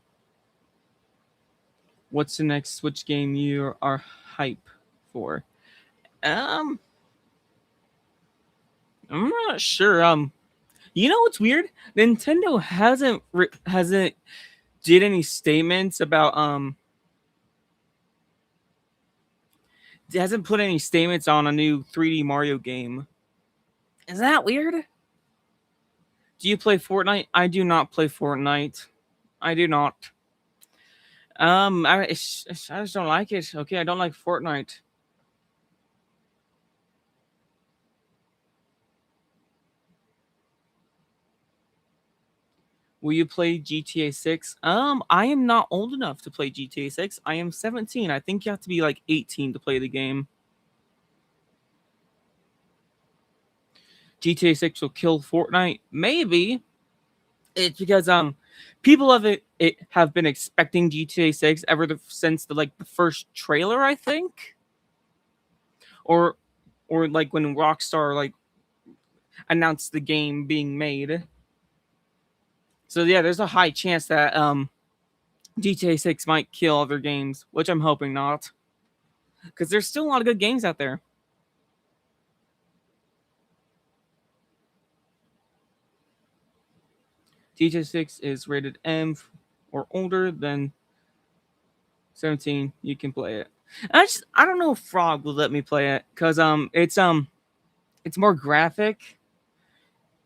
Speaker 2: What's the next Switch game you are hype for? Um, I'm not sure. You know what's weird? Nintendo hasn't did any statements about hasn't put any statements on a new 3D Mario game. Is that weird? Do you play Fortnite? I do not play Fortnite. I do not. I just don't like it. Okay, I don't like Fortnite. Will you play GTA 6? I am not old enough to play GTA 6. I am 17. I think you have to be like 18 to play the game. GTA 6 will kill Fortnite? Maybe. It's because people of it have been expecting GTA 6 since the first trailer, I think. Or like when Rockstar announced the game being made. So yeah, there's a high chance that GTA 6 might kill other games, which I'm hoping not. Because there's still a lot of good games out there. GTA 6 is rated M or older than 17. You can play it. I don't know if Frog will let me play it because it's more graphic.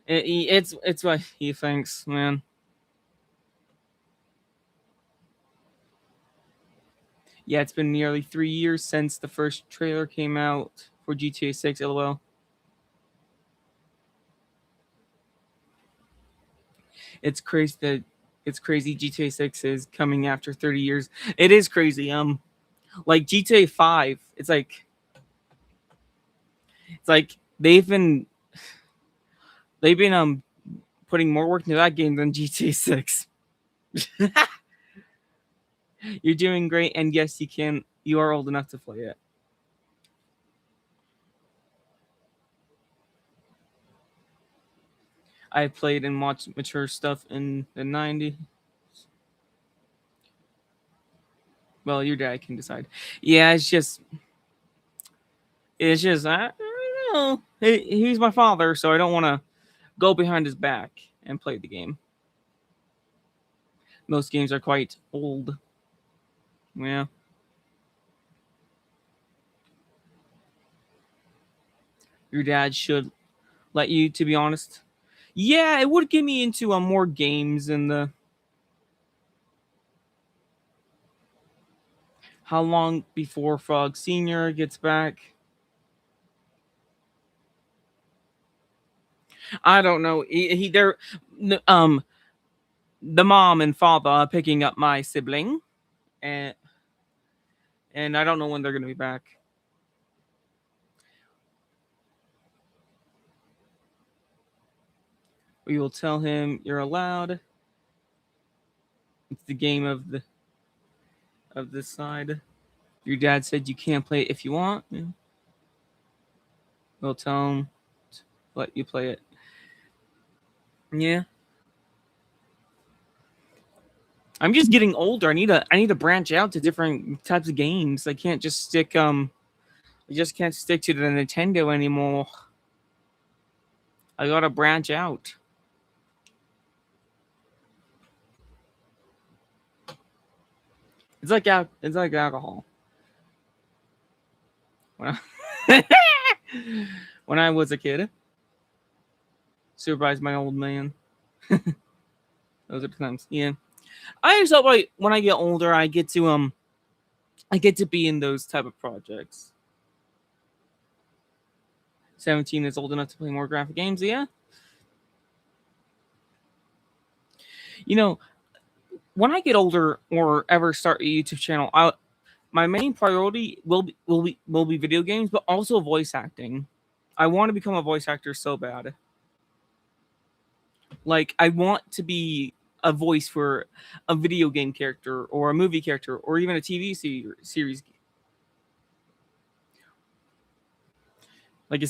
Speaker 2: It's what he thinks, man. Yeah, it's been nearly 3 years since the first trailer came out for GTA 6. LOL. It's crazy GTA 6 is coming after 30 years. It is crazy. Like GTA 5, it's like they've been putting more work into that game than GTA 6. You're doing great, and yes, you are old enough to play it. I played and watched mature stuff in the 90s. Well, your dad can decide. Yeah, it's just I don't know. He's my father, so I don't want to go behind his back and play the game. Most games are quite old. Yeah. Your dad should let you, to be honest. Yeah, it would get me into more games in the. How long before Frog Senior gets back? I don't know. They're the mom and father are picking up my sibling, and I don't know when they're gonna be back. We will tell him you're allowed. It's the game of this side. Your dad said you can't play it if you want. We'll tell him to let you play it. Yeah. I'm just getting older. I need to branch out to different types of games. I can't just stick I just can't stick to the Nintendo anymore. I gotta branch out. It's like alcohol. When I, when I was a kid, supervised my old man. Those are the times. Yeah. I just hope when I get older, I get to be in those type of projects. 17 is old enough to play more graphic games. Yeah. You know, when I get older or ever start a YouTube channel, my main priority will be video games, but also voice acting. I want to become a voice actor so bad. Like I want to be a voice for a video game character or a movie character or even a TV series. Like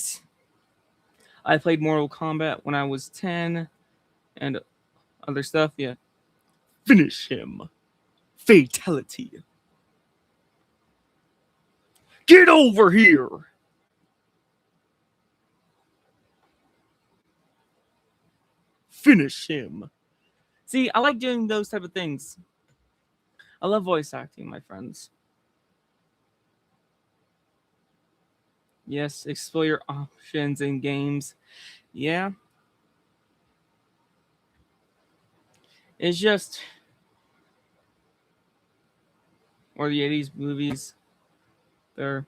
Speaker 2: I played Mortal Kombat when I was 10 and other stuff. Yeah. Finish him. Fatality. Get over here. Finish him. See, I like doing those type of things. I love voice acting, my friends. Yes, explore your options in games. Yeah. It's just or the 80s movies. They're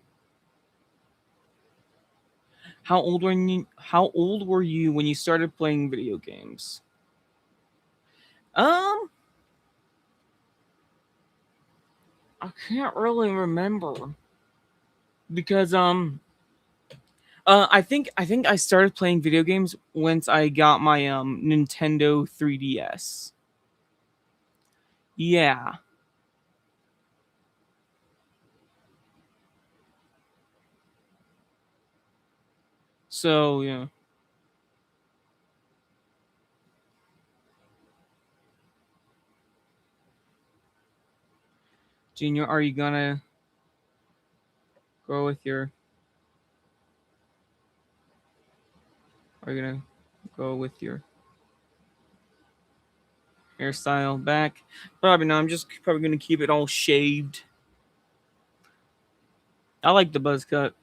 Speaker 2: how old were you when you started playing video games? Um I can't really remember because I think I started playing video games once I got my Nintendo 3DS. Yeah. So, yeah. Junior, are you gonna go with your are you gonna go with your hairstyle back? Probably not. I'm just probably gonna keep it all shaved. I like the buzz cut.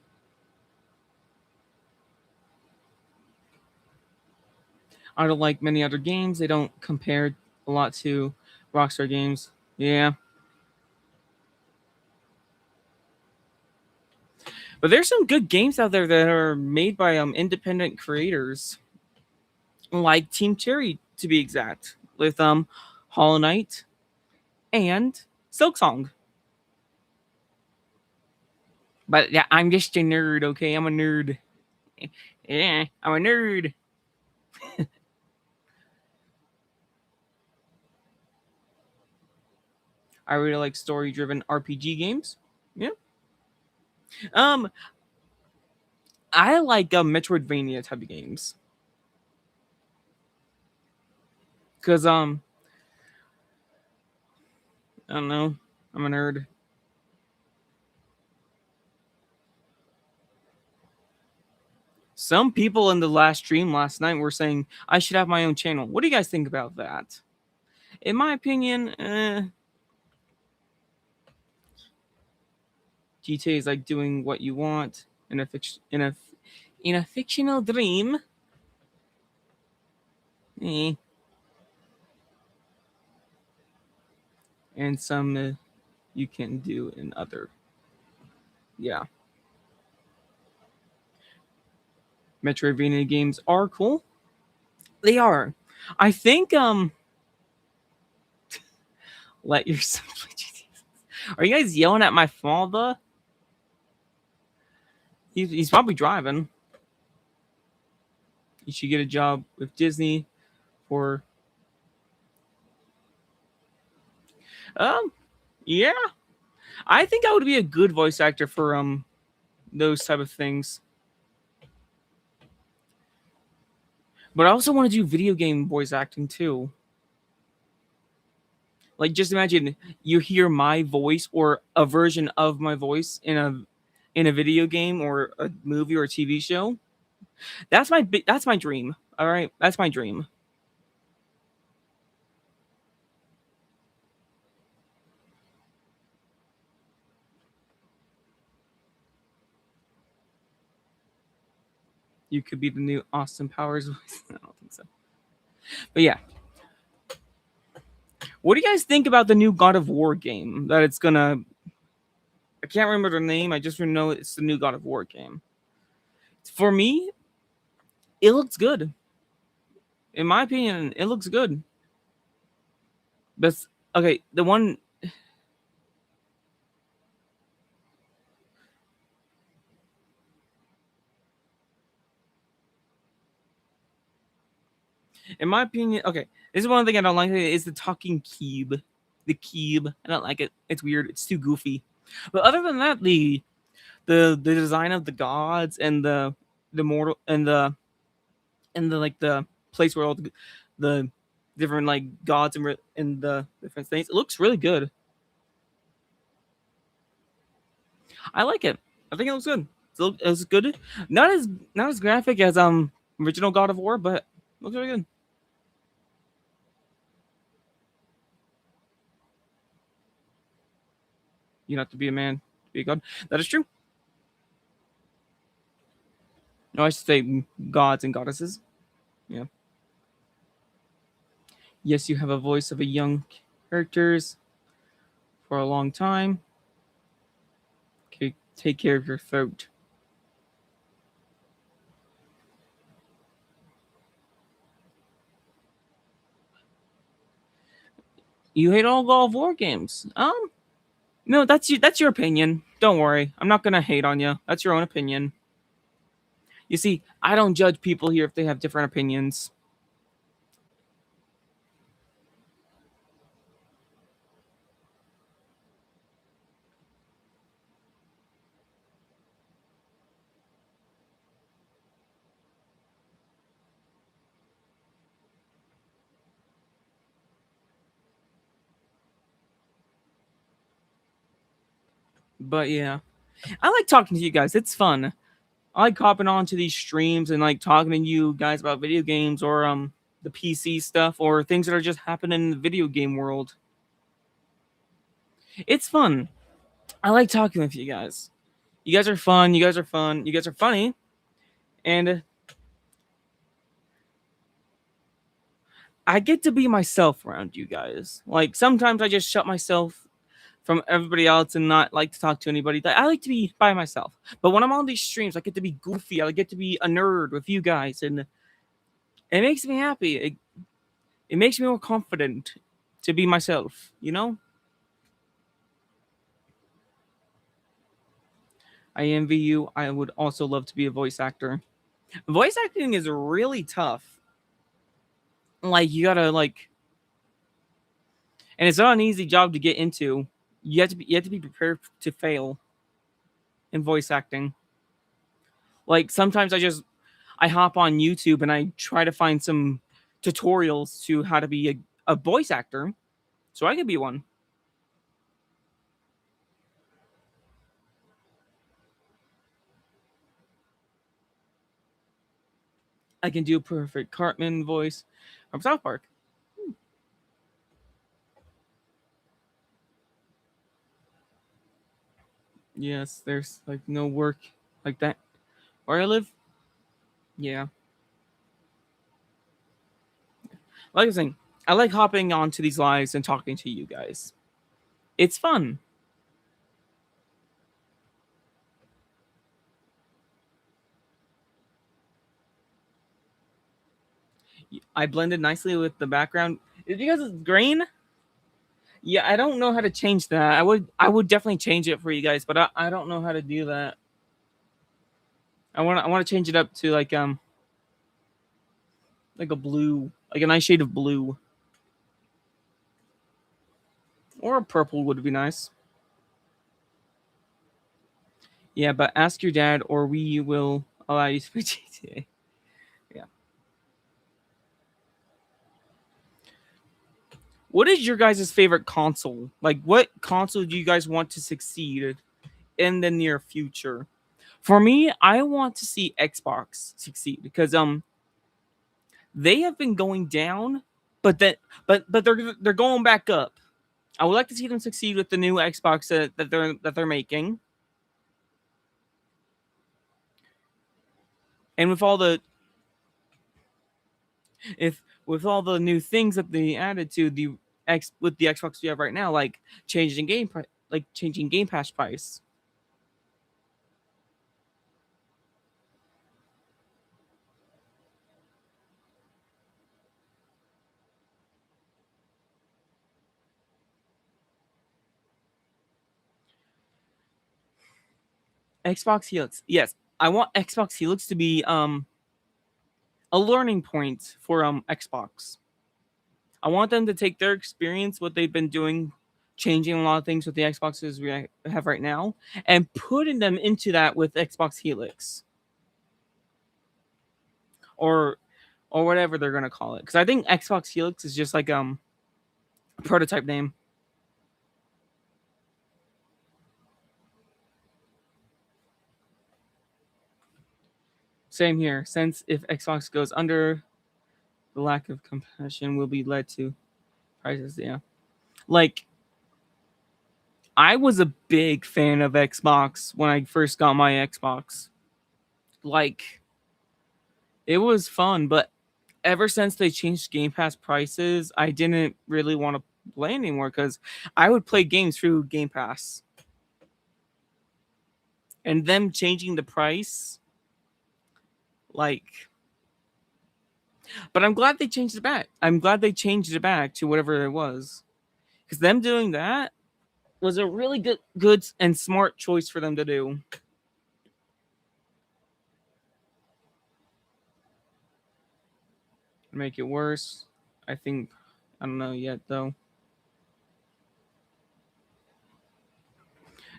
Speaker 2: I don't like many other games. They don't compare a lot to Rockstar games. Yeah. But there's some good games out there that are made by independent creators. Like Team Cherry to be exact. With Hollow Knight and Silksong. But yeah, I'm just a nerd, okay? I'm a nerd. Yeah, I'm a nerd. I really like story-driven RPG games. Yeah. Um, I like Metroidvania type of games. Cause I don't know, I'm a nerd. Some people in the last stream last night were saying I should have my own channel. What do you guys think about that? In my opinion, GTA is like doing what you want in a fictional dream. Eh. And some you can do in other. Yeah. Metroidvania games are cool. They are. I think let yourself play GTA. Are you guys yelling at my father? He's probably driving. You should get a job with Disney. or yeah, I think I would be a good voice actor for those type of things. But I also want to do video game voice acting too. Like, just imagine you hear my voice or a version of my voice in a video game or a movie or a TV show. That's my dream. All right, that's my dream. You could be the new Austin Powers voice. I don't think so. But yeah, what do you guys think about the new God of War game that it's gonna? I can't remember the name. I just know it's the new God of War game. For me, it looks good. In my opinion, it looks good. But okay, the one in my opinion, okay, this is one thing I don't like is the talking keeb. The keeb. I don't like it. It's weird. It's too goofy. But other than that, the design of the gods and the mortal and the like the place where all the different like gods and the different things, it looks really good. I like it. I think it looks good. It's good. Not as graphic as original God of War, but it looks really good. You don't have to be a man to be a god. That is true. No, I should say gods and goddesses. Yeah. Yes, you have a voice of a young characters for a long time. Okay, take care of your throat. You hate all God of War games. No, that's your opinion. Don't worry. I'm not gonna hate on you. That's your own opinion. You see, I don't judge people here if they have different opinions. But yeah, I like talking to you guys. It's fun. I like hopping on to these streams and like talking to you guys about video games or the PC stuff or things that are just happening in the video game world. It's fun. I like talking with you guys. You guys are fun. You guys are fun. You guys are funny. And I get to be myself around you guys. Like sometimes I just shut myself from everybody else and not like to talk to anybody. I like to be by myself. But when I'm on these streams, I get to be goofy. I get to be a nerd with you guys, and it makes me happy. It makes me more confident to be myself. You know, I envy you. I would also love to be a voice actor. Voice acting is really tough. Like you gotta like, and it's not an easy job to get into. You have to be prepared to fail in voice acting. Like sometimes I hop on YouTube and I try to find some tutorials to how to be a voice actor, so I could be one. I can do a perfect Cartman voice from South Park. Yes, there's like no work like that where I live. Yeah, like I was saying, I like hopping onto these lives and talking to you guys. It's fun. I blended nicely with the background. Is it because it's green? Yeah, I don't know how to change that. I would definitely change it for you guys, but I don't know how to do that. I want to change it up to like a blue. Like a nice shade of blue. Or a purple would be nice. Yeah, but ask your dad or we will allow you to play GTA. Yeah. What is your guys' favorite console? Like, what console do you guys want to succeed in the near future? For me, I want to see Xbox succeed because they have been going down, but they're going back up. I would like to see them succeed with the new Xbox that they're making, and with all the if with all the new things that they added to the X with the Xbox we have right now, like changing Game Pass price. Xbox Helix, yes, I want Xbox Helix to be a learning point for Xbox. I want them to take their experience, what they've been doing, changing a lot of things with the Xboxes we have right now, and putting them into that with Xbox Helix, or whatever they're gonna call it. Because I think Xbox Helix is just like a prototype name. Same here. Since if Xbox goes under, the lack of competition will be led to prices. Yeah, like I was a big fan of Xbox when I first got my Xbox. Like it was fun, but ever since they changed Game Pass prices, I didn't really want to play anymore because I would play games through Game Pass. And them changing the price, like, but I'm glad they changed it back. I'm glad they changed it back to whatever it was, because them doing that was a really good and smart choice for them to do. Make it worse, I think. I don't know yet though.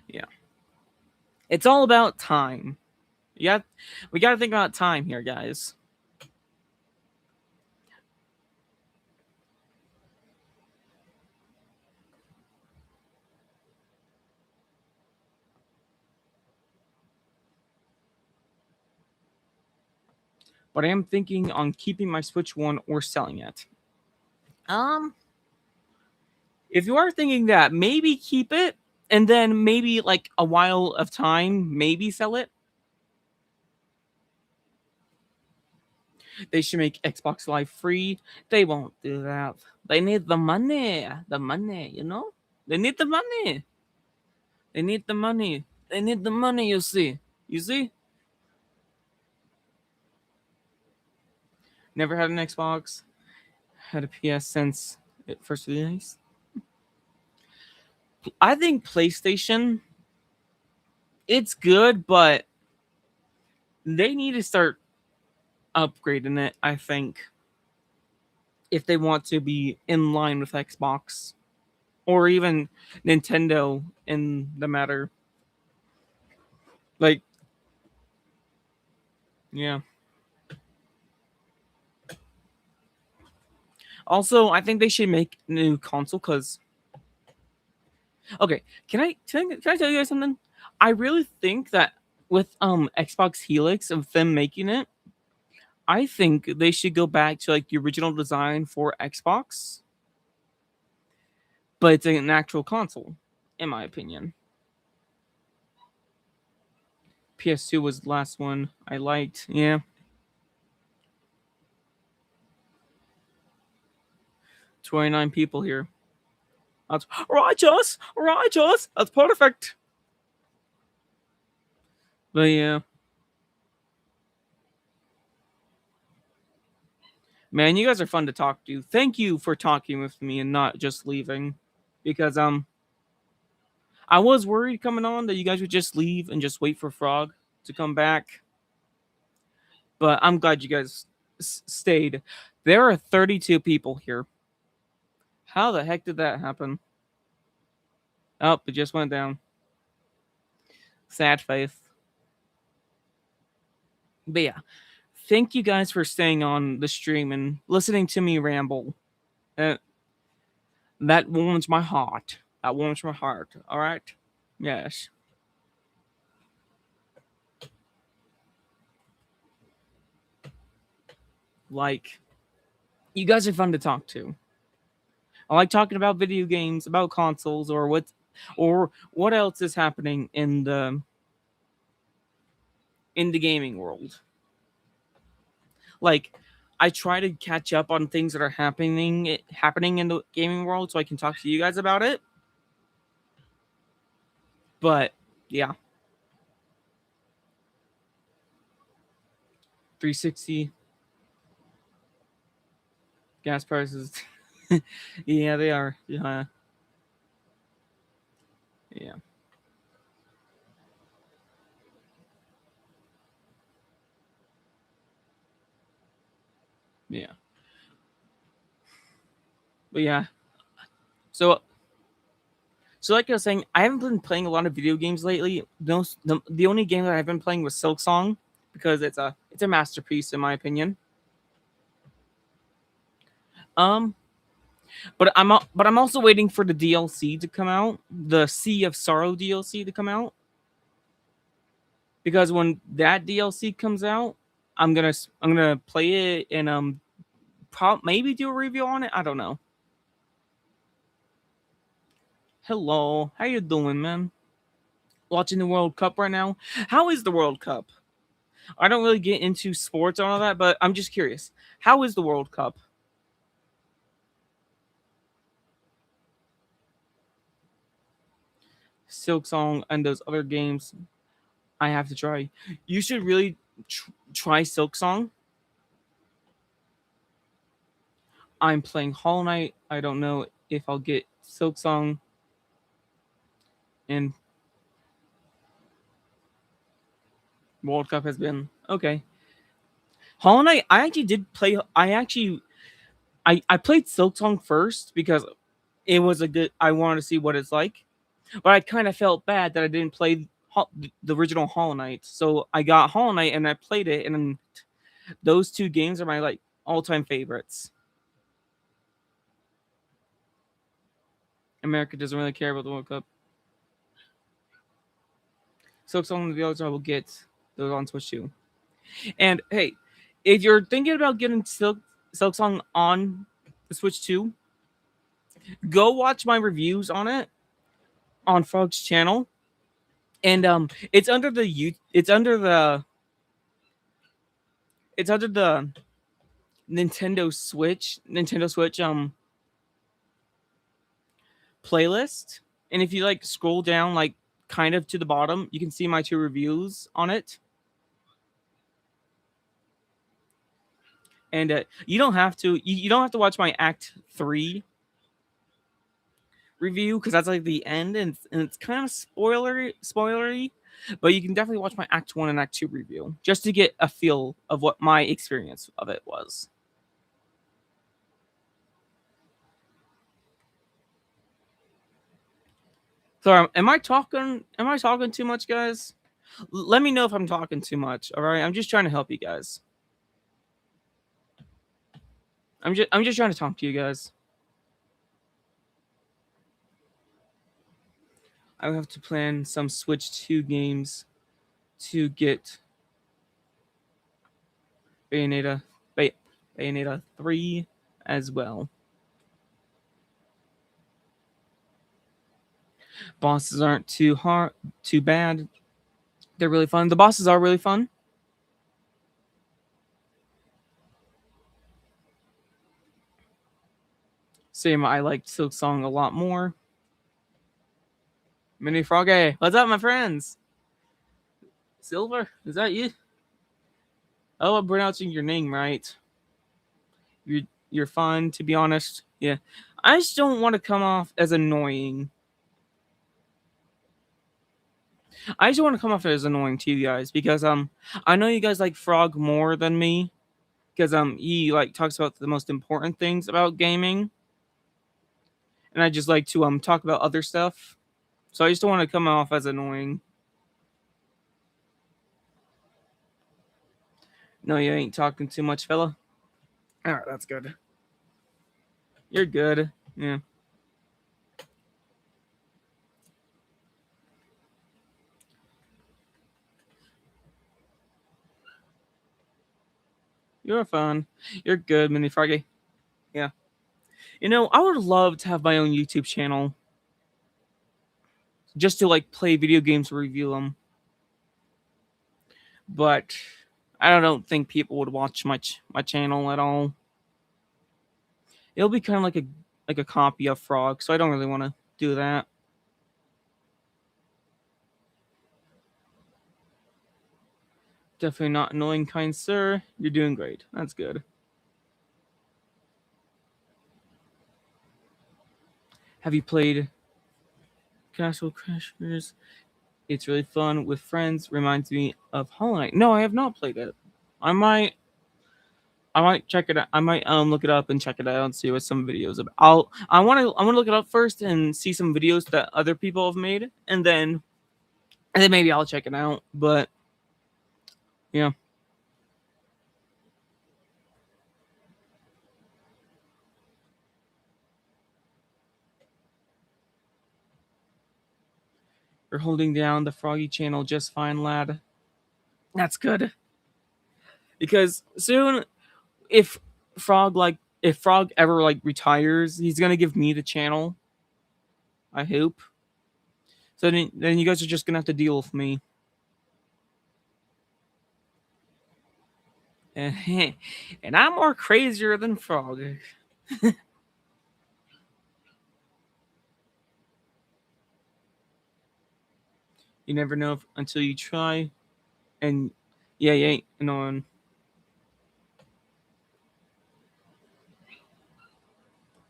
Speaker 2: Yeah, it's all about time. Yeah, we got to think about time here, guys. But I am thinking on keeping my Switch One or selling it. Um, if you are thinking that, maybe keep it and then maybe like a while of time, maybe sell it. They should make Xbox Live free. They won't do that. They need the money. The money, you know? They need the money. They need the money. They need the money, you see. You see? Never had an Xbox. Had a PS since it first released. I think PlayStation, it's good, but they need to start upgrading it, I think, if they want to be in line with Xbox or even Nintendo in the matter. Like, yeah. Also, I think they should make a new console because. Okay, can I tell you guys something? I really think that with Xbox Helix of them making it, I think they should go back to like the original design for Xbox, but it's an actual console, in my opinion. PS2 was the last one I liked. Yeah. 29 people here. That's righteous. Righteous. That's perfect. But yeah. Man, you guys are fun to talk to. Thank you for talking with me and not just leaving. Because I was worried coming on that you guys would just leave and just wait for Frog to come back. But I'm glad you guys stayed. There are 32 people here. How the heck did that happen? Oh, it just went down. Sad face. But yeah, thank you guys for staying on the stream and listening to me ramble. Uh, that warms my heart. That warms my heart. All right. Yes. Like, you guys are fun to talk to. I like talking about video games, about consoles, or what else is happening in the gaming world. Like, I try to catch up on things that are happening in the gaming world so I can talk to you guys about it. But yeah, 360 gas prices. Yeah, they are. Yeah. Yeah. Yeah. But yeah. So like I was saying, I haven't been playing a lot of video games lately. The only game that I've been playing was Silk Song because it's a masterpiece in my opinion. Um, but I'm also waiting for the DLC to come out, the Sea of Sorrow DLC to come out, because when that DLC comes out, I'm gonna play it and maybe do a review on it. I don't know. Hello, how you doing, man? Watching the World Cup right now. How is the World Cup? I don't really get into sports and all that, but I'm just curious. How is the World Cup? Silk Song and those other games I have to try. You should really try Silk Song. I'm playing Hollow Knight. I don't know if I'll get Silk Song. And World Cup has been okay. Hollow Knight, I actually did play. I played Silk Song first because it was a good. I wanted to see what it's like, but I kind of felt bad that I didn't play the original Hollow Knight. So I got Hollow Knight and I played it, and those two games are my like all-time favorites. America doesn't really care about the World Cup. Silk Song and the others I will get those on Switch too. And hey, if you're thinking about getting Silk Song on the Switch 2, go watch my reviews on it on Frog's channel. And it's under the Nintendo Switch playlist. And if you like scroll down like kind of to the bottom, you can see my two reviews on it. And you don't have to watch my Act 3 review because that's like the end, and it's kind of spoilery, but you can definitely watch my Act 1 and Act 2 review just to get a feel of what my experience of it was. So am I talking too much, guys? Let me know if I'm talking too much. All right, I'm just trying to help you guys. I'm just trying to talk to you guys. I will have to plan some Switch 2 games to get Bayonetta 3 as well. Bosses aren't too bad. They're really fun. The bosses are really fun. Same, I liked Silk Song a lot more. Mini Froggy, what's up, my friends? Silver, is that you? Oh, I'm pronouncing your name right. You're fun, to be honest. Yeah, I just don't want to come off as annoying. I just want to come off as annoying to you guys because I know you guys like Frog more than me, because he like talks about the most important things about gaming, and I just like to talk about other stuff. So I just don't want to come off as annoying. No, you ain't talking too much, fella. All right, that's good. You're good. Yeah. You're fun. You're good, Mini Froggy. Yeah. You know, I would love to have my own YouTube channel just to like play video games or review them. But I don't think people would watch my channel at all. It'll be kind of like a copy of Frog, so I don't really want to do that. Definitely not annoying, kind sir. You're doing great. That's good. Have you played Castle Crashers? It's really fun with friends. Reminds me of Hollow Knight. No, I have not played it. I might I might check it out. I might look it up and check it out and see what some videos about. I want to look it up first and see some videos that other people have made, and then maybe I'll check it out. But yeah, you're holding down the Froggy channel just fine, lad. That's good because soon, if if Frog ever like retires, he's gonna give me the channel. I hope. So then you guys are just gonna have to deal with me. And I'm more crazier than Frog. You never know until you try. And yeah, you ain't knowing.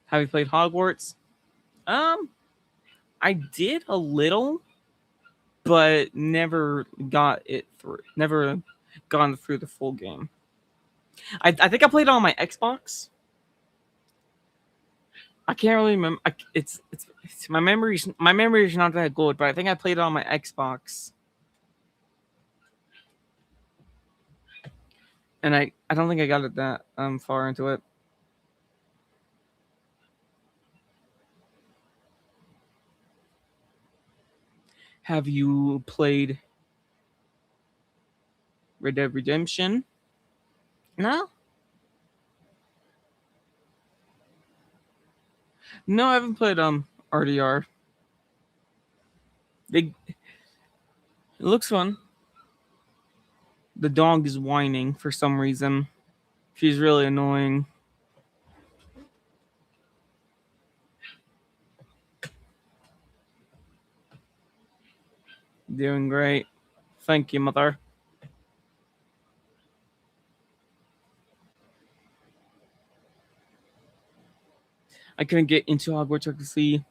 Speaker 2: Have you played Hogwarts? Um, I did a little, but never got it through. Never gone through the full game. I think I played it on my Xbox. I can't really remember. It's my memory is not that good, but I think I played it on my Xbox, and I don't think I got it that far into it. Have you played Red Dead Redemption? No, no, I haven't played RDR. It looks fun. The dog is whining for some reason. She's really annoying. Doing great. Thank you, mother. I couldn't get into Hogwarts to see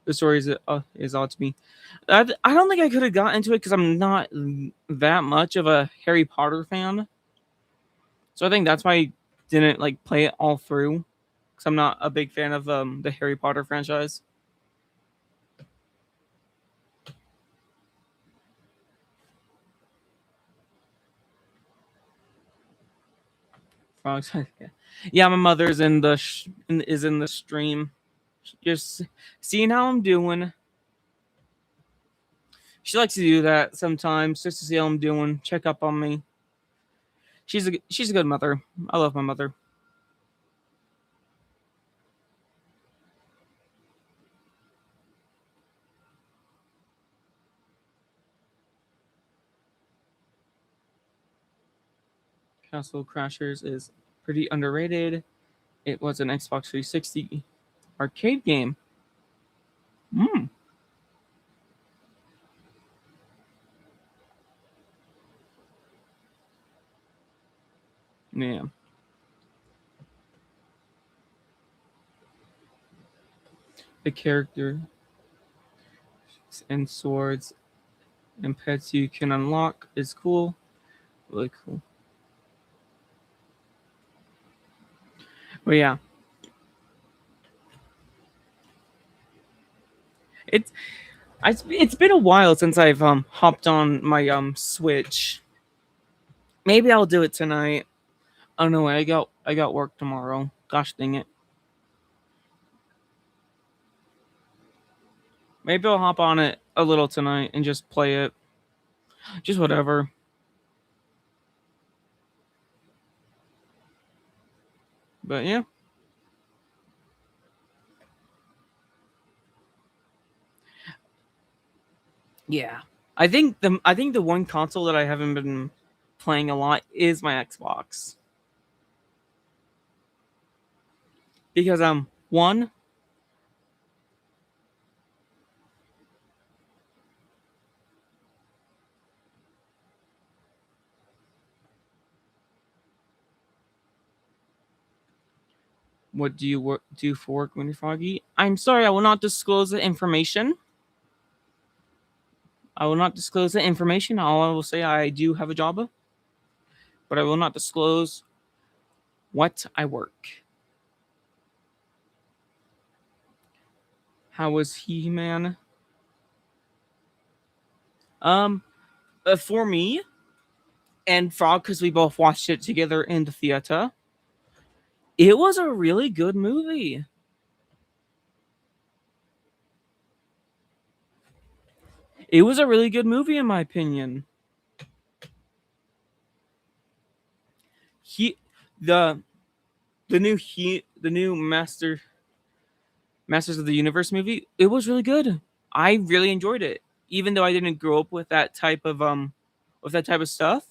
Speaker 2: the story is odd to me. I don't think I could have got into it because I'm not that much of a Harry Potter fan. So I think that's why I didn't like play it all through. Because I'm not a big fan of the Harry Potter franchise. Frogs. Yeah, my mother's is in the stream, just seeing how I'm doing. She likes to do that sometimes just to see how I'm doing, check up on me. She's a good mother. I love my mother. Castle Crashers is pretty underrated. It was an Xbox 360 arcade game. Hmm. Yeah. The character and swords and pets you can unlock is cool. Really cool. But yeah, it's it's been a while since I've hopped on my Switch. Maybe I'll do it tonight. Oh no, I got work tomorrow. Gosh dang it. Maybe I'll hop on it a little tonight and just play it. Just whatever. But yeah. Yeah. I think the one console that I haven't been playing a lot is my Xbox. Because one, what do you do for work when you're foggy? I'm sorry, I will not disclose the information. I will not disclose the information. All I will say, I do have a job, but I will not disclose what I work. How was He Man? Um, for me and Frog, because we both watched it together in the theater, it was a really good movie. It was a really good movie, in my opinion. He, the the new Masters of the Universe movie. It was really good. I really enjoyed it, even though I didn't grow up with that type of stuff.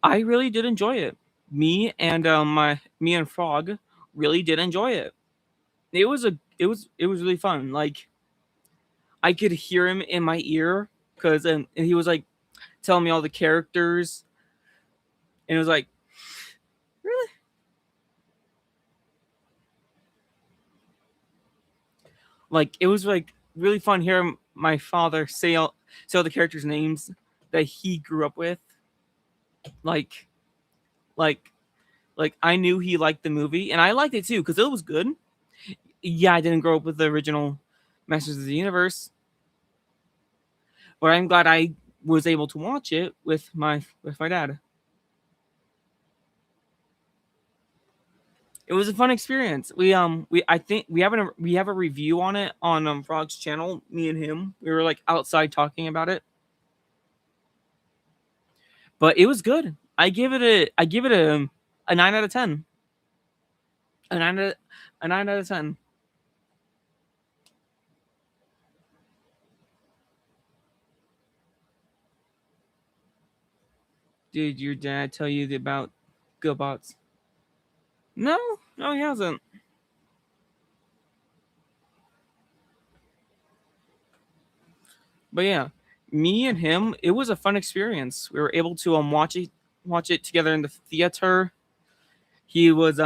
Speaker 2: I really did enjoy it. Me and Frog really did enjoy it. It was really fun. Like I could hear him in my ear because and he was like telling me all the characters, and it was like really like it was like really fun hearing my father say all the characters' names that he grew up with. Like like like I knew he liked the movie, and I liked it too because it was good. Yeah, I didn't grow up with the original Masters of the Universe, but I'm glad I was able to watch it with my dad. It was a fun experience. We I think we have a review on it on Frog's channel. Me and him, we were like outside talking about it, but it was good. I give it a 9 out of 10. A a 9 out of 10. Did your dad tell you about GoBots? No, no, he hasn't. But yeah, me and him, it was a fun experience. We were able to watch it together in the theater. He was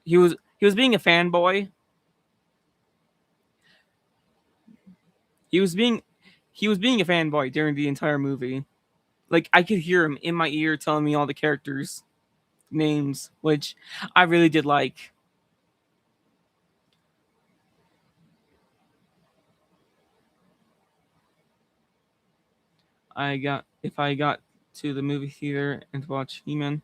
Speaker 2: he was being a fanboy. He was being he was being a fanboy during the entire movie. Like I could hear him in my ear telling me all the characters' names, which I really did like. I got if I got to the movie theater and watch He-Man.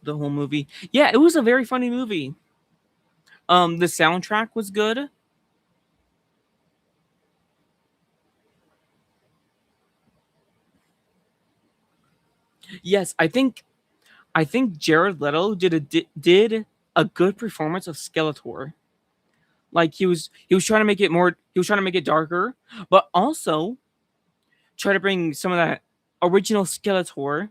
Speaker 2: The whole movie. Yeah, it was a very funny movie. The soundtrack was good. Yes, I think Jared Leto did a good performance of Skeletor. Like he was trying to make it more he was trying to make it darker, but also try to bring some of that original Skeletor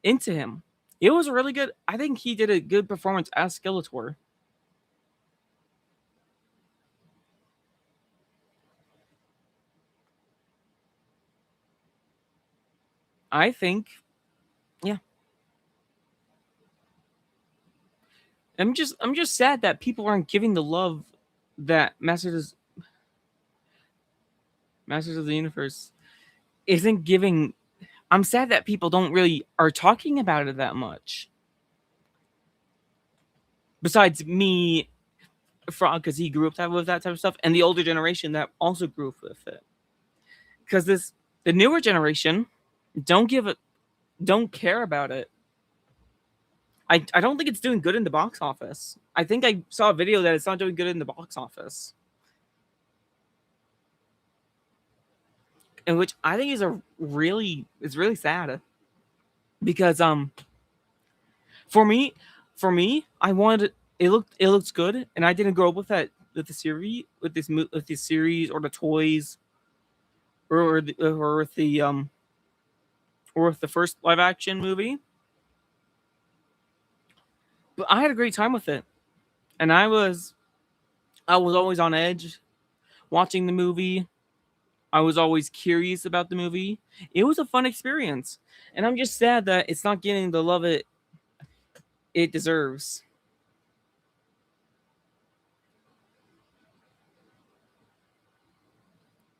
Speaker 2: into him. It was really good. I think he did a good performance as Skeletor. I think, yeah. I'm just sad that people aren't giving the love that Masters of the Universe isn't giving I'm sad that people don't really are talking about it that much. Besides me, Frog, because he grew up with that type of stuff, and the older generation that also grew up with it. Because the newer generation don't care about it. I don't think it's doing good in the box office. I think I saw a video that it's not doing good in the box office. And which I think is really sad. Because for me, I wanted it looks good, and I didn't grow up with that with this series or the toys or with the first live action movie. But I had a great time with it, and I was always on edge watching the movie. I was always curious about the movie. It was a fun experience, and I'm just sad that it's not getting the love it deserves.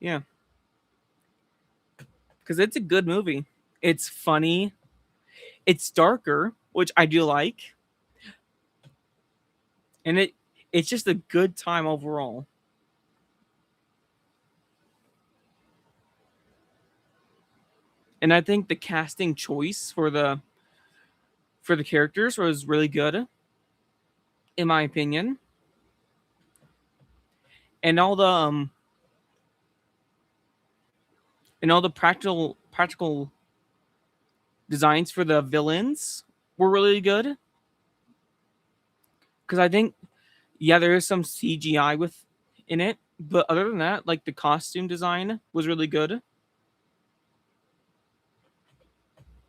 Speaker 2: Yeah, because it's a good movie. It's funny. It's darker, which I do like, and it's just a good time overall. And I think the casting choice for the characters was really good, in my opinion. And all the practical designs for the villains were really good. Because I think, yeah, there is some CGI in it, but other than that, like the costume design was really good.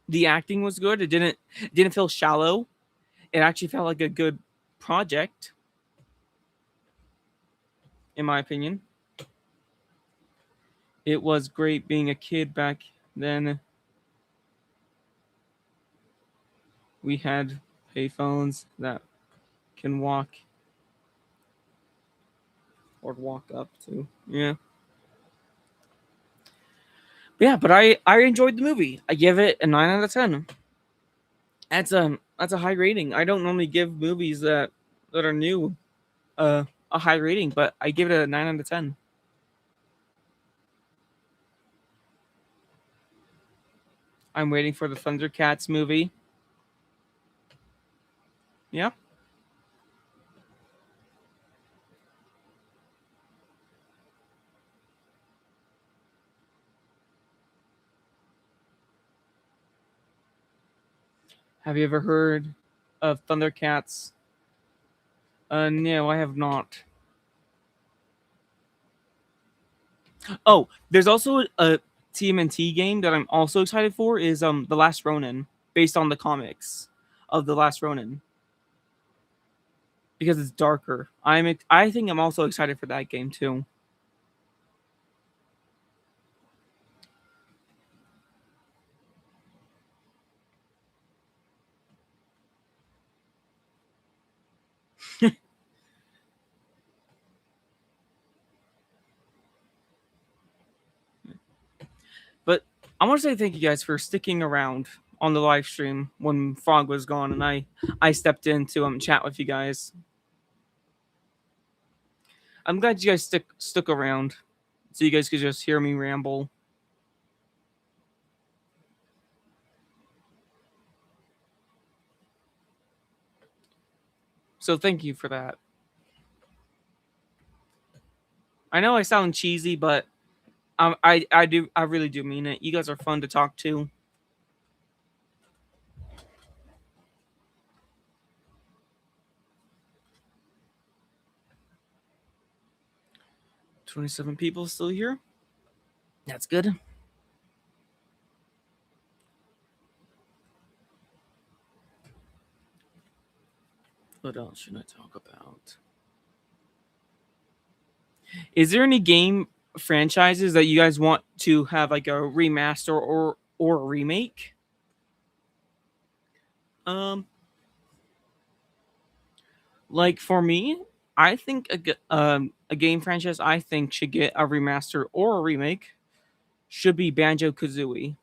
Speaker 2: The acting was good. It didn't feel shallow. It actually felt like a good project, in my opinion. It was great being a kid back then. We had payphones that can walk or walk up to. Yeah. Yeah, but I enjoyed the movie. I give it a 9 out of 10. That's a high rating. I don't normally give movies that are new a high rating, but I give it a 9 out of 10. I'm waiting for the Thundercats movie. Yeah. Have you ever heard of Thundercats? No, I have not. Oh, there's also a TMNT game that I'm also excited for. Is The Last Ronin, based on the comics of The Last Ronin, because it's darker. I think I'm also excited for that game too. But I want to say thank you guys for sticking around on the live stream when Frog was gone, and I stepped in to chat with you guys. I'm glad you guys stuck around, so you guys could just hear me ramble. So thank you for that. I know I sound cheesy, but I really do mean it. You guys are fun to talk to. $27 people still here. That's good. What else should I talk about? Is there any game franchises that you guys want to have like a remaster or a remake? Like for me, I think a game franchise I think should get a remaster or a remake should be Banjo Kazooie.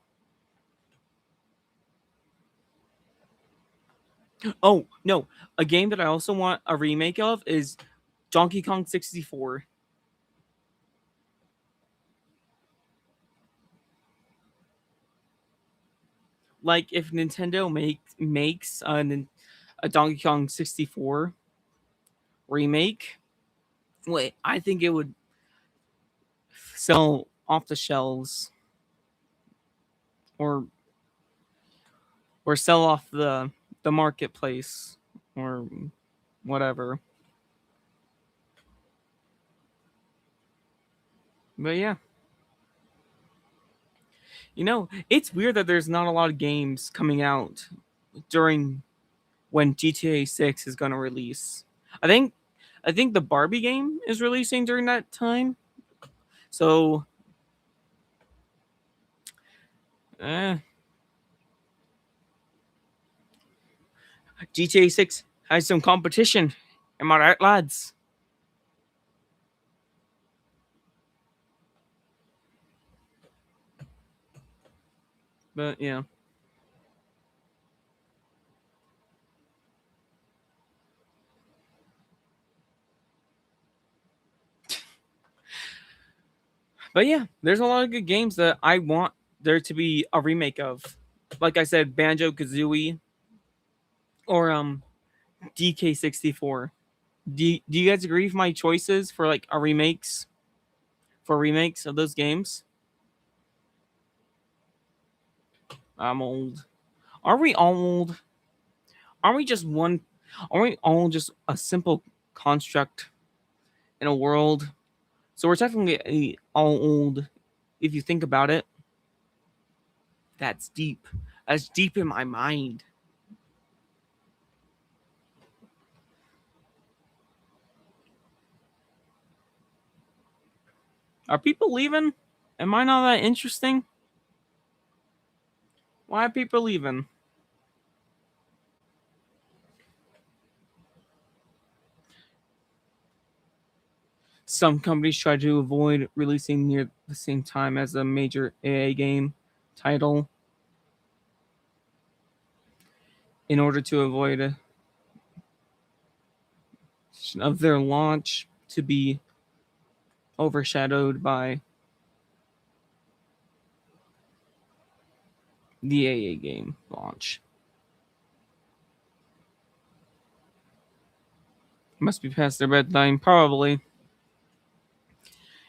Speaker 2: Oh no, a game that I also want a remake of is Donkey Kong 64. Like if Nintendo makes a Donkey Kong 64 remake, wait, I think it would sell off the shelves, or sell off the marketplace, or whatever. But yeah, it's weird that there's not a lot of games coming out during when GTA 6 is going to release. I think I think the Barbie game is releasing during that time. So, eh, GTA 6 has some competition. Am I right, lads? But yeah. But yeah, there's a lot of good games that I want there to be a remake of. Like I said, Banjo Kazooie or DK64. Do you guys agree with my choices for like a remakes of those games? I'm old. Are we all old? Are we just one? Are we all just a simple construct in a world? So we're technically all old if you think about it. That's deep. That's deep in my mind. Are people leaving? Am I not that interesting? Why are people leaving? Some companies try to avoid releasing near the same time as a major AA game title in order to avoid of their launch to be overshadowed by the AA game launch. Must be past their bedtime, probably.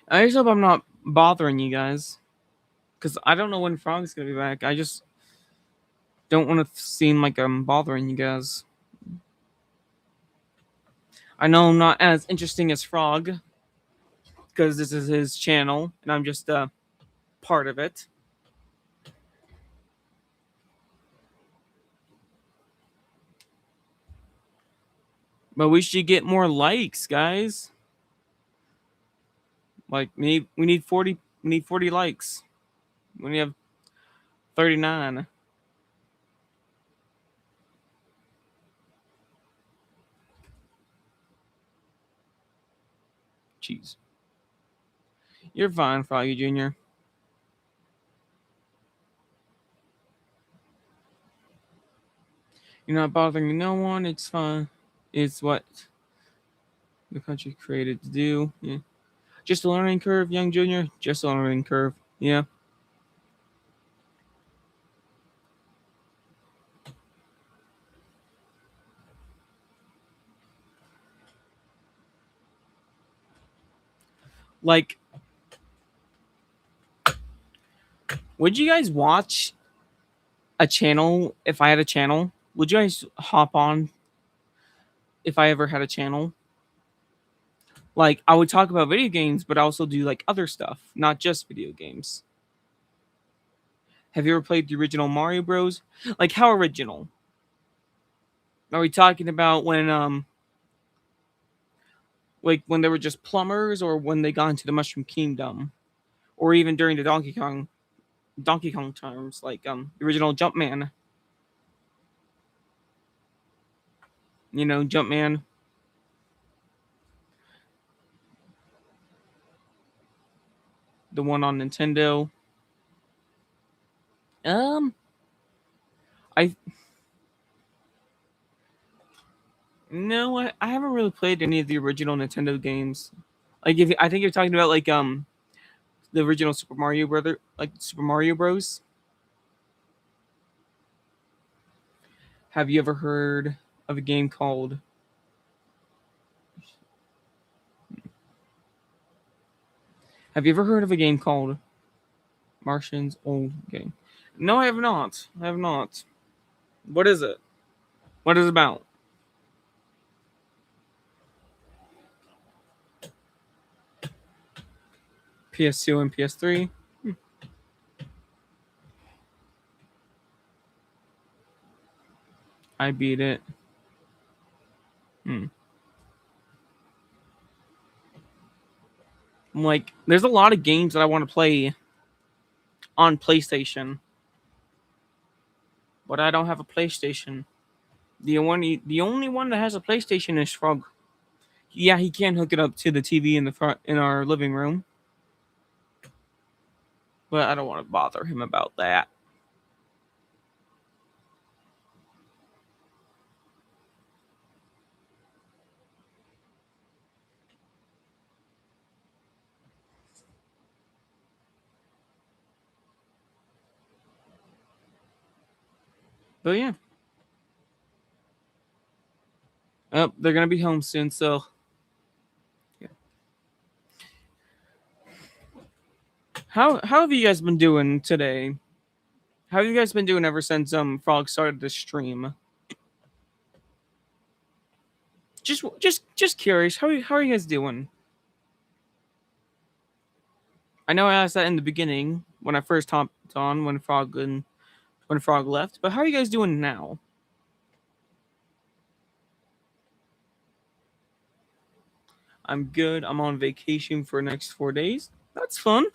Speaker 2: I just hope I'm not bothering you guys, because I don't know when Frog's gonna be back. I just don't want to seem like I'm bothering you guys. I know I'm not as interesting as Frog, because this is his channel, and I'm just a part of it. But we should get more likes, guys. Like we need 40 likes. We have 39. Jeez. You're fine, Froggy Jr. You're not bothering no one. It's fine. It's what the country created to do. Yeah. Just a learning curve, young junior. Just a learning curve. Yeah. Like, would you guys watch a channel if I had a channel? Would you guys hop on if I ever had a channel? Like, I would talk about video games, but also do like other stuff, not just video games. Have you ever played the original Mario Bros? Like, how original? Are we talking about when like when they were just plumbers, or when they got into the Mushroom Kingdom, or even during the Donkey Kong times, like the original Jumpman? Jumpman. The one on Nintendo. Um, I No, I haven't really played any of the original Nintendo games. Like if I think you're talking about like the original Super Mario Bros. Have you ever heard of a game called? Have you ever heard of a game called Martian's Old Game? No, I have not. I have not. What is it? What is it about? PS2 and PS3. I beat it. Hmm. Like, there's a lot of games that I want to play on PlayStation, but I don't have a PlayStation. The only one that has a PlayStation is Frog. Yeah, he can hook it up to the TV in the front in our living room, but I don't want to bother him about that. But yeah, they're gonna be home soon, so yeah. How have you guys been doing today? How have you guys been doing ever since Frog started the stream? Just curious. How are you guys doing? I know I asked that in the beginning when I first hopped on when Frog left, but how are you guys doing now? I'm good. I'm on vacation for the next 4 days. That's fun.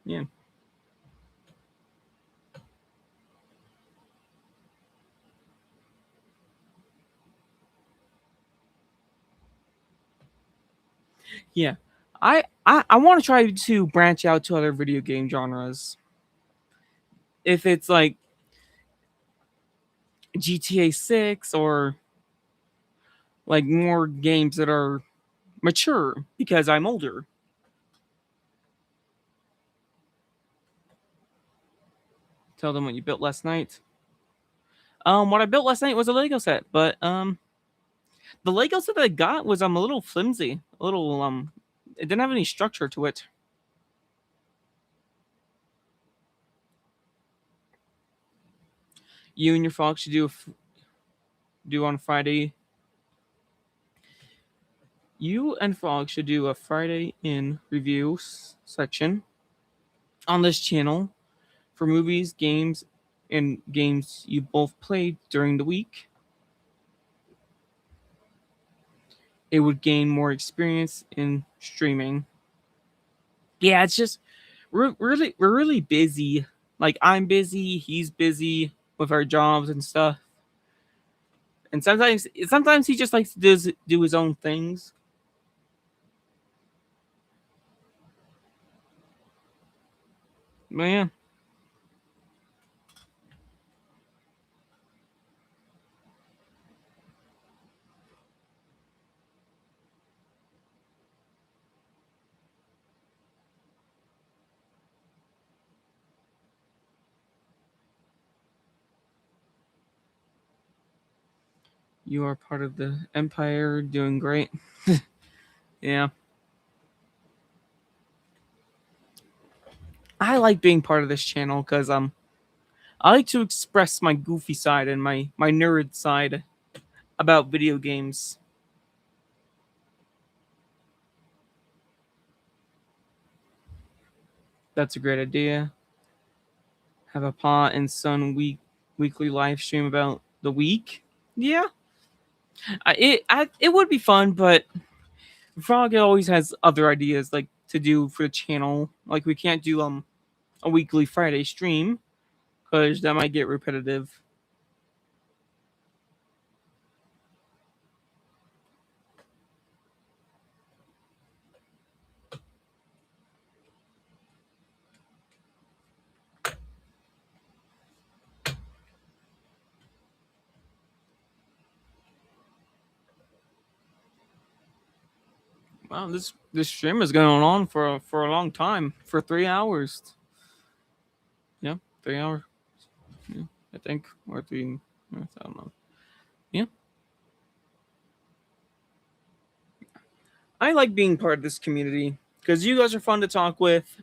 Speaker 2: Yeah. Yeah. I want to try to branch out to other video game genres. If it's like GTA 6 or like more games that are mature because I'm older. Tell them what you built last night. What I built last night was a Lego set, but the Lego set that I got was a little flimsy, a little it didn't have any structure to it. You and your Frog should do on Friday. You and Frog should do a Friday in reviews section on this channel for movies, games, and games you both played during the week. It would gain more experience in streaming. Yeah, it's just we're really busy. Like I'm busy, he's busy with our jobs and stuff. And sometimes he just likes to do his own things. But yeah, you are part of the empire, doing great. Yeah, I like being part of this channel because I like to express my goofy side and my nerd side about video games. That's a great idea. Have a Pa and Son weekly live stream about the week. Yeah, it would be fun, but Frog always has other ideas like to do for the channel. Like we can't do a weekly Friday stream because that might get repetitive. Wow, this stream is going on for a long time, for 3 hours. Yeah, 3 hours. Yeah, I think, or three. I don't know. Yeah, I like being part of this community because you guys are fun to talk with.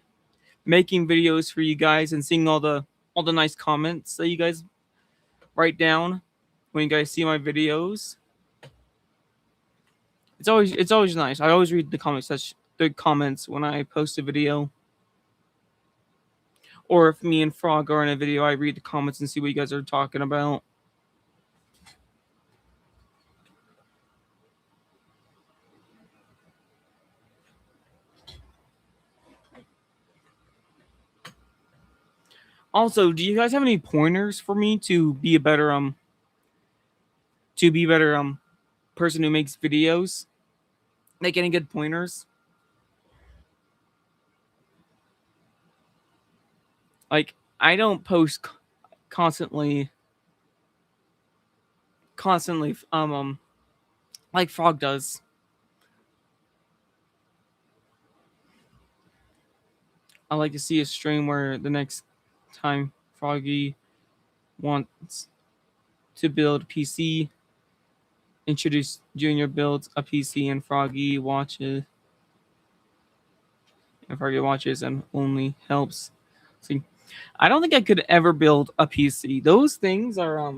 Speaker 2: Making videos for you guys and seeing all the nice comments that you guys write down when you guys see my videos. It's always nice. I always read the comments when I post a video. Or if me and Frog are in a video, I read the comments and see what you guys are talking about. Also, do you guys have any pointers for me to be a better person who makes videos? Like any good pointers? Like I don't post constantly like Frog does. I like to see a stream where the next time Froggy wants to build a PC, introduce Junior builds a PC and Froggy watches and only helps. See, I don't think I could ever build a PC. Those things are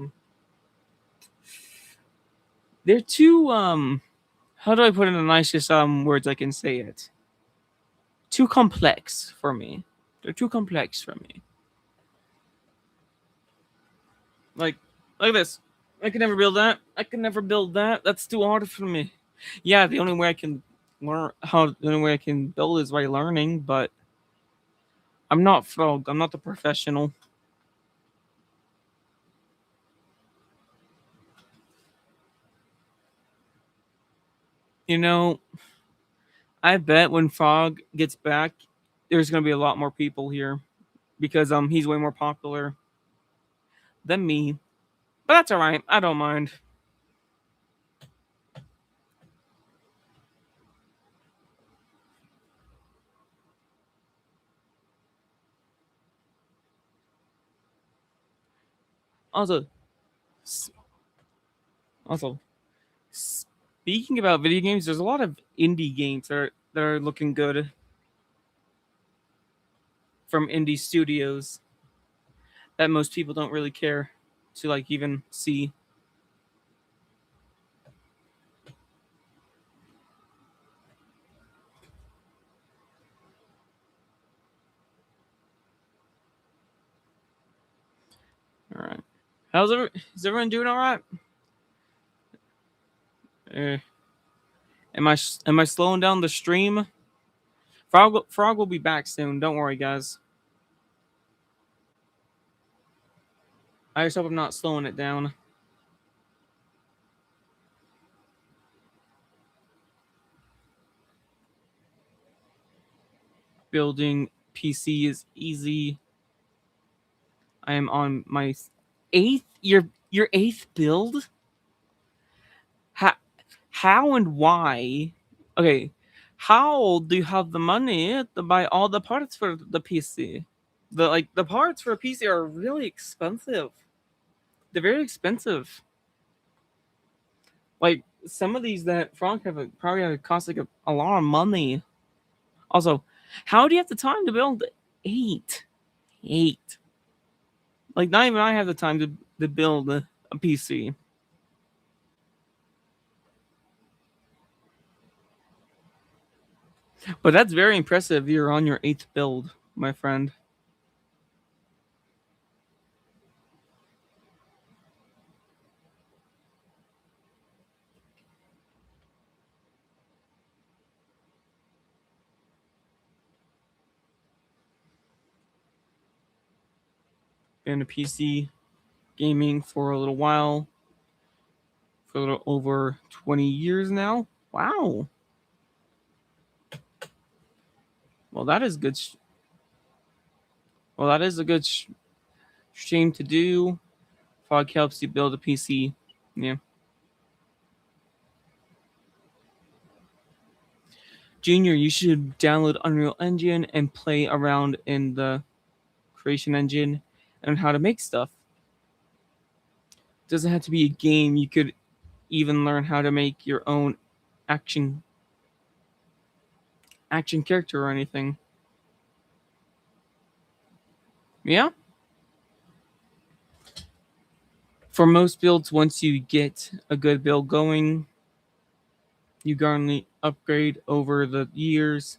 Speaker 2: they're too how do I put it in the nicest words I can say it? Too complex for me. They're too complex for me. Like this. I can never build that. I can never build that. That's too hard for me. Yeah, the only way I can build is by learning, but I'm not Frog. I'm not the professional. You know, I bet when Frog gets back, there's gonna be a lot more people here because he's way more popular than me. But that's alright. I don't mind. Also, s- also, speaking about video games, there's a lot of indie games that are looking good from indie studios that most people don't really care to like even see. All right, is everyone doing all right? Uh, am I slowing down the stream? Frog will be back soon. Don't worry, guys. I just hope I'm not slowing it down. Building PC is easy. I am on my eighth your eighth build. How and why? Okay, how do you have the money to buy all the parts for the PC? The parts for a PC are really expensive. They're very expensive. Like some of these that Frank probably have cost like a lot of money. Also, how do you have the time to build eight? Eight. Like not even I have the time to build a PC. But that's very impressive. You're on your eighth build, my friend. Been a PC gaming for a little while, for a little over 20 years now. Wow. Well, that is good. Well, that is a good stream to do. Fog helps you build a PC. Yeah. Junior, you should download Unreal Engine and play around in the creation engine and how to make stuff. It doesn't have to be a game. You could even learn how to make your own action character or anything. Yeah. For most builds, once you get a good build going, you gradually upgrade over the years,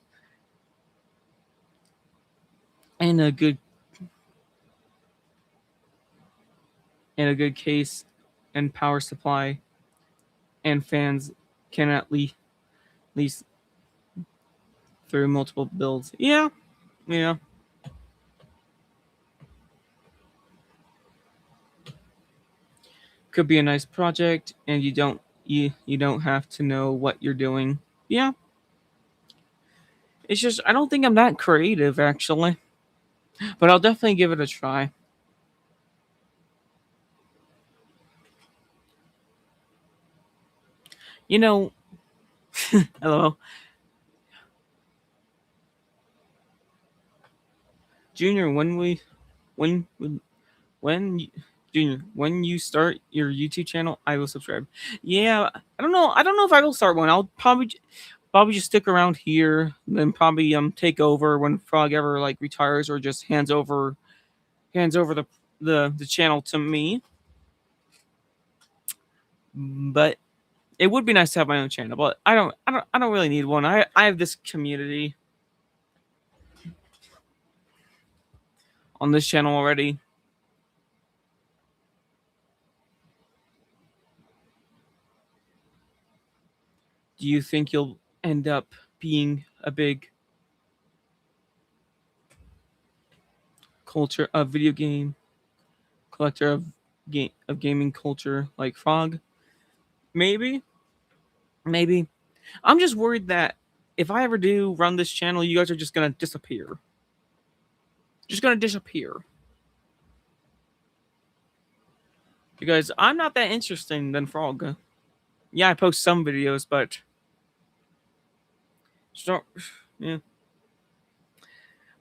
Speaker 2: and a good case and power supply and fans can least through multiple builds. Yeah, yeah. Could be a nice project, and you don't have to know what you're doing. Yeah, it's just I don't think I'm that creative actually, but I'll definitely give it a try. You know, hello, Junior. When when you, Junior, when you start your YouTube channel, I will subscribe. Yeah, I don't know. I don't know if I will start one. I'll probably just stick around here, then probably take over when Frog ever like retires or just hands over the channel to me. But it would be nice to have my own channel, but I don't really need one. I have this community on this channel already. Do you think you'll end up being a big culture of video game collector of gaming culture like Frog? Maybe, maybe. I'm just worried that if I ever do run this channel, you guys are just gonna disappear. Just gonna disappear. Because I'm not that interesting than Frog. Yeah, I post some videos, but just don't. Yeah.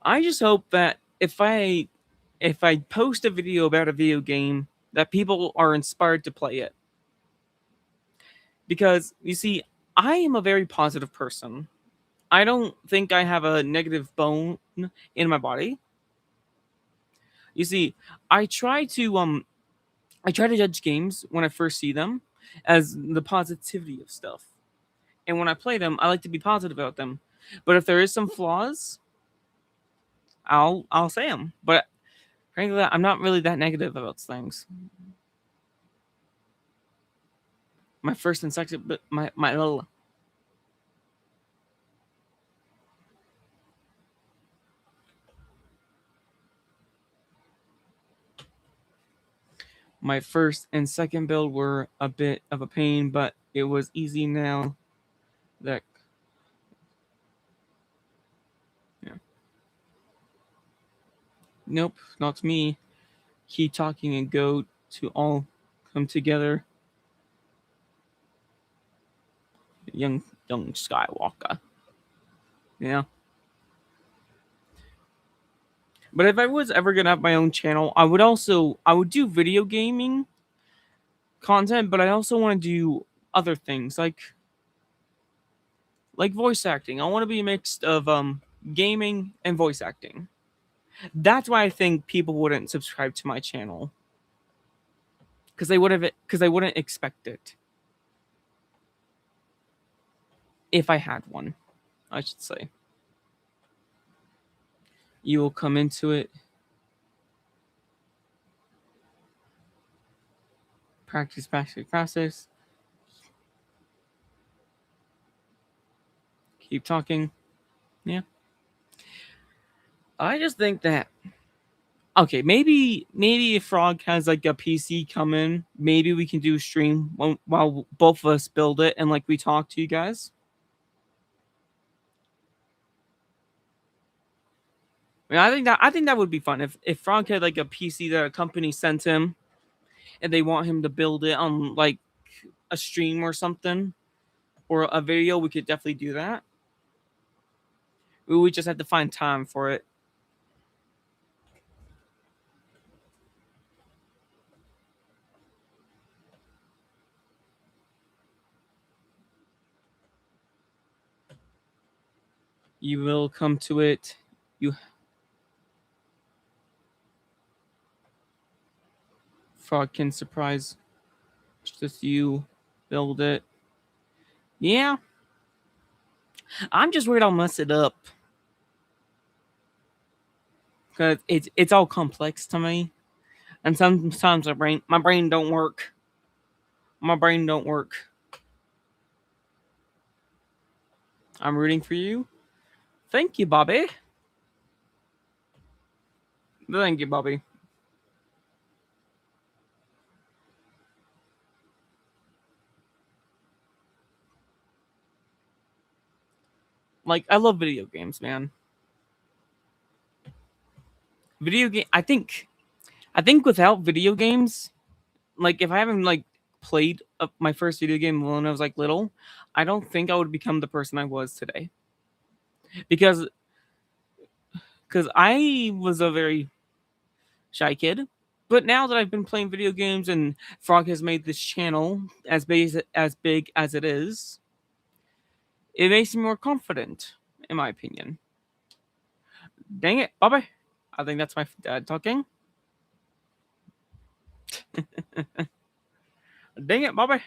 Speaker 2: I just hope that if I post a video about a video game, that people are inspired to play it. Because you see, I am a very positive person. I don't think I have a negative bone in my body. You see, I try to judge games when I first see them as the positivity of stuff. And when I play them, I like to be positive about them. But if there is some flaws, I'll say them. But frankly, I'm not really that negative about things. My first and second, but my first and second build were a bit of a pain, but it was easy now. That yeah. Nope, not me. Keep talking and go to all come together. Young Skywalker. Yeah. But if I was ever gonna have my own channel, I would do video gaming content, but I also want to do other things like voice acting. I want to be a mix of gaming and voice acting. That's why I think people wouldn't subscribe to my channel because they wouldn't expect it if I had one. I should say you will come into it, practice. Keep talking. Yeah, I just think that okay, maybe if Frog has like a PC come in, maybe we can do a stream while both of us build it and like we talk to you guys. I mean, I think that would be fun if Frog had like a PC that a company sent him and they want him to build it on like a stream or something or a video. We could definitely do that. We just had to find time for it. You will come to it. You Frog can surprise just you build it. Yeah. I'm just worried I'll mess it up. Cause it's all complex to me. And sometimes my brain don't work. My brain don't work. I'm rooting for you. Thank you, Bobby. Thank you, Bobby. Like, I love video games, man. Video game. I think without video games, like if I haven't like played my first video game when I was like little, I don't think I would become the person I was today. Because I was a very shy kid. But now that I've been playing video games and Frog has made this channel as big as it is, it makes me more confident, in my opinion. Dang it, Bobby. I think that's my dad talking. Dang it, Bobby.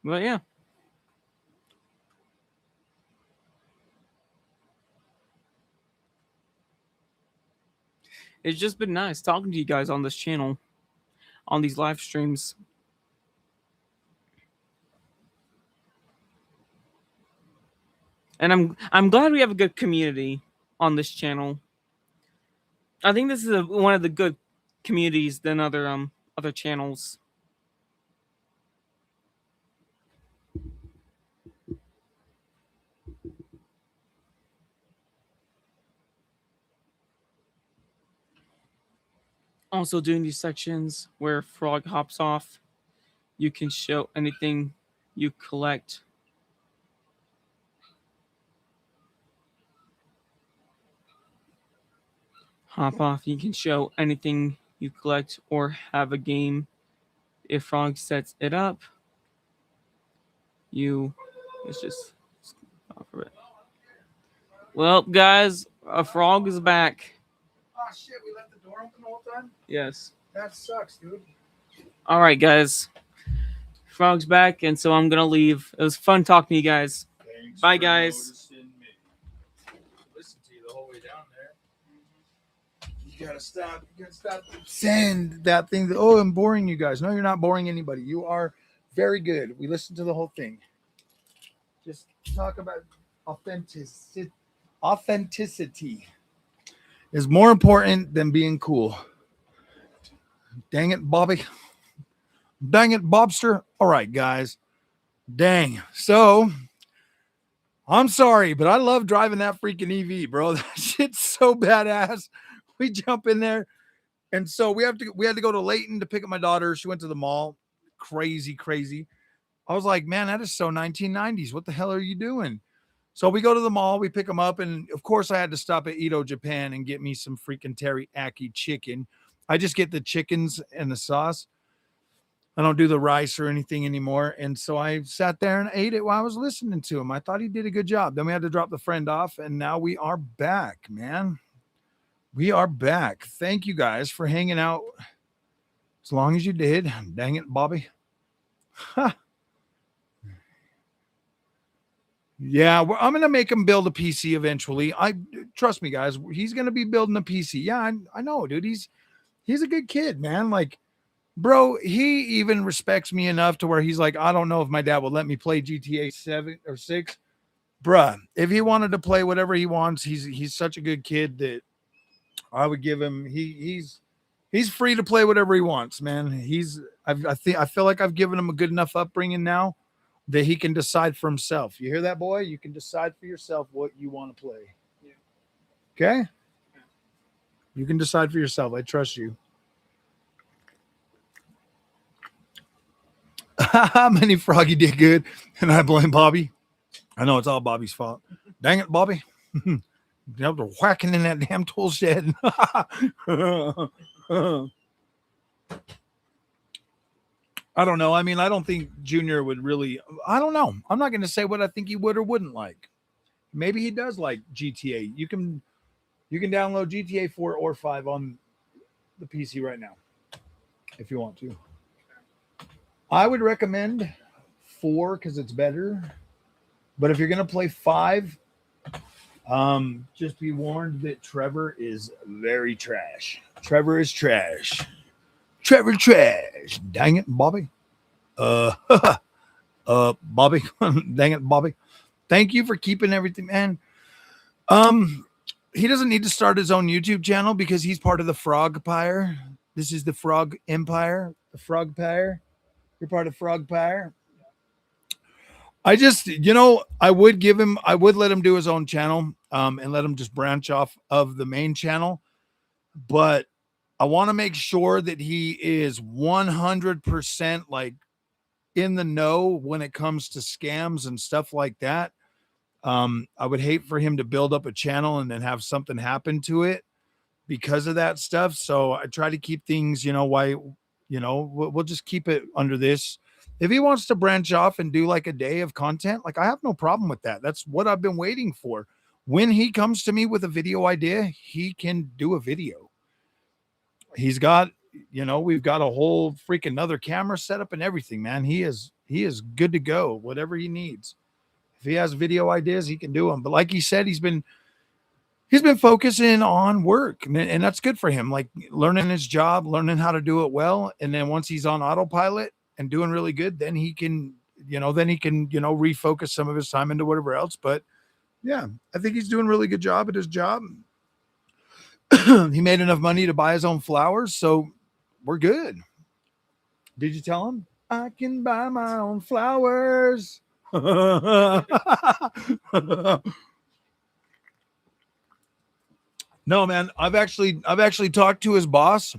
Speaker 2: But yeah. It's just been nice talking to you guys on this channel, on these live streams. And I'm glad we have a good community on this channel. I think this is one of the good communities than other channels. Also doing these sections where Frog hops off, you can show anything you collect. Hop off, you can show anything you collect or have a game. If Frog sets it up, let's just off of it. Well, guys, a Frog is back.
Speaker 1: Oh shit, we left the door open the whole time?
Speaker 2: Yes.
Speaker 1: That sucks, dude.
Speaker 2: All right, guys. Frog's back, and so I'm gonna leave. It was fun talking to you guys.
Speaker 1: Thanks
Speaker 2: Bye,
Speaker 1: for
Speaker 2: guys.
Speaker 1: noticing me. Listen to you the whole way down there. You gotta stop. You gotta stop saying that thing. Oh, I'm boring you guys. No, you're not boring anybody. You are very good. We listened to the whole thing. Just talk about authenticity. Authenticity is more important than being cool. Dang it, Bobby. Dang it, Bobster. All right, guys. Dang. So, I'm sorry, but I love driving that freaking EV, bro. That shit's so badass. We jump in there. And so we had to go to Layton to pick up my daughter. She went to the mall. Crazy, crazy. I was like, man, that is so 1990s. What the hell are you doing? So we go to the mall, we pick them up, and of course I had to stop at Ito Japan and get me some freaking teriyaki chicken. I just get the chickens and the sauce. I don't do the rice or anything anymore. And so I sat there and ate it while I was listening to him. I thought he did a good job. Then we had to drop the friend off, and now we are back, man. We are back. Thank you guys for hanging out as long as you did. Dang it, Bobby. Yeah, I'm gonna make him build a PC eventually. I trust me, guys. He's gonna be building a PC. Yeah, I know, dude. He's a good kid, man. Like, bro, he even respects me enough to where he's like, I don't know if my dad will let me play GTA 7 or 6. Bruh, if he wanted to play whatever he wants, he's such a good kid that I would give him. He's free to play whatever he wants, man. I feel like I've given him a good enough upbringing now that he can decide for himself. You hear that, boy? You can decide for yourself what you want to play. Yeah. Okay? Yeah. You can decide for yourself. I trust you. Mini Froggy did good, and I blame Bobby. I know it's all Bobby's fault. Dang it, Bobby. They're whacking in that damn tool shed. I don't know. I mean, I don't think Junior would really. I don't know. I'm not going to say what I think he would or wouldn't like. Maybe he does like GTA. You can download GTA 4 or 5 on the PC right now if you want to. I would recommend 4 because it's better. But if you're going to play 5, just be warned that Trevor is very trash. Trevor is trash. Trevor trash. Dang it, Bobby. Uh, Bobby. Dang it, Bobby. Thank you for keeping everything, man. He doesn't need to start his own YouTube channel because he's part of the Frog Pyre. This is the Frog Empire, the Frog Pyre. You're part of Frog Pyre. I just, I would let him do his own channel, and let him just branch off of the main channel. But I want to make sure that he is 100% like in the know when it comes to scams and stuff like that. I would hate for him to build up a channel and then have something happen to it because of that stuff. So I try to keep things, we'll just keep it under this. If he wants to branch off and do like a day of content, like I have no problem with that. That's what I've been waiting for. When he comes to me with a video idea, he can do a video. He's got, we've got a whole freaking another camera setup and everything, man. He is good to go, whatever he needs. If he has video ideas, he can do them. But like he said, he's been focusing on work, and that's good for him. Like learning his job, learning how to do it well. And then once he's on autopilot and doing really good, then he can, refocus some of his time into whatever else. But yeah, I think he's doing a really good job at his job. He made enough money to buy his own flowers, so we're good. Did you tell him? I can buy my own flowers. No, man, I've actually talked to his boss.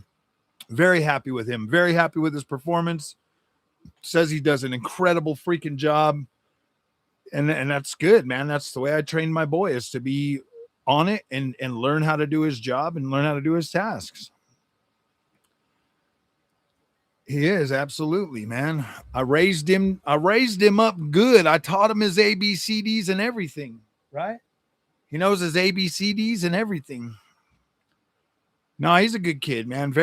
Speaker 1: Very happy with him. Very happy with his performance. Says he does an incredible freaking job. And that's good, man. That's the way I trained my boy, is to be on it and learn how to do his job and learn how to do his tasks. He is, absolutely, man. I raised him up good. I taught him his ABCDs and everything, right? He knows his ABCDs and everything. No, he's a good kid, man.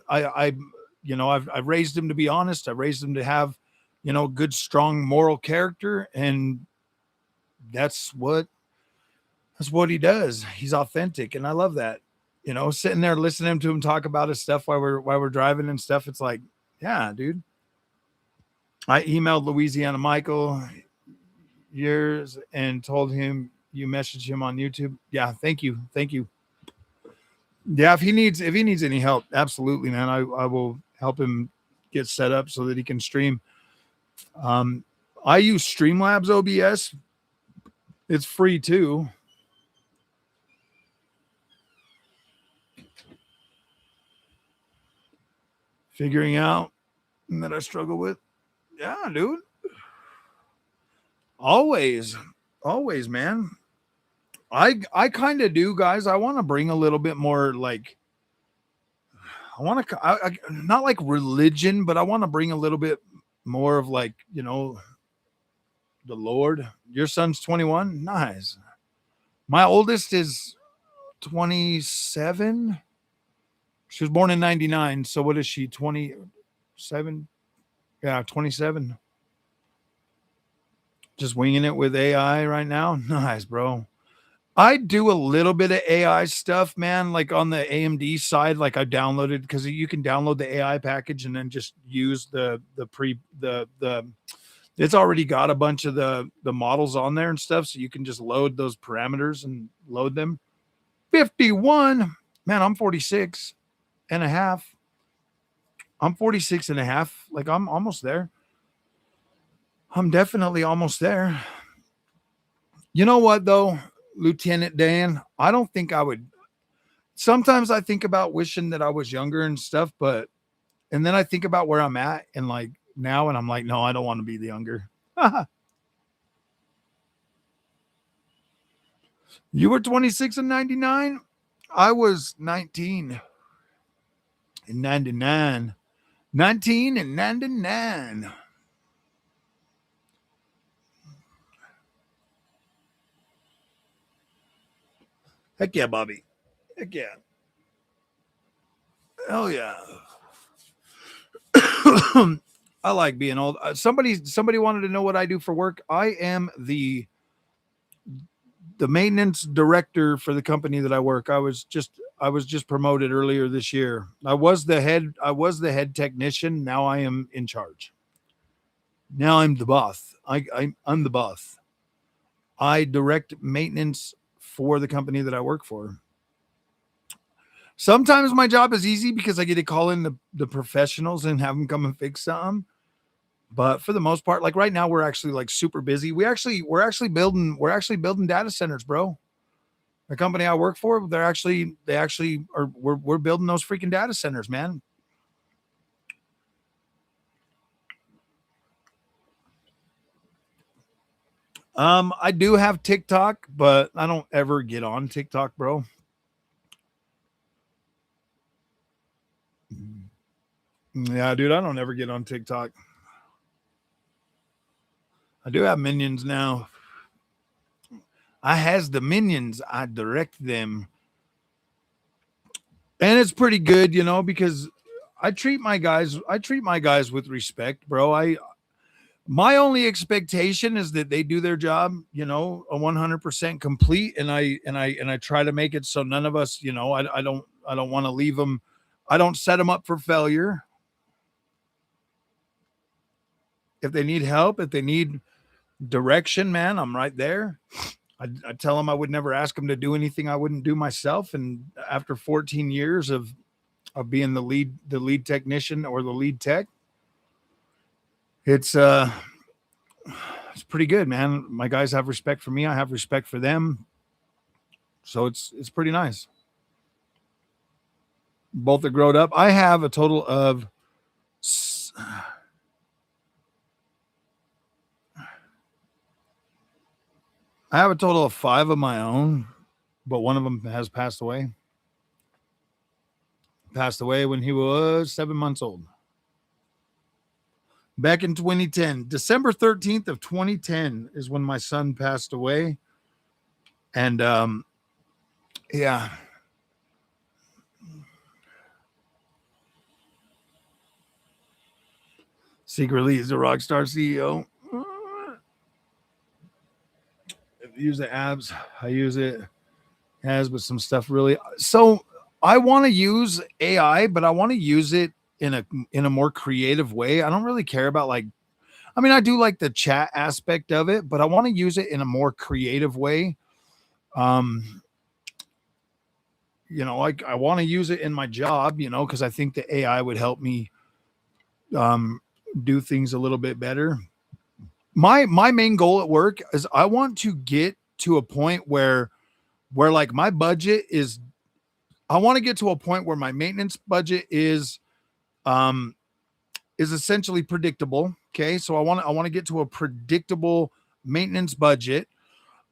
Speaker 1: I've raised him to be honest. I've raised him to have, good, strong moral character. And that's what he does. He's authentic. And I love that, sitting there listening to him talk about his stuff while we're driving and stuff. It's like, yeah, dude. I emailed Louisiana Michael yours and told him you messaged him on YouTube. Yeah, thank you. Yeah, if he needs any help, absolutely, man. I will help him get set up so that he can stream. I use Streamlabs OBS. It's free too. Figuring out that I struggle with. Yeah, dude. Always, man. I kind of do, guys. I want to bring a little bit more, like, I want to, not like religion, but I want to bring a little bit more of, like, the Lord. Your son's 21. Nice. My oldest is 27. She was born in 99. So what is she? 27? Yeah, 27. Just winging it with AI right now. Nice, bro. I do a little bit of AI stuff, man. Like on the AMD side, like I downloaded, because you can download the AI package and then just use it's already got a bunch of the models on there and stuff. So you can just load those parameters and load them. 51, man, I'm 46 and a half. I'm 46 and a half. Like I'm almost there. I'm definitely almost there. You know what though, Lieutenant Dan? I don't think I would. Sometimes I think about wishing that I was younger and stuff, and then I think about where I'm at and like now, and I'm like, no, I don't want to be the younger. You were 26 in 99? I was 19 in 99. 19 and 99. Heck yeah, Bobby. Heck yeah. Hell yeah. I like being old. Somebody wanted to know what I do for work. I am the maintenance director for the company that I work. I was just promoted earlier this year. I was the head technician. Now I am in charge. Now I'm the boss. I'm the boss. I direct maintenance for the company that I work for. Sometimes my job is easy because I get to call in the professionals and have them come and fix something. But for the most part, like right now, we're actually like super busy. We're actually building data centers, bro. The company I work for, they actually are we're building those freaking data centers, man. I do have TikTok, but I don't ever get on TikTok, bro. Yeah, dude, I don't ever get on TikTok. I do have minions now. I has the minions. I direct them, and it's pretty good, because I treat my guys with respect, bro. My only expectation is that they do their job, a 100% complete, and I try to make it so none of us, I don't want to leave them. I don't set them up for failure. If they need help, if they need direction, man, I'm right there. I tell them I would never ask them to do anything I wouldn't do myself. And after 14 years of being the lead technician or the lead tech, it's it's pretty good, man. My guys have respect for me. I have respect for them. So it's pretty nice. Both are grown up. I have a total of I have a total of 5 of my own, but one of them has passed away. Passed away when he was 7 months old. Back in 2010, December 13th of 2010 is when my son passed away. And yeah, secretly he's a rock star CEO. If you use the apps, I use it as, but some stuff really. So I want to use AI, but I want to use it in a more creative way. I don't really care about like, I mean, I do like the chat aspect of it, but I want to use it in a more creative way. Um, like I want to use it in my job, because I think the AI would help me um do things a little bit better. My main goal at work is I want to get to a point where like my budget is I want to get to a point where my maintenance budget um is essentially predictable. Okay. So I want to get to a predictable maintenance budget.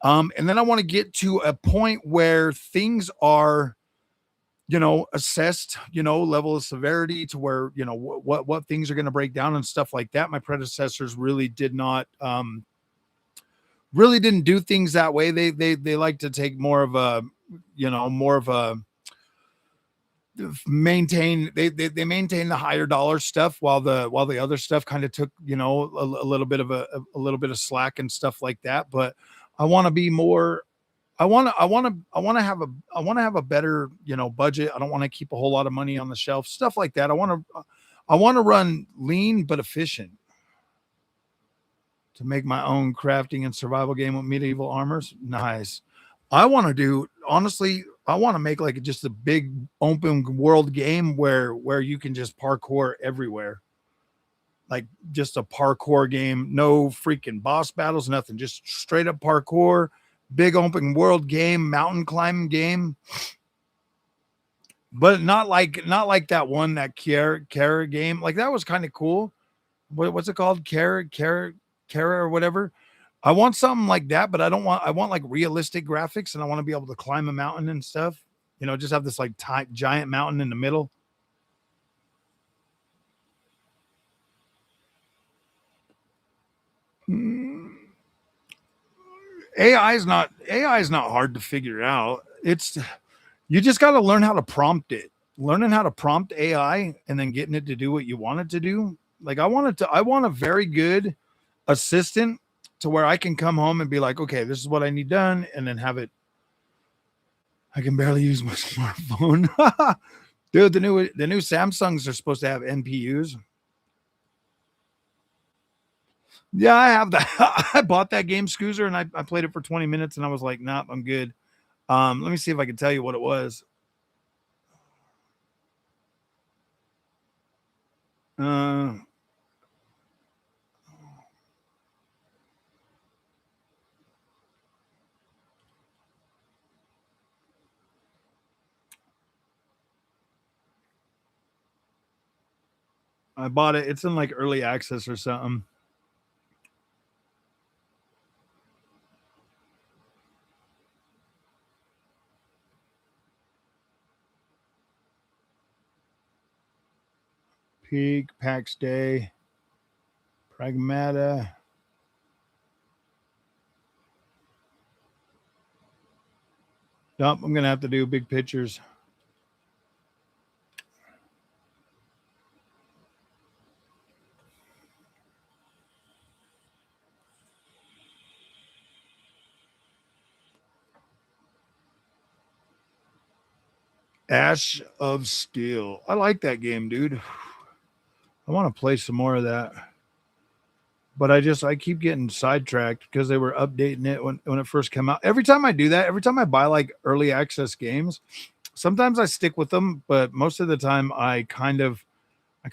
Speaker 1: And then I want to get to a point where things are, assessed, level of severity to where, what things are going to break down and stuff like that. My predecessors really didn't do things that way. They like to take more of a they maintain the higher dollar stuff while the other stuff kind of took, a little bit of a little bit of slack and stuff like that. But I want to be more I want to have a better, budget. I don't want to keep a whole lot of money on the shelf, stuff like that. I want to run lean but efficient to make my own crafting and survival game with medieval armors. Nice. I want to make like just a big open world game where you can just parkour everywhere. Like just a parkour game, no freaking boss battles, nothing, just straight up parkour, big open world game, mountain climbing game. But not like that Kiara game. Like that was kind of cool. what's it called? Kara or whatever. I want something like that, but I want like realistic graphics, and I want to be able to climb a mountain and stuff. Just have this like giant mountain in the middle. AI is not hard to figure out. It's You just got to learn how to prompt it. Learning how to prompt AI and then getting it to do what you want it to do. Like I want a very good assistant to where I can come home and be like, okay, this is what I need done, and then have it. I can barely use my smartphone. Dude, the new Samsungs are supposed to have NPUs. Yeah, I have that. I bought that game Scoozer and I played it for 20 minutes and I was like, nah, I'm good. Let me see if I can tell you what it was. Uh, I bought it. It's in like early access or something. Peak, PAX Day, Pragmata. Nope, I'm gonna have to do big pictures. Ash of Steel. I like that game, dude. I want to play some more of that. But I keep getting sidetracked because they were updating it when it first came out. Every time I do that, every time I buy like early access games, sometimes I stick with them, but most of the time I kind of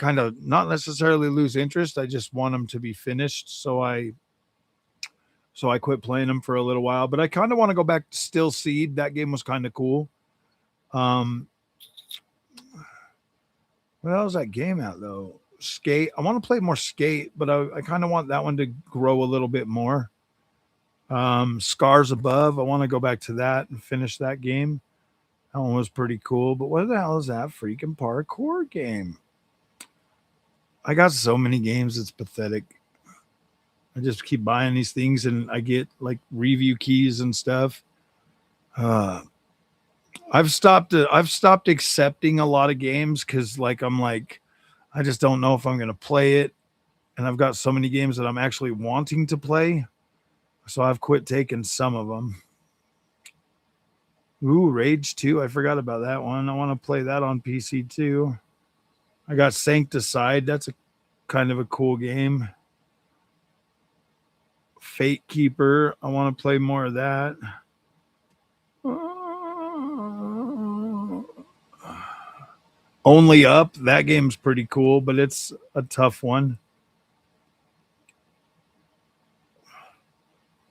Speaker 1: not necessarily lose interest. I just want them to be finished, so I quit playing them for a little while. But I kind of want to go back to Still Seed. That game was kind of cool. Um, what else that game out though? Skate. I want to play more Skate, but I kind of want that one to grow a little bit more. Scars Above. I want to go back to that and finish that game. That one was pretty cool. But what the hell is that freaking parkour game? I got so many games, it's pathetic. I just keep buying these things and I get like review keys and stuff. Uh, I've stopped accepting a lot of games because I'm like I just don't know if I'm gonna play it, and I've got so many games that I'm actually wanting to play, so I've quit taking some of them. Ooh, Rage 2. I forgot about that one. I want to play that on PC too. I got Sancticide. That's a kind of a cool game. Fate Keeper. I want to play more of that. Only Up. That game's pretty cool, but it's a tough one.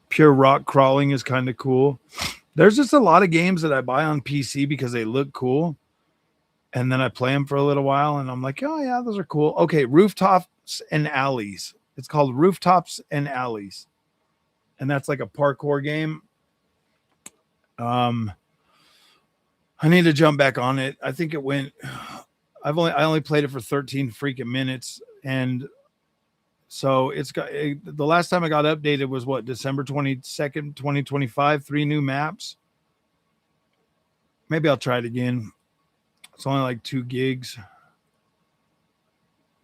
Speaker 1: Pure Rock Crawling is kind of cool. There's just a lot of games that I buy on PC because they look cool. And then I play them for a little while and I'm like, oh, yeah, those are cool. Okay, Rooftops and Alleys. It's called Rooftops and Alleys. And that's like a parkour game. I need to jump back on it. I think it went. I only played it for 13 freaking minutes, and so the last time I got updated was what, December 22nd, 2025. 3 new maps. Maybe I'll try it again. It's only like 2 gigs.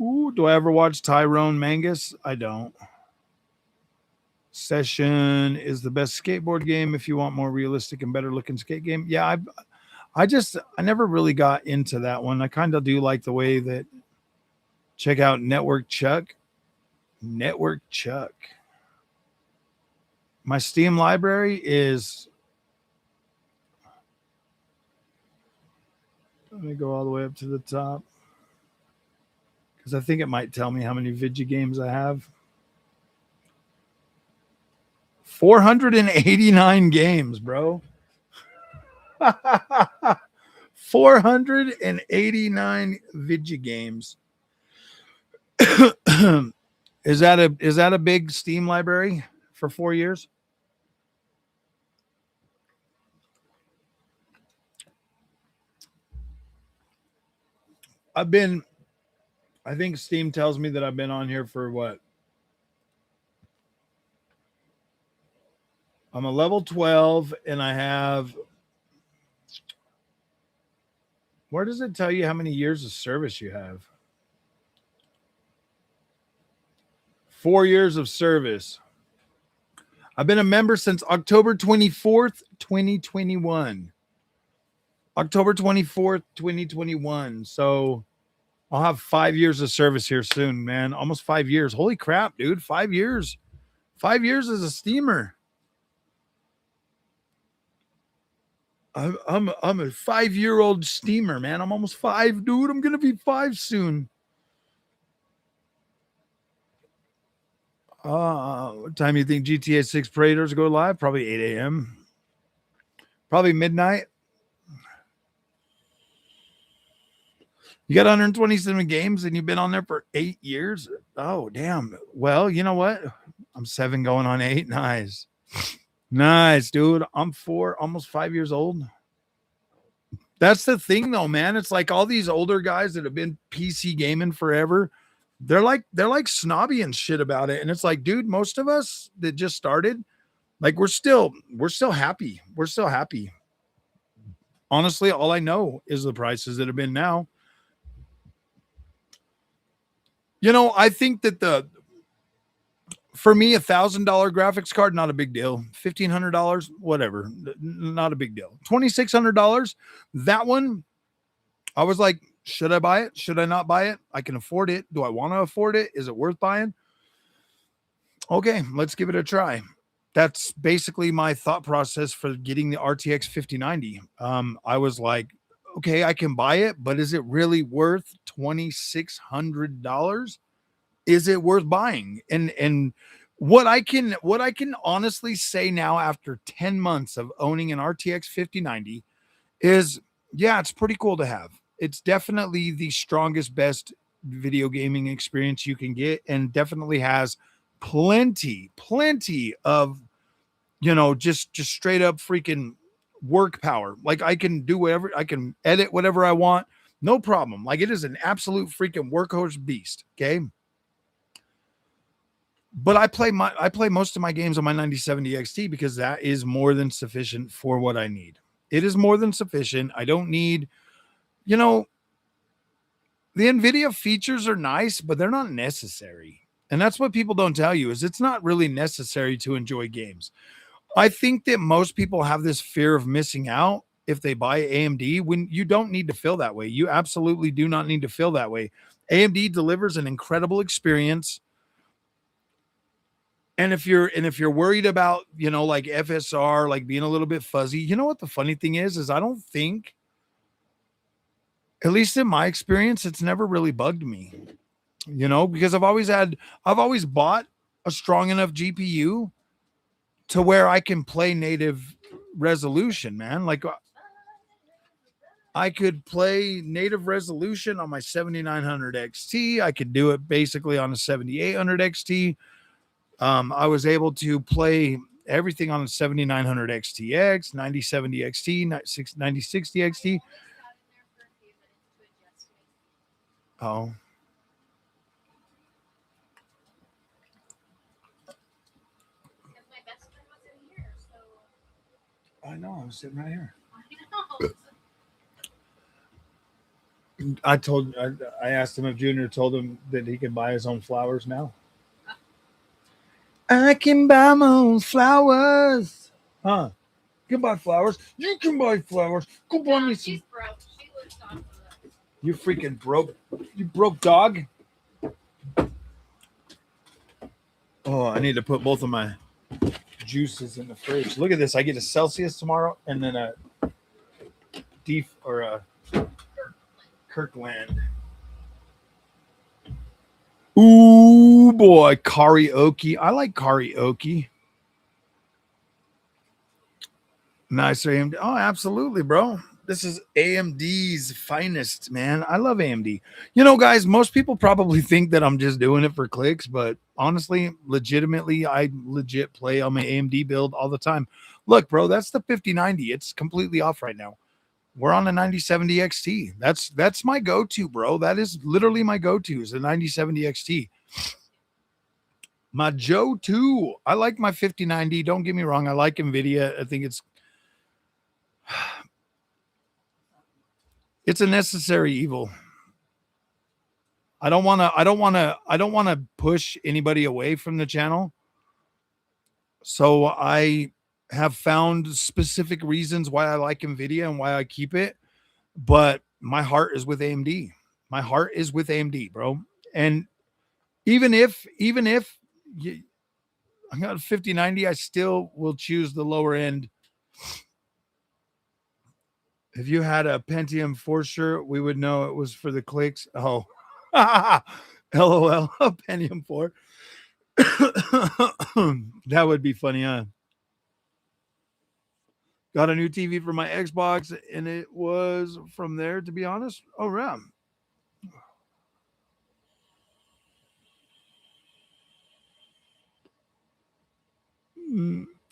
Speaker 1: Ooh, do I ever watch Tyrone Mangus? I don't. Session is the best skateboard game if you want more realistic and better looking skate game. Yeah, I never really got into that one. I kind of do like the way that. Check out Network Chuck. Network Chuck. My Steam library is. Let me go all the way up to the top because I think it might tell me how many video games I have. 489 games, bro. 489 video games. Is that a big Steam library for 4 years? I think Steam tells me that I've been on here for what? I'm a level 12 and I have, where does it tell you how many years of service you have? 4 years of service. I've been a member since October 24th, 2021. October 24th, 2021. So I'll have 5 years of service here soon, man. Almost 5 years. Holy crap, dude. 5 years. 5 years as a steamer. I'm a 5-year-old steamer, man. I'm almost 5, dude. I'm gonna be 5 soon. What time do you think GTA 6 Preorders go live? Probably 8 a.m. Probably midnight. You got 127 games and you've been on there for 8 years? Oh, damn. Well, you know what? I'm 7 going on 8. Nice. Nice, dude. I'm 4, almost 5 years old. That's the thing, though, man. It's like all these older guys that have been PC gaming forever. They're like snobby and shit about it. And it's like, dude, most of us that just started, like we're still happy. We're still happy. Honestly, all I know is the prices that have been now. You know, I think that for me, $1,000 graphics card, not a big deal. $1,500, whatever, not a big deal. $2,600, that one, I was like, should I buy it? Should I not buy it? I can afford it. Do I want to afford it? Is it worth buying? Okay, let's give it a try. That's basically my thought process for getting the RTX 5090. I was like, okay, I can buy it, but is it really worth $2,600? Is it worth buying? And what I can honestly say now after 10 months of owning an RTX 5090 is, yeah, it's pretty cool to have. It's definitely the strongest, best video gaming experience you can get, and definitely has plenty of, you know, just straight up freaking work power. Like I can do whatever, I can edit whatever I want, no problem. Like it is an absolute freaking workhorse beast. Okay. But I play most of my games on my 9070 XT because that is more than sufficient for what I need. It is more than sufficient. I don't need, you know, the NVIDIA features are nice, but they're not necessary. And that's what people don't tell you, is it's not really necessary to enjoy games. I think that most people have this fear of missing out if they buy AMD, when you don't need to feel that way. You absolutely do not need to feel that way. AMD delivers an incredible experience. And if you're worried about, you know, like FSR, like being a little bit fuzzy, you know what the funny thing is I don't think, at least in my experience, it's never really bugged me, you know, because I've always bought a strong enough GPU to where I can play native resolution, man. Like I could play native resolution on my 7900 XT. I could do it basically on a 7800 XT. I was able to play everything on a 7900 XTX, 9070 XT, 9060 XT. Oh. I know, I was sitting right here. I asked him if Junior told him that he could buy his own flowers now. I can buy my own flowers. Huh? You can buy flowers. You can buy flowers. Go buy me some. She's broke. She lives off of it. You freaking broke. You broke dog. Oh, I need to put both of my juices in the fridge. Look at this. I get a Celsius tomorrow and then a Kirkland. Ooh, boy. Karaoke. I like karaoke. Nice AMD. Oh, absolutely, bro. This is AMD's finest, man. I love AMD. You know, guys, most people probably think that I'm just doing it for clicks, but honestly, legitimately, I legit play on my AMD build all the time. Look, bro, that's the 5090. It's completely off right now. We're on a 9070 XT. That's my go-to, bro. That is literally my go-to is a 9070 XT. My Joe 2. I like my 5090. Don't get me wrong. I like NVIDIA. I think it's a necessary evil. I don't want to push anybody away from the channel. So I have found specific reasons why I like NVIDIA and why I keep it, but my heart is with AMD. My heart is with AMD, bro. And even if I got a 5090, I still will choose the lower end. If you had a Pentium 4 shirt, we would know it was for the clicks. Oh, LOL, a Pentium 4. That would be funny, huh? Got a new TV for my Xbox, and it was from there, to be honest. Oh, yeah.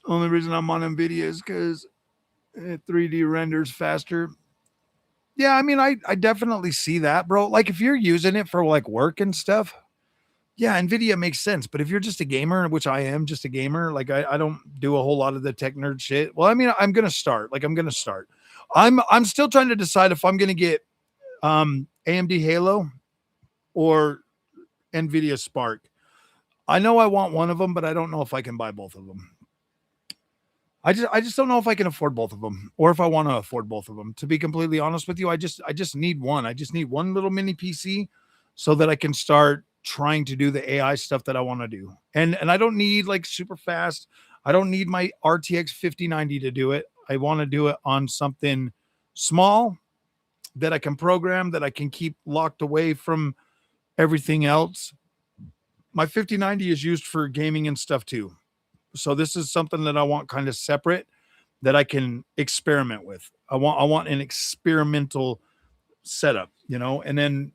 Speaker 1: Only reason I'm on NVIDIA is because 3D renders faster. Yeah, I mean, I definitely see that, bro. Like, if you're using it for like work and stuff, yeah, NVIDIA makes sense. But if you're just a gamer, which I am just a gamer, like I don't do a whole lot of the tech nerd shit. Well, I mean, I'm gonna start. Like, I'm gonna start. I'm still trying to decide if I'm gonna get AMD Halo or NVIDIA Spark. I know I want one of them, but I don't know if I can buy both of them. I just don't know if I can afford both of them or if I want to afford both of them. To be completely honest with you, I just need one. I just need one little mini PC so that I can start trying to do the AI stuff that I want to do. And I don't need like super fast. I don't need my RTX 5090 to do it. I want to do it on something small that I can program, that I can keep locked away from everything else. My 5090 is used for gaming and stuff too. So this is something that I want kind of separate that I can experiment with. I want an experimental setup, and then,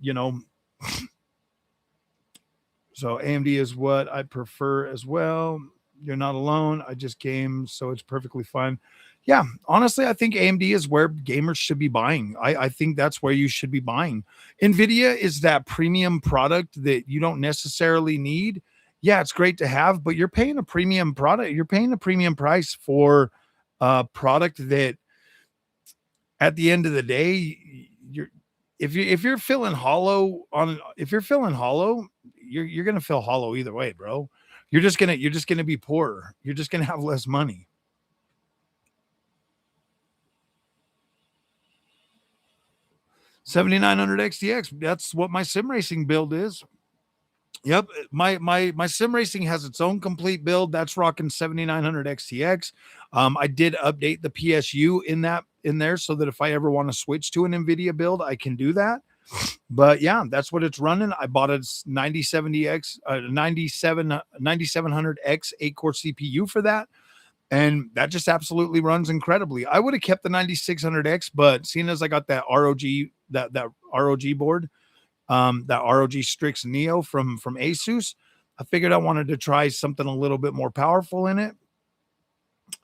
Speaker 1: so AMD is what I prefer as well. You're not alone. I just game, so it's perfectly fine. Yeah, honestly, I think AMD is where gamers should be buying. I think that's where you should be buying. NVIDIA is that premium product that you don't necessarily need. Yeah, it's great to have, but you're paying a premium product. You're paying a premium price for a product that at the end of the day, you're if you're feeling hollow you're gonna feel hollow either way, bro. You're just gonna be poorer. You're just gonna have less money. 7900 XTX. That's what my sim racing build is. Yep, my sim racing has its own complete build. That's rocking 7900 XTX. I did update the PSU in there so that if I ever want to switch to an NVIDIA build, I can do that. But yeah, that's what it's running. I bought a 9070X, 9700X 8-core CPU for that. And that just absolutely runs incredibly. I would have kept the 9600X, but seeing as I got that that ROG board, that ROG Strix Neo from Asus, I figured I wanted to try something a little bit more powerful in it.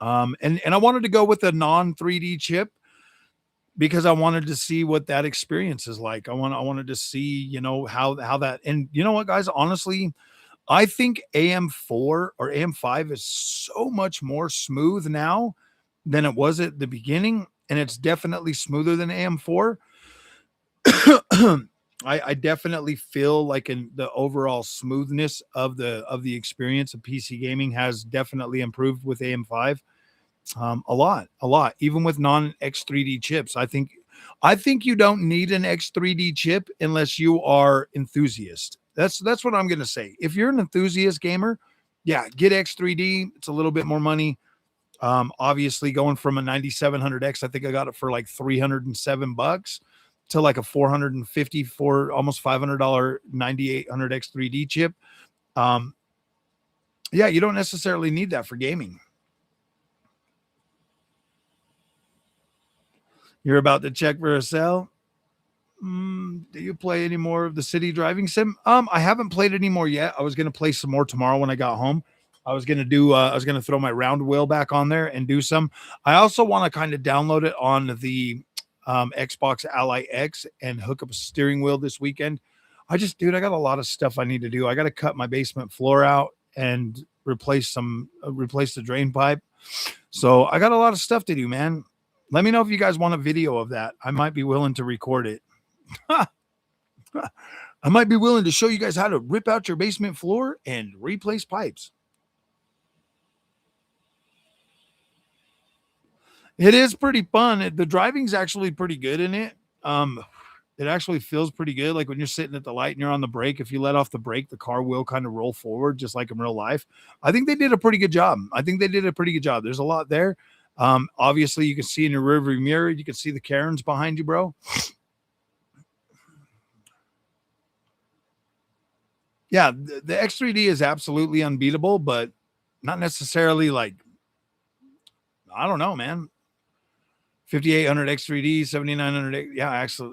Speaker 1: And I wanted to go with a non 3D chip because I wanted to see what that experience is like. I wanted to see, how that, and you know what, guys, honestly, I think AM4 or AM5 is so much more smooth now than it was at the beginning. And it's definitely smoother than AM4. I definitely feel like in the overall smoothness of the experience of PC gaming has definitely improved with AM5. A lot, even with non X3D chips. I think you don't need an X3D chip unless you are enthusiast. That's what I'm gonna say. If you're an enthusiast gamer, yeah, get X3D. It's a little bit more money. Obviously, going from a 9700X, I think I got it for like $307 to like a 450 for almost $500 9800X 3D chip. Um, yeah, you don't necessarily need that for gaming. You're about to check for a sale. Do you play any more of the city driving sim? I haven't played any more yet. I was gonna play some more tomorrow when I got home. I was gonna throw my round wheel back on there and do some. I also want to kind of download it on the Xbox Ally X and hook up a steering wheel this weekend. Dude, I got a lot of stuff I need to do. I got to cut my basement floor out and replace the drain pipe. So I got a lot of stuff to do, man. Let me know if you guys want a video of that. I might be willing to record it. I might be willing to show you guys how to rip out your basement floor and replace pipes. It is pretty fun. The driving's actually pretty good in it. It actually feels pretty good. Like when you're sitting at the light and you're on the brake, if you let off the brake, the car will kind of roll forward, just like in real life. I think they did a pretty good job. There's a lot there. Obviously, you can see in your rearview mirror, you can see the Karens behind you, bro. Yeah, the X3D is absolutely unbeatable, but not necessarily like, I don't know, man. 5800 X3D, 7900. Yeah,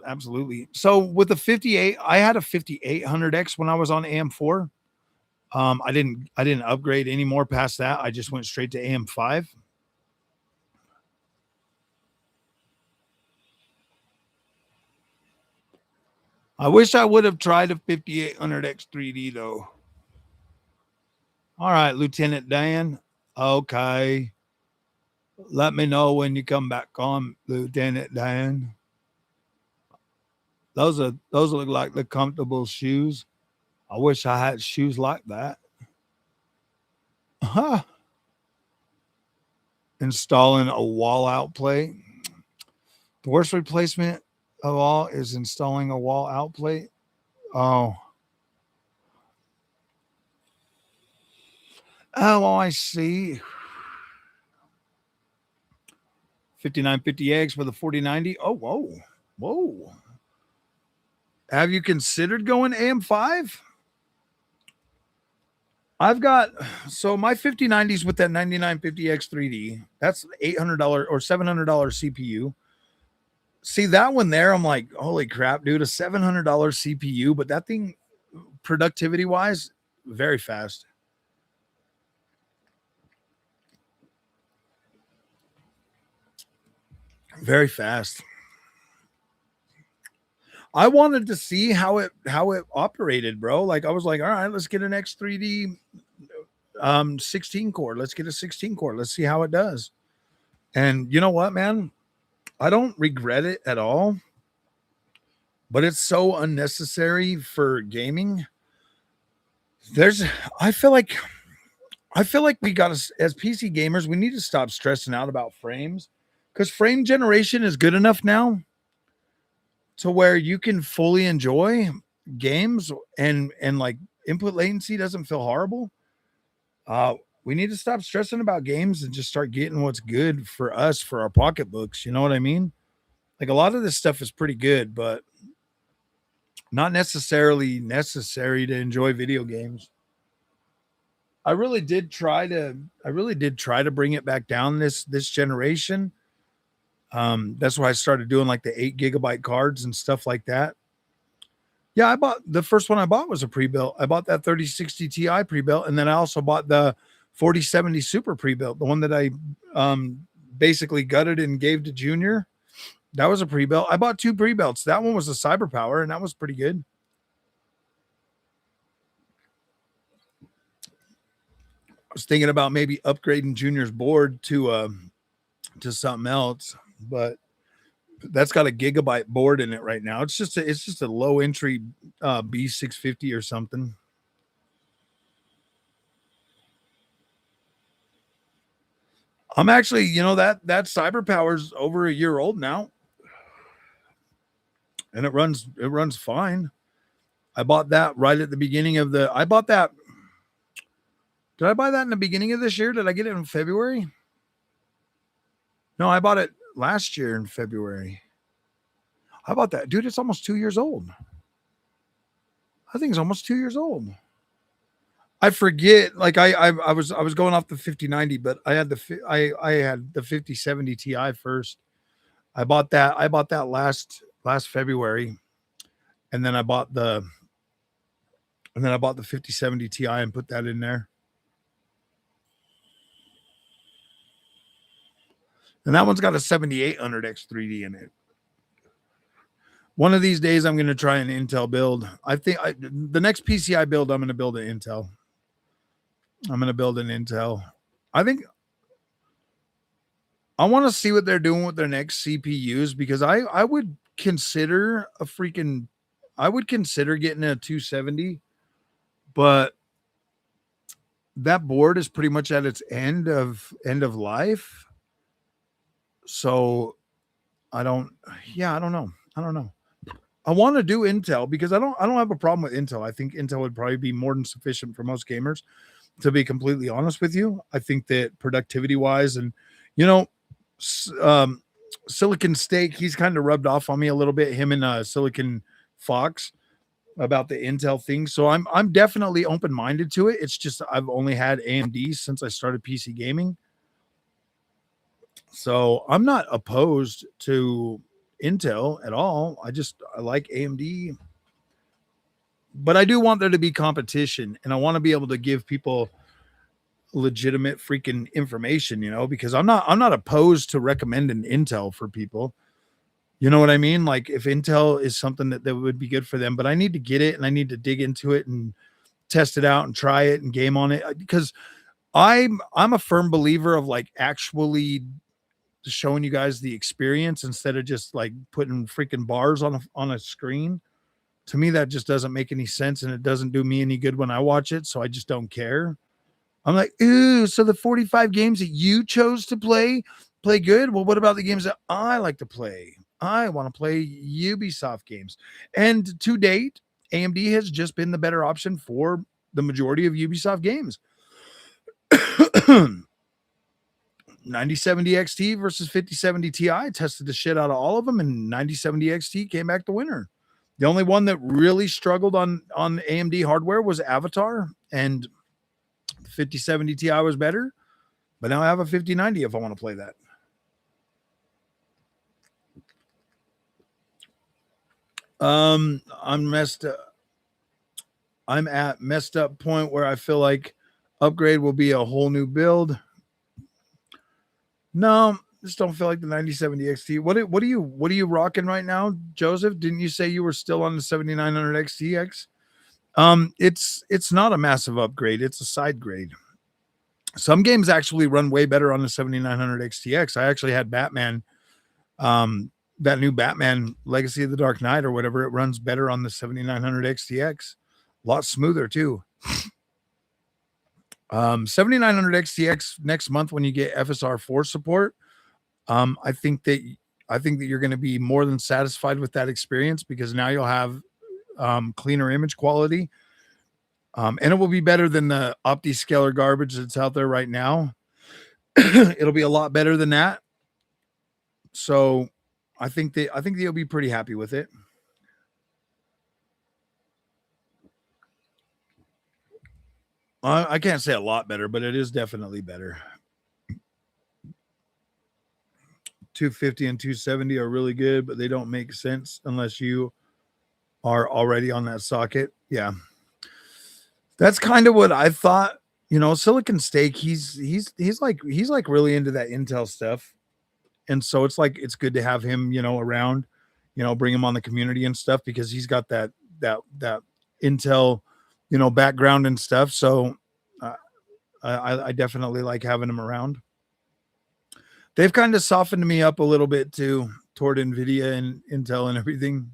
Speaker 1: absolutely. So with the 58, I had a 5800X when I was on AM4. I didn't upgrade any more past that. I just went straight to AM5. I wish I would have tried a 5800 X3D though. All right, Lieutenant Dan. Okay. Let me know when you come back on, Lieutenant Dan. Those look like the comfortable shoes. I wish I had shoes like that. Huh. Installing a wall out plate. The worst replacement of all is installing a wall out plate. Oh. Oh, I see. 5950X with a 4090. Oh, whoa. Whoa. Have you considered going AM5? I've got my 5090s with that 9950X 3D. That's $800 or $700 CPU. See that one there? I'm like, holy crap, dude, a $700 CPU, but that thing, productivity wise, very fast. Very fast. I wanted to see how it operated, bro. Like I was like, all right, let's get an X3D 16 core. Let's get a 16 core. Let's see how it does. And you know what, man? I don't regret it at all. But it's so unnecessary for gaming. I feel like we got to, as PC gamers, we need to stop stressing out about frames, because frame generation is good enough now to where you can fully enjoy games, and like input latency doesn't feel horrible. We need to stop stressing about games and just start getting what's good for us, for our pocketbooks. You know what I mean? Like a lot of this stuff is pretty good, but not necessarily necessary to enjoy video games. I really did try to bring it back down this generation. That's why I started doing like the 8 GB cards and stuff like that. Yeah, I bought the first one I bought was a pre-built. I bought that 3060 Ti pre-built, and then I also bought the 4070 Super pre-built, the one that I basically gutted and gave to Junior. That was a pre-built. I bought 2 pre-builts. That one was a Cyber Power, and that was pretty good. I was thinking about maybe upgrading Junior's board to something else, but that's got a gigabyte board in it right now. It's just a low entry B650 or something. I'm actually, that Cyber Power's over a year old now, and it runs fine. I bought that right at the beginning of the. I bought that. Did I buy that in the beginning of this year? Did I get it in February? No, I bought it last year in February. How about that, dude? It's almost 2 years old. I think it's almost 2 years old. I forget. Like I was going off the 5090, but I had the 5070 Ti first. I bought that last February, and then I bought the 5070 Ti and put that in there. And that one's got a 7800X 3D in it. One of these days, I'm going to try an Intel build. I think the next PC I build, I'm going to build an Intel. I think I want to see what they're doing with their next CPUs, because I would consider getting a 270, but that board is pretty much at its end of life. So I don't know. I want to do Intel because I don't have a problem with Intel. I think Intel would probably be more than sufficient for most gamers, to be completely honest with you. I think that productivity wise, and Silicon Steak, he's kind of rubbed off on me a little bit, him and Silicon Fox, about the Intel thing. So I'm definitely open-minded to it. It's just I've only had AMD since I started PC gaming. So I'm not opposed to Intel at all. I like AMD, but I do want there to be competition, and I want to be able to give people legitimate freaking information, because I'm not opposed to recommending Intel for people. You know what I mean? Like, if Intel is something that would be good for them, but I need to get it and I need to dig into it and test it out and try it and game on it, because I'm a firm believer of like actually showing you guys the experience instead of just like putting freaking bars on a screen. To me, that just doesn't make any sense, and it doesn't do me any good when I watch it. So I just don't care. I'm like, ooh, so the 45 games that you chose to play good? Well, what about the games that I like to play? I want to play Ubisoft games. And to date, AMD has just been the better option for the majority of Ubisoft games. 9070 XT versus 5070 Ti, tested the shit out of all of them, and 9070 XT came back the winner. The only one that really struggled on AMD hardware was Avatar, and 5070 Ti was better, but now I have a 5090 if I want to play that. I'm at messed up point where I feel like upgrade will be a whole new build. No, just don't feel like the 9070 XT. What are you rocking right now, Joseph? Didn't you say you were still on the 7900 XTX? It's not a massive upgrade. It's a side grade. Some games actually run way better on the 7900 XTX. I actually had Batman, that new Batman Legacy of the Dark Knight or whatever. It runs better on the 7900 XTX. A lot smoother too. 7900 XTX next month when you get FSR 4 support. I think that you're going to be more than satisfied with that experience, because now you'll have cleaner image quality. And it will be better than the OptiScaler garbage that's out there right now. It'll be a lot better than that. So I think you'll be pretty happy with it. I can't say a lot better, but it is definitely better. 250 and 270 are really good, but they don't make sense unless you are already on that socket. Yeah. That's kind of what I thought. Silicon Steak, he's like really into that Intel stuff. And so it's like, it's good to have him, around, bring him on the community and stuff, because he's got that Intel, background and stuff. So I definitely like having him around. They've kind of softened me up a little bit too toward NVIDIA and Intel and everything.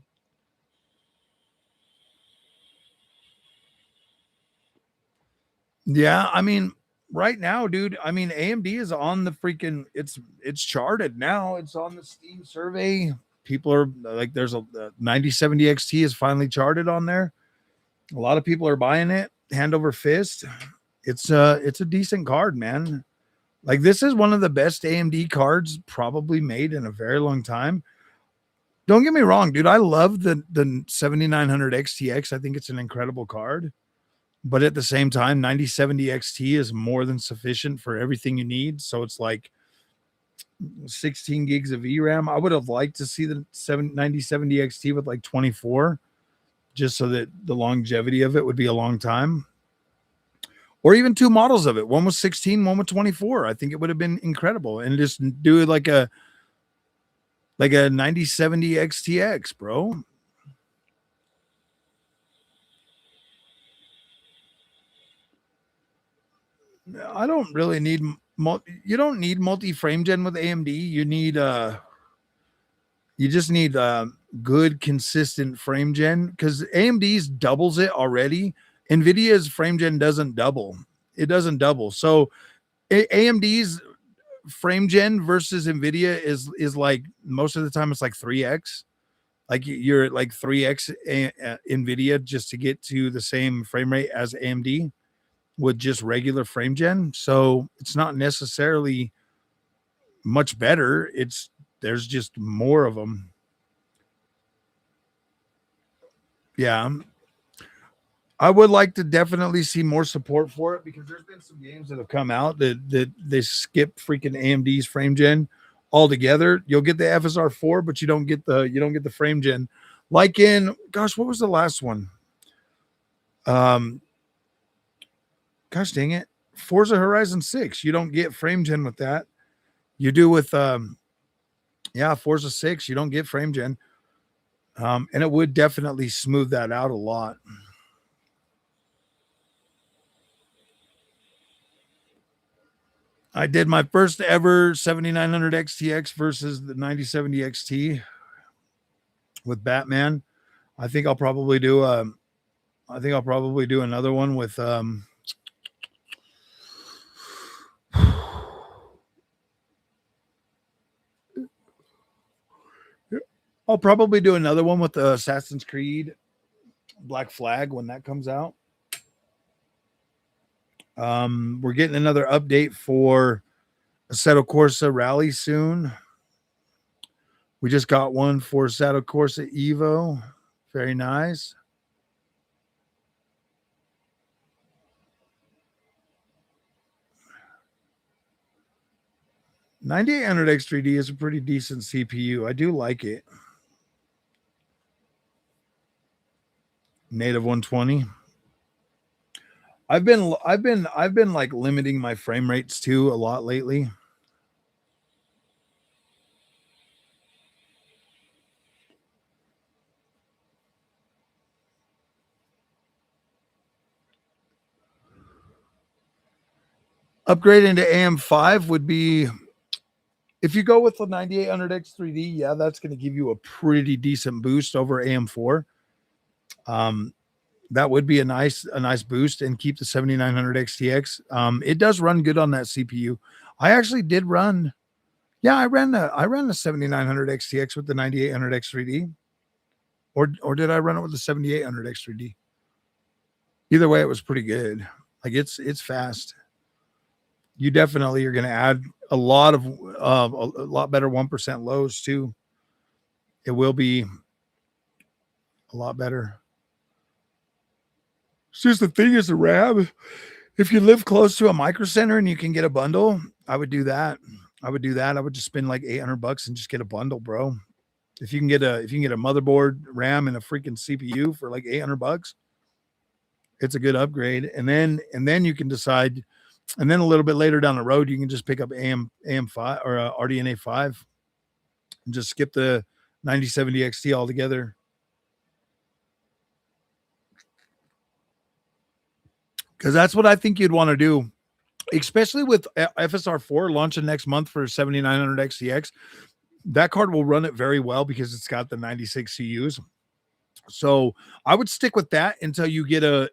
Speaker 1: Yeah, I mean, right now, dude, I mean, AMD is on the freaking, it's charted now. It's on the Steam survey. People are like, there's a 9070 XT is finally charted on there. A lot of people are buying it hand over fist. It's a decent card, man. Like, this is one of the best AMD cards probably made in a very long time. Don't get me wrong, dude. I love the 7900 XTX. I think it's an incredible card. But at the same time, 9070 XT is more than sufficient for everything you need. So it's like, 16 gigs of VRAM. I would have liked to see the 9070 XT with like 24, just so that the longevity of it would be a long time. Or even two models of it. One was 16, one was 24. I think it would have been incredible. And just do it like a 9070 XTX, bro. I don't really need you don't need multi-frame gen with AMD. You just need good consistent frame gen, because AMD's doubles it already. Nvidia's frame gen doesn't double. It doesn't double. So AMD's frame gen versus Nvidia is like, most of the time it's like 3x. Like you're at like 3x Nvidia just to get to the same frame rate as AMD with just regular frame gen. So it's not necessarily much better. There's just more of them. Yeah. I would like to definitely see more support for it, because there's been some games that have come out that they skip freaking AMD's frame gen altogether. You'll get the FSR 4, but you don't get the frame gen. Like in, gosh, what was the last one? Gosh dang it. Forza Horizon 6. You don't get frame gen with that. You do with Forza 6, you don't get frame gen. And it would definitely smooth that out a lot. I did my first ever 7900 XTX versus the 9070 XT with Batman. I think I'll probably do another one with I'll probably do another one with the Assassin's Creed Black Flag when that comes out. We're getting another update for Assetto Corsa Rally soon. We just got one for Assetto Corsa Evo. Very nice. $9800X3D is a pretty decent CPU. I do like it. Native 120. I've been like limiting my frame rates too a lot lately. Upgrading to AM5 would be, if you go with the 9800X3D, yeah, that's going to give you a pretty decent boost over AM4. That would be a nice boost, and keep the 7900 XTX. It does run good on that CPU. I actually did run. Yeah, I ran the 7900 XTX with the 9800 X3D, or did I run it with the 7800 X3D? Either way, it was pretty good. Like it's fast. You definitely are going to add a lot better 1% lows too. It will be a lot better. It's just the thing is the RAM. If you live close to a micro center and you can get a bundle, I would do that. I would just spend like $800 and just get a bundle, bro. If you can get a motherboard, RAM, and a freaking CPU for like $800, it's a good upgrade. And then you can decide. And then a little bit later down the road, you can just pick up AM5 or RDNA 5 and just skip the 9070 XT altogether. Because that's what I think you'd want to do, especially with FSR 4 launching next month for 7900 XTX. That card will run it very well because it's got the 96 CUs. So I would stick with that until you get a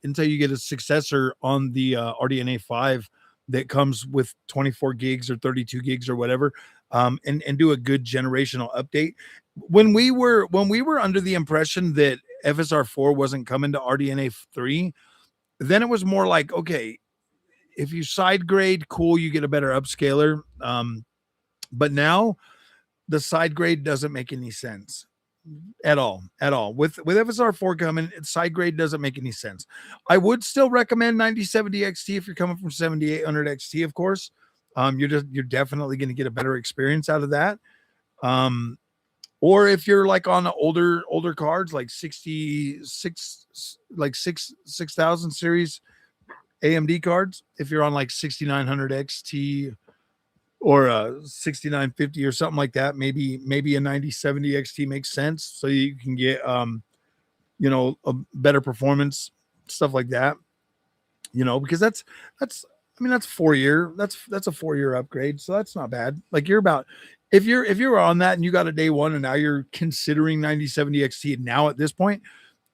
Speaker 1: successor on the RDNA 5 that comes with 24 gigs or 32 gigs or whatever, and do a good generational update. When we were under the impression that FSR 4 wasn't coming to RDNA 3, then it was more like, okay, if you side grade, cool, you get a better upscaler. But now the side grade doesn't make any sense at all. With FSR 4 coming, side grade doesn't make any sense. I would still recommend 9070 XT if you're coming from 7800 XT, of course. You're definitely going to get a better experience out of that. Um, or if you're like on older cards like 66 like 6000 series AMD cards, if you're on like 6900 XT or a 6950 or something like that, maybe a 9070 XT makes sense, so you can get a better performance, stuff like that, because that's I mean, that's 4 year, that's a 4 year upgrade, so that's not bad. Like you're about, if you're on that and you got a day one and now you're considering 9070 XT now at this point,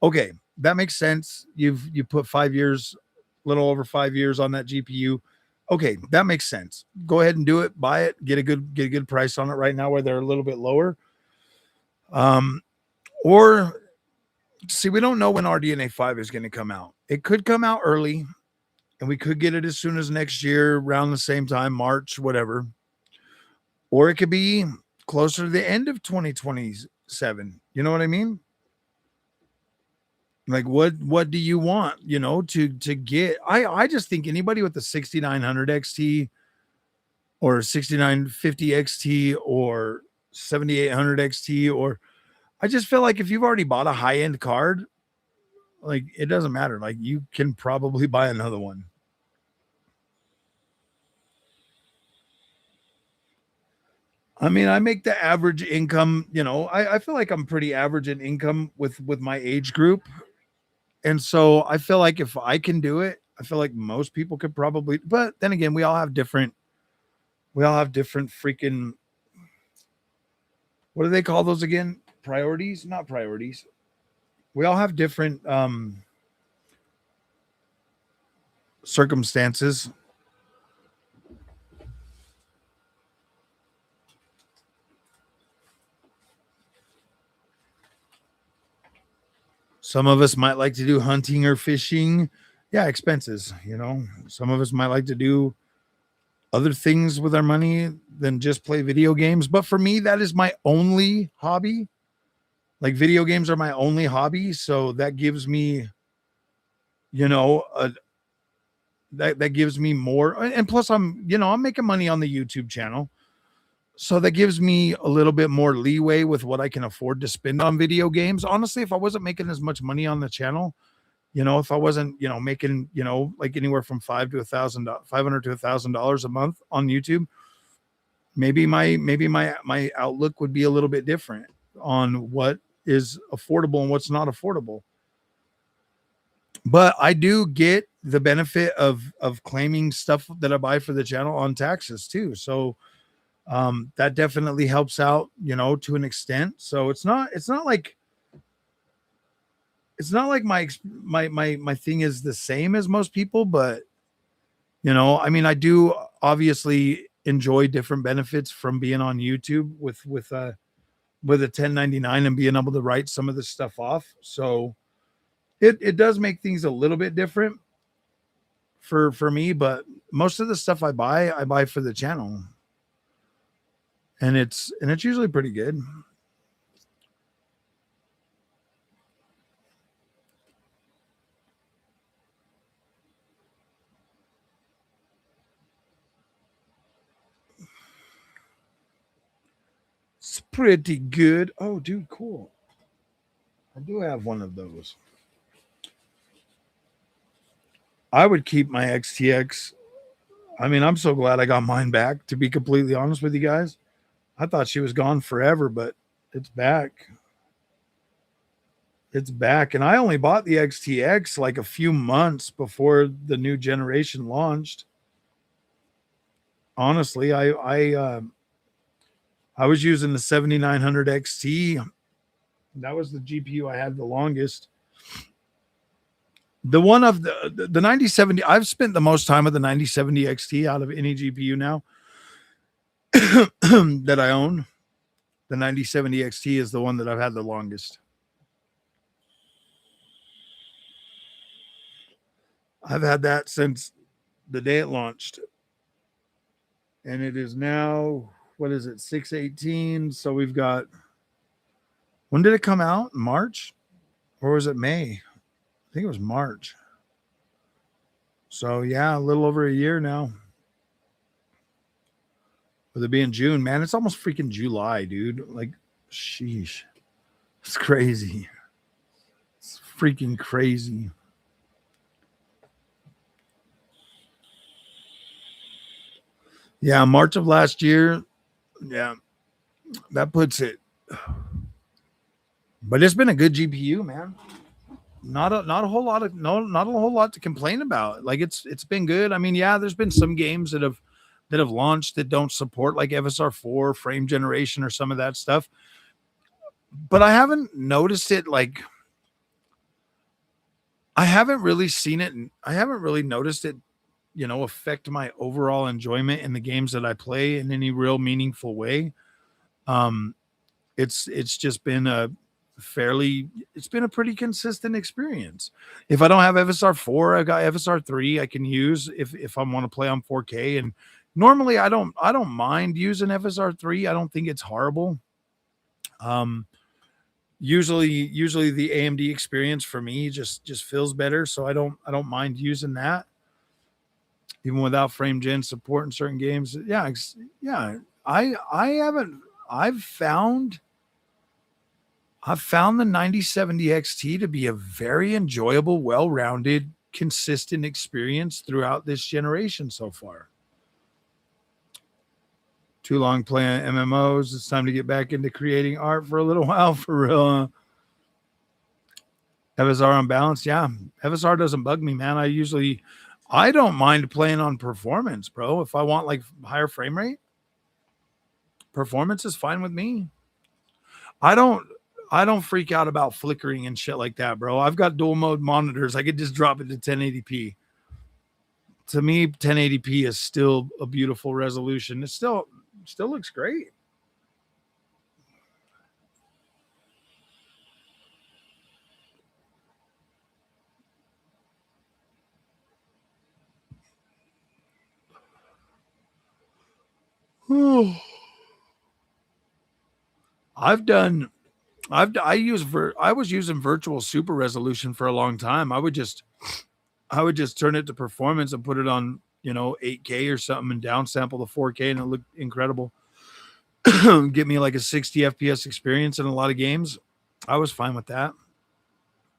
Speaker 1: okay, that makes sense. You put 5 years, little over 5 years on that GPU. Okay, that makes sense. Go ahead and do it. Buy it. Get a good price on it right now where they're a little bit lower. Or see, we don't know when RDNA 5 is going to come out. It could come out early, and we could get it as soon as next year, around the same time, March, whatever. Or it could be closer to the end of 2027. You know what I mean? Like what do you want, to get? I just think anybody with the 6900 XT or 6950 XT or 7800 XT, or I just feel like if you've already bought a high-end card, like it doesn't matter. Like you can probably buy another one. I mean, I make the average income, I feel like I'm pretty average in income with my age group. And so I feel like if I can do it, I feel like most people could probably, but then again, we all have different freaking, what do they call those again? Priorities? Not priorities. We all have different circumstances. Some of us might like to do hunting or fishing. Yeah, expenses. Some of us might like to do other things with our money than just play video games. But for me, that is my only hobby. Like video games are my only hobby. So that gives me, you know, a, that gives me more. And plus I'm making money on the YouTube channel. So that gives me a little bit more leeway with what I can afford to spend on video games. Honestly, if I wasn't making as much money on the channel, if I wasn't, making, like anywhere from $500 to $1,000 a month on YouTube, maybe my outlook would be a little bit different on what is affordable and what's not affordable. But I do get the benefit of claiming stuff that I buy for the channel on taxes too. So that definitely helps out, to an extent. So it's not like my thing is the same as most people, but I mean, I do obviously enjoy different benefits from being on YouTube with a 1099 and being able to write some of this stuff off. So it does make things a little bit different for me, but most of the stuff I buy for the channel. And it's usually pretty good. It's pretty good. Oh, dude, cool. I do have one of those. I would keep my XTX. I mean, I'm so glad I got mine back, to be completely honest with you guys. I thought she was gone forever, but it's back. It's back. And I only bought the XTX like a few months before the new generation launched. Honestly, I was using the 7900 XT. That was the GPU I had the longest. The one of the 9070, I've spent the most time with the 9070 XT out of any GPU now that I own. The 9070 XT is the one that I've had the longest. I've had that since the day it launched. And it is now, what is it, 618? So we've got, when did it come out? March? Or was it May? I think it was March. So yeah, a little over a year now. With it being June, man, it's almost freaking July, dude. Like, sheesh. It's crazy. It's freaking crazy. Yeah, March of last year. Yeah, that puts it. But it's been a good GPU, man. Not a whole lot of no not a whole lot to complain about. Like it's been good. I mean, yeah, there's been some games that have launched that don't support like FSR4 frame generation or some of that stuff. But I haven't noticed it like I haven't really seen it and I haven't really noticed it, affect my overall enjoyment in the games that I play in any real meaningful way. Um it's just been a fairly it's been a pretty consistent experience. If I don't have FSR4, I got FSR3 I can use if I want to play on 4K. And normally I don't mind using FSR3. I don't think it's horrible. Um usually the AMD experience for me just feels better, so I don't mind using that even without frame gen support in certain games. Yeah, yeah. I haven't I've found I've found the 9070 XT to be a very enjoyable, well-rounded, consistent experience throughout this generation so far. Too long playing MMOs. It's time to get back into creating art for a little while, for real. FSR on balance, yeah. FSR doesn't bug me, man. I don't mind playing on performance, bro. If I want like higher frame rate, performance is fine with me. I don't I don't freak out about flickering and shit like that, bro. I've got dual mode monitors. I could just drop it to 1080p. To me, 1080p is still a beautiful resolution. It still looks great. I've done I was using virtual super resolution for a long time. I would just turn it to performance and put it on, 8K or something and downsample the 4K and it looked incredible. Get me like a 60 FPS experience in a lot of games. I was fine with that.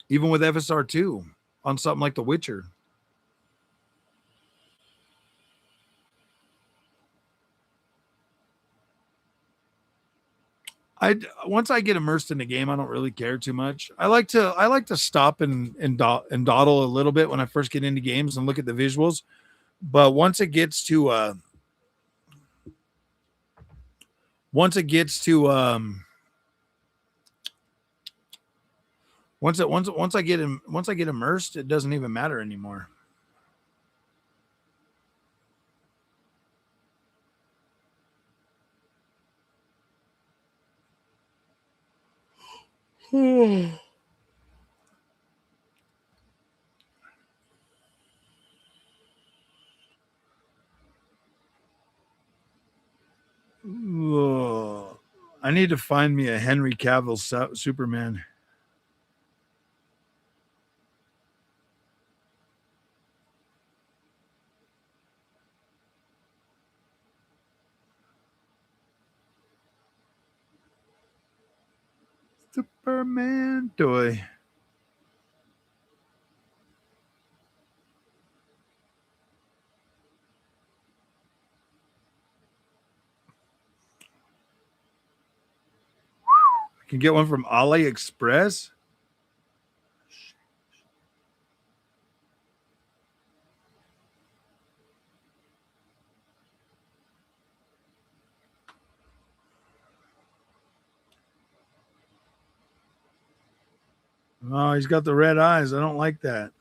Speaker 1: Even with FSR2 on something like The Witcher. I Once I get immersed in the game, I don't really care too much. I like to stop and dawdle a little bit when I first get into games and look at the visuals. But once I get immersed, it doesn't even matter anymore. Ugh. I need to find me a Henry Cavill Superman. Superman toy. I can get one from AliExpress. Oh, he's got the red eyes. I don't like that.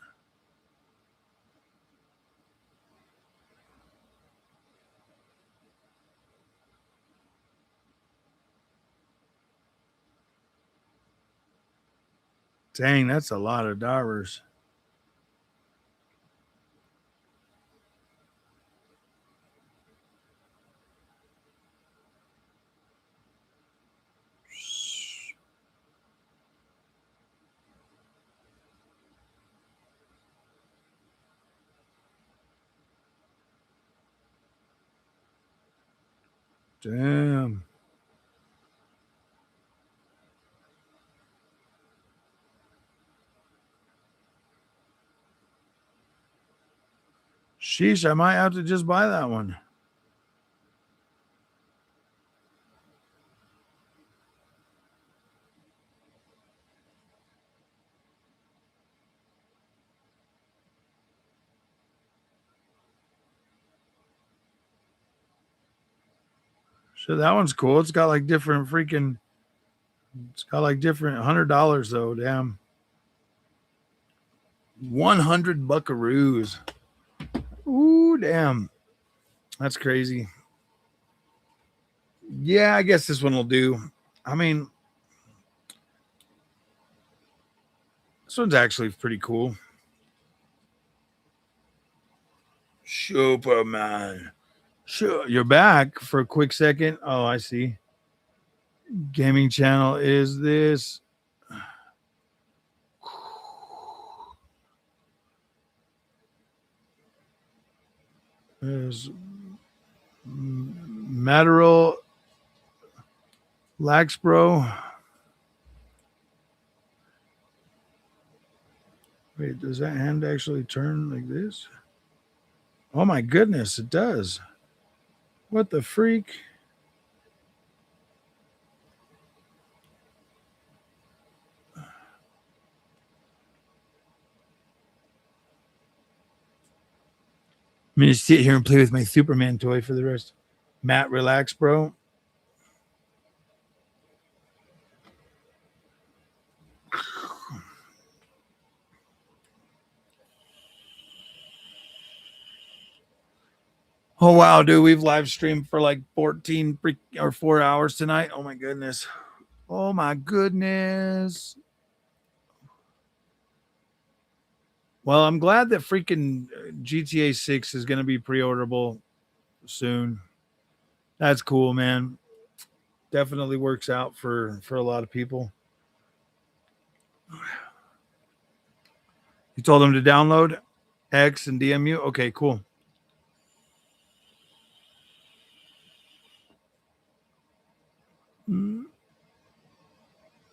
Speaker 1: Dang, that's a lot of dollars. Damn. Sheesh, I might have to just buy that one. So that one's cool. It's got like different freaking. It's got like different $100 though. Damn. 100 buckaroos. Ooh, damn. That's crazy. Yeah, I guess this one will do. I mean, this one's actually pretty cool. Superman. Sure. You're back for a quick second. Oh, I see. Gaming channel is this. There's Matterall Laxbro. Wait, does that hand actually turn like this? Oh my goodness, it does. What the freak? I'm gonna sit here and play with my Superman toy for the rest. Matt, relax, bro. Oh wow, dude, we've live streamed for like 14 or 4 hours tonight. Oh my goodness. Oh my goodness. Well, I'm glad that freaking GTA 6 is going to be pre-orderable soon. That's cool, man. Definitely works out for a lot of people. You told them to download X and DMU? Okay, cool.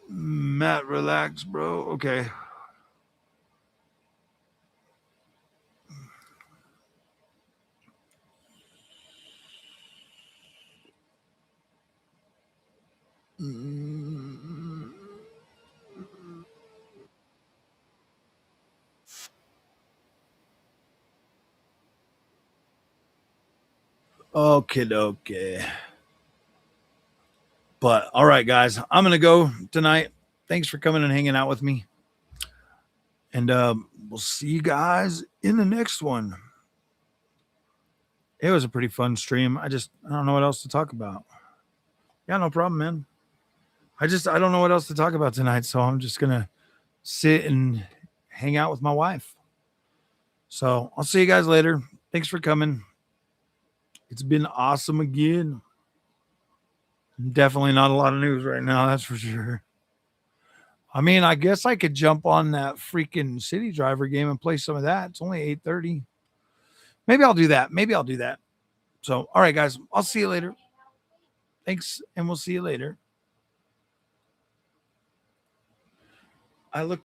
Speaker 1: Matt, relax, bro. Okay. Okay. But all right, guys, I'm gonna go tonight. Thanks for coming and hanging out with me. And we'll see you guys in the next one. It was a pretty fun stream. I don't know what else to talk about. Yeah, no problem, man. I don't know what else to talk about tonight, so I'm just gonna sit and hang out with my wife. So I'll see you guys later. Thanks for coming. It's been awesome again. Definitely not a lot of news right now, that's for sure. I mean, I guess I could jump on that freaking City Driver game and play some of that. It's only 8:30. Maybe I'll do that. So, all right, guys, I'll see you later. Thanks, and we'll see you later. I look